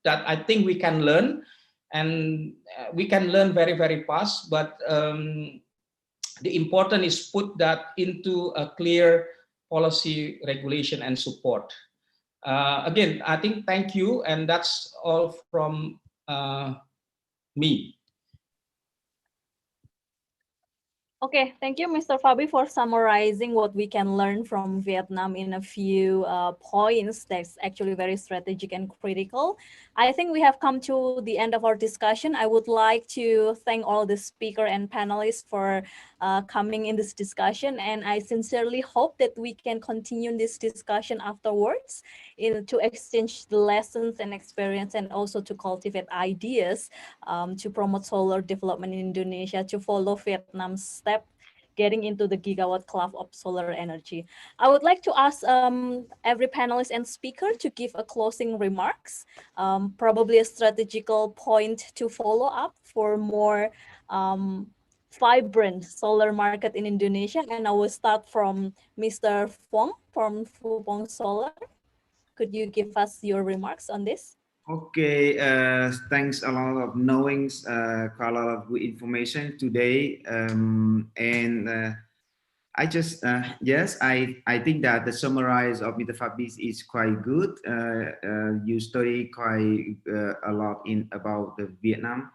I think we can learn, and we can learn very, very fast. But the important is put that into a clear policy, regulation, and support. Again, I think thank you, and that's all from me. Okay, thank you, Mr. Fabi, for summarizing what we can learn from Vietnam in a few points that's actually very strategic and critical. I think we have come to the end of our discussion. I would like to thank all the speaker and panelists for coming in this discussion, and I sincerely hope that we can continue this discussion afterwards to exchange the lessons and experience, and also to cultivate ideas to promote solar development in Indonesia, to follow Vietnam's step getting into the gigawatt club of solar energy. I would like to ask every panelist and speaker to give a closing remarks, probably a strategical point to follow up for more vibrant solar market in Indonesia. And I will start from Mr. Fong from Fupong Solar. Could you give us your remarks on this? Okay, thanks a lot of knowings, quite a lot of good information today, and I just yes, I think that the summarize of Mr. Fabrice is quite good. You study quite a lot in about the Vietnam.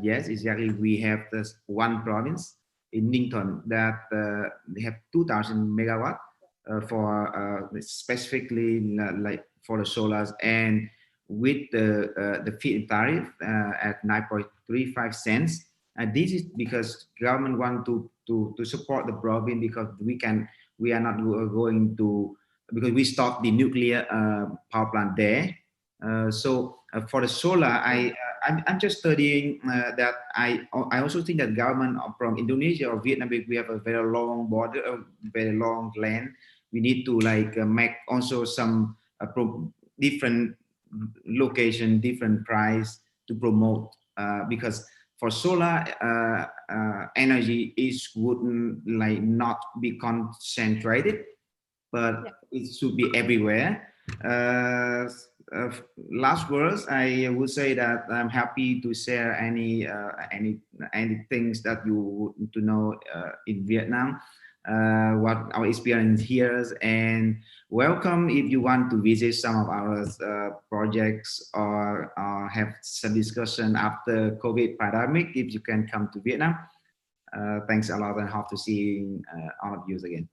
Yes, exactly. We have this one province in Ninh that they have 2,000 megawatt for specifically like for the solars, and with the feed tariff at 9.35 cents. And this is because government want to support the province, because we are not going to, because we stop the nuclear power plant there. So for the solar, I'm just studying that I also think that government from Indonesia or Vietnam, we have a very long border, a very long land. We need to like make also some different location, different price to promote, because for solar energy is wouldn't like not be concentrated, but it should be everywhere. Uh, Last words, I would say that I'm happy to share any things that you would to know in Vietnam, what our experience here, and welcome if you want to visit some of our projects, or have some discussion after COVID pandemic. If you can come to Vietnam, thanks a lot, and hope to see all of you again.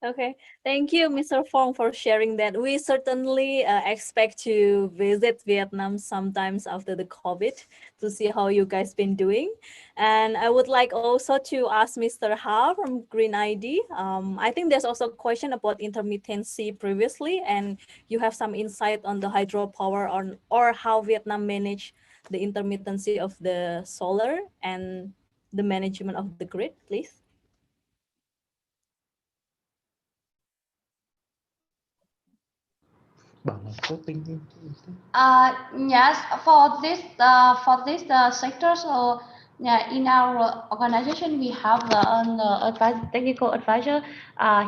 Okay, thank you, Mr. Fong, for sharing that. We certainly expect to visit Vietnam sometimes after the COVID to see how you guys been doing. And I would like also to ask Mr. Ha from Green ID. I think there's also a question about intermittency previously, and you have some insight on the hydropower or how Vietnam manage the intermittency of the solar and the management of the grid, please. Yes, for this sector. So yeah, in our organization we have an technical advisor.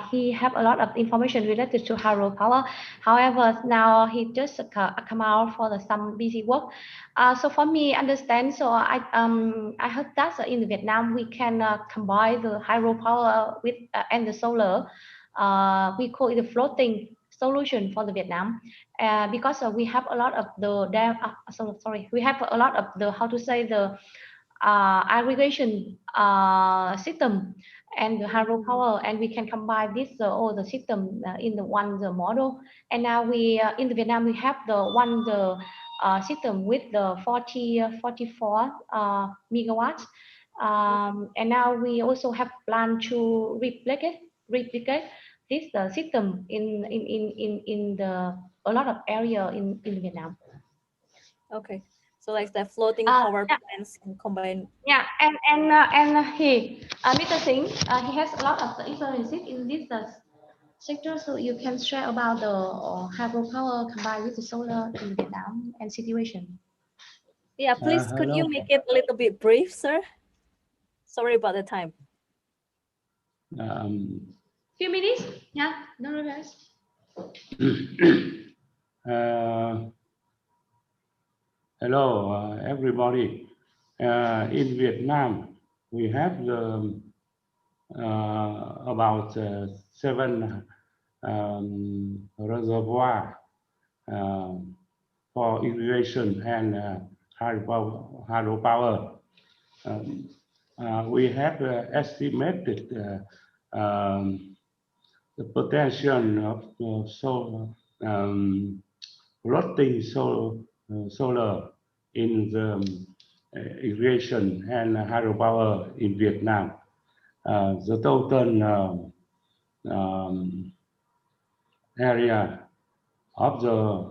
He have a lot of information related to hydropower. However, now he just come out for some busy work. So for me, understand. So I heard that in Vietnam we can combine the hydropower with and the solar. We call it the floating solution for the Vietnam, because we have a lot of the we have a lot of the, how to say, the irrigation system and the hydropower, and we can combine this all the system in the one the model. And now we in the Vietnam we have the one the system with the 44 megawatts, and now we also have plan to replicate this system in the a lot of area in Vietnam. Okay, so like the floating power plants and combine. Yeah, and he Mr. Singh, he has a lot of the experience in this sector, so you can share about the hydropower combined with the solar in Vietnam and situation. Yeah, please, could you make it a little bit brief, sir? Sorry about the time. Few minutes, yeah, no worries. Hello, everybody. In Vietnam, we have the about 7 reservoir for irrigation and hydropower. We have estimated the potential of solar, floating solar in the irrigation and hydropower in Vietnam. The total area of the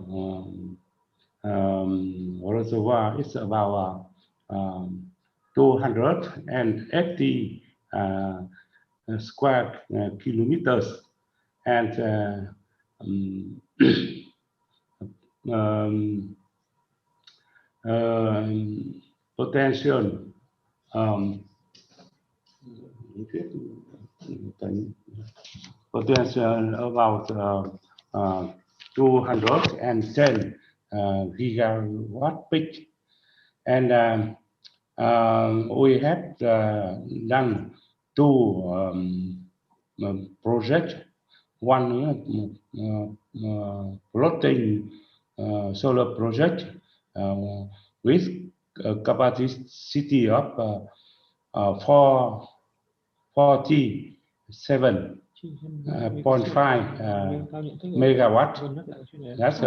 reservoir is about 280 square kilometers, and potential potential about 210 gigawatt peak, and we have done two project. One floating solar project with a capacity of 47.5 megawatt. That's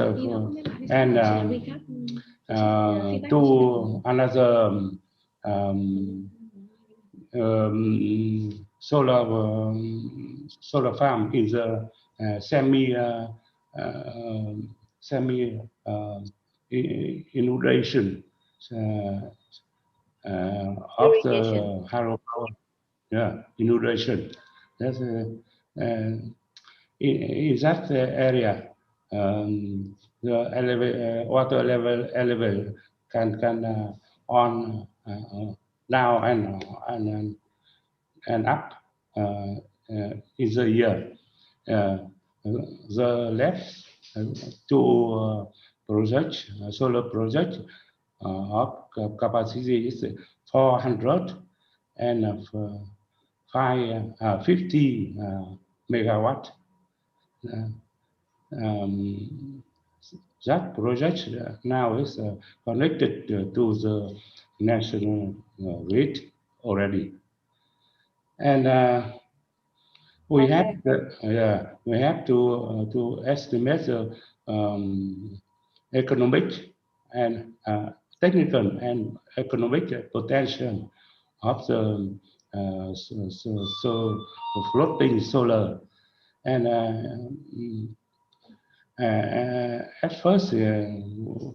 and to another solar farm in the semi inundation of the hydropower. Yeah, inundation. That's in that area, the water level can on down and up in the year. The left two project solar project of capacity is 400 and 50 megawatt. That project now is connected to the national grid already, and we have to estimate the economic and technical and economic potential of the floating solar. And at first, the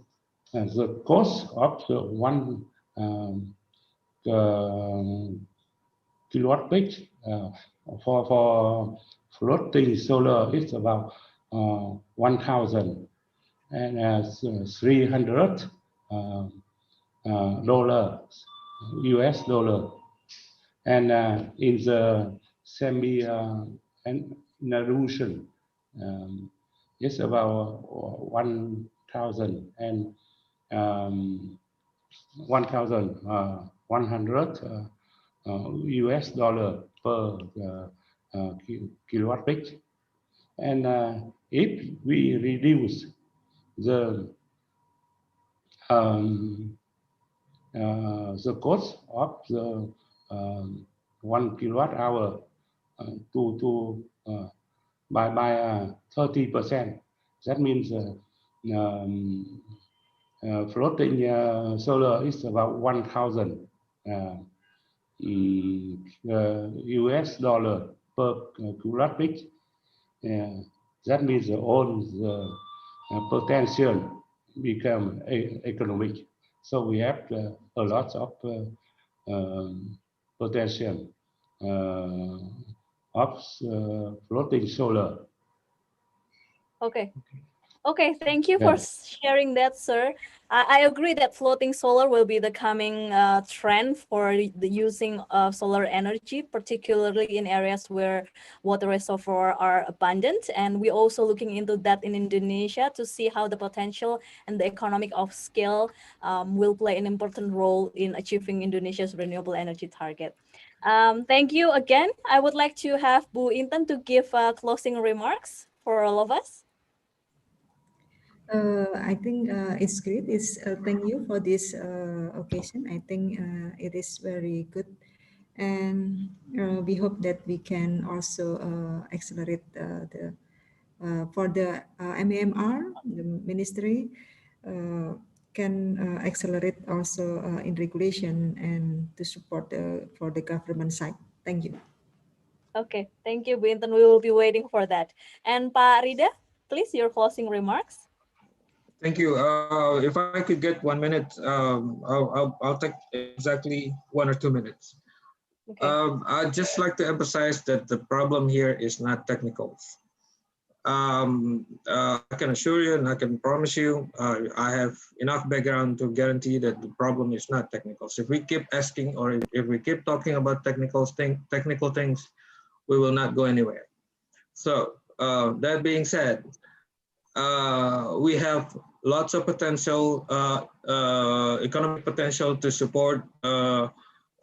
cost of the one kilowatt peak for floating solar is about 1,000 and $300 US dollar, and in the semi and inundation it's about 1,000 and 1,100 US dollar per kilowatt peak. And if we reduce the cost of the 1 kilowatt hour by 30%, that means floating solar is about 1,000 US dollar per kilowatt peak. That means all the potential become economic. So we have a lot of potential of floating solar. Okay, thank you for sharing that, sir. I agree that floating solar will be the coming trend for the using of solar energy, particularly in areas where water reservoirs are abundant. And we're also looking into that in Indonesia to see how the potential and the economic of scale will play an important role in achieving Indonesia's renewable energy target. Thank you again. I would like to have Bu Intan to give closing remarks for all of us. I think it's great. Thank you for this occasion. I think it is very good, and we hope that we can also accelerate for the MEMR, the ministry can accelerate also in regulation and to support for the government side. Thank you. Okay, thank you, Bu Intan. We will be waiting for that. And Pak Rida, please, your closing remarks. Thank you. If I could get 1 minute, I'll take exactly 1 or 2 minutes. Okay. I'd just like to emphasize that the problem here is not technical. I can assure you and I can promise you, I have enough background to guarantee that the problem is not technical. So if we keep asking or if we keep talking about technical things, we will not go anywhere. So that being said, we have lots of potential, economic potential to support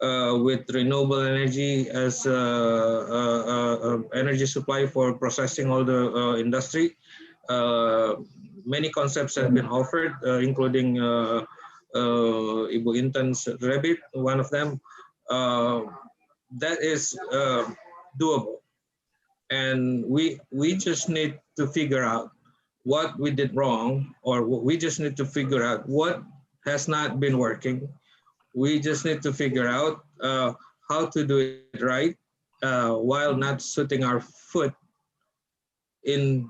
with renewable energy as energy supply for processing all the industry. Many concepts have been offered, including Ibu Intan's rabbit, one of them. That is doable, and we just need to figure out what we did wrong, or we just need to figure out what has not been working. We just need to figure out how to do it right while not shooting our foot in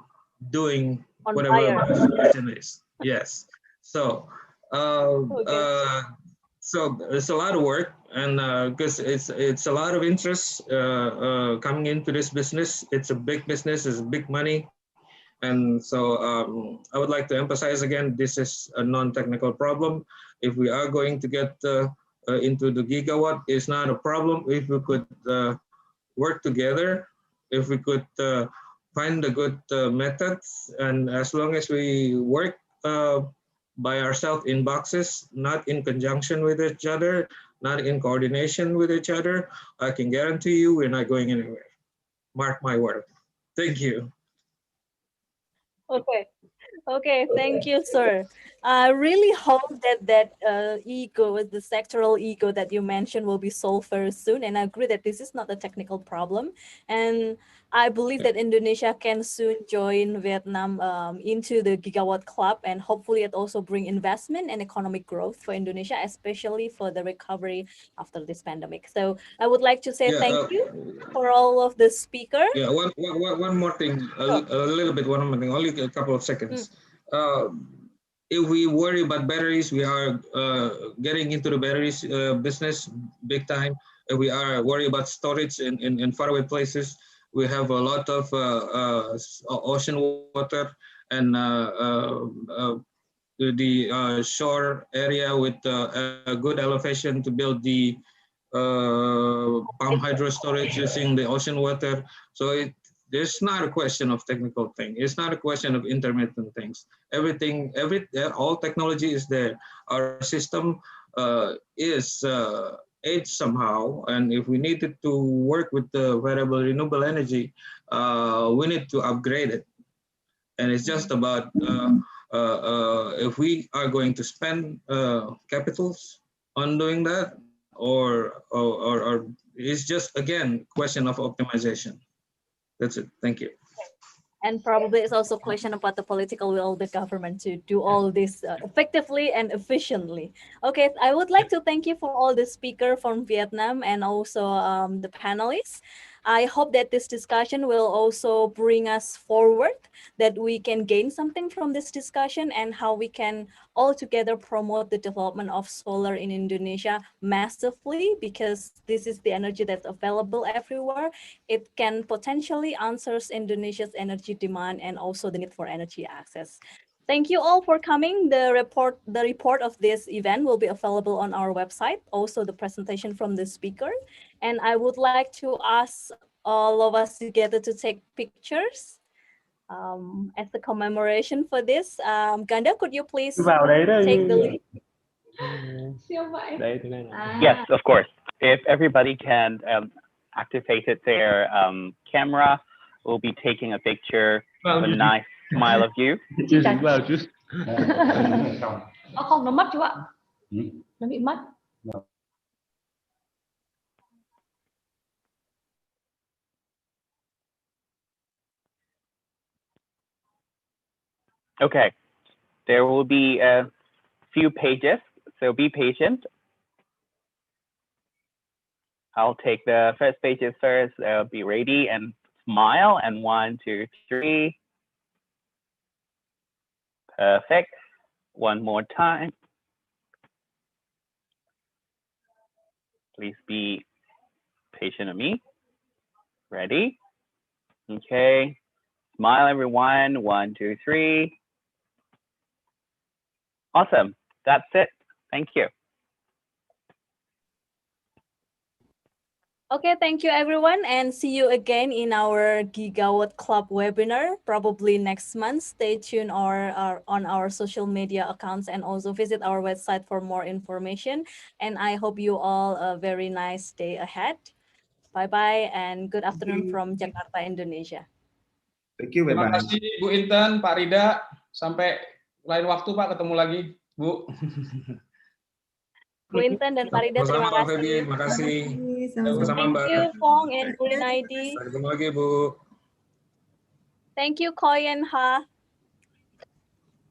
doing On whatever fire. my suggestion is. Yes. So, Okay. so it's a lot of work, and because it's a lot of interest coming into this business. It's a big business. It's big money, and so I would like to emphasize again, this is a non-technical problem. If we are going to get into the gigawatt, it's not a problem. If we could work together, if we could find the good methods, and as long as we work by ourselves in boxes, not in conjunction with each other, not in coordination with each other, I can guarantee you we're not going anywhere. Mark my word. Thank you. Okay. Okay, thank you, sir. I really hope that ego, the sectoral ego that you mentioned, will be solved very soon. And I agree that this is not a technical problem. And I believe that Indonesia can soon join Vietnam into the Gigawatt Club, and hopefully it also bring investment and economic growth for Indonesia, especially for the recovery after this pandemic. So I would like to say Yeah. thank you for all of the speakers. Yeah. One more thing. A little bit. One more thing. Only a couple of seconds. If we worry about batteries, we are getting into the batteries business big time. If we are worried about storage in faraway places, we have a lot of ocean water and the shore area with a good elevation to build the pump hydro storage using the ocean water. So there's not a question of technical thing. It's not a question of intermittent things. All technology is there. Our system is aged somehow, and if we needed to work with the variable renewable energy, we need to upgrade it. And it's just about if we are going to spend capitals on doing that, or it's just again question of optimization. That's it. Thank you. And probably it's also a question about the political will of the government to do all this effectively and efficiently. Okay, I would like to thank you for all the speakers from Vietnam and also the panelists. I hope that this discussion will also bring us forward, that we can gain something from this discussion, and how we can all together promote the development of solar in Indonesia massively, because this is the energy that's available everywhere. It can potentially answers Indonesia's energy demand and also the need for energy access. Thank you all for coming. The report of this event will be available on our website, also the presentation from the speaker. And I would like to ask all of us together to take pictures as a commemoration for this. Ganda, could you please take the lead? Yes, of course. If everybody can activate their camera, we'll be taking a picture of a nice smile of you. Không, nó mất chú ạ. Nó bị mất. Okay, there will be a few pages, so be patient. I'll take the first pages first. Be ready and smile. And 1, 2, 3. Perfect. One more time. Please be patient of me. Ready? Okay. Smile, everyone. 1, 2, 3. Awesome. That's it. Thank you. Okay, thank you everyone, and see you again in our Gigawatt Club webinar, probably next month. Stay tuned on our social media accounts and also visit our website for more information. And I hope you all a very nice day ahead. Bye-bye and good afternoon from Jakarta, Indonesia. Thank you, Terima bye-bye. kasih Bu Intan, Pak Rida. Sampai lain waktu Pak, ketemu lagi Bu. Bu Intan dan Pak Rida, terima Sama-sama, Febi. kasih. Terima kasih. Sama-sama, Thank Mbak. you, Fong and Bu Naidi. Sampai ketemu lagi, Bu. Thank you, Koy and Ha.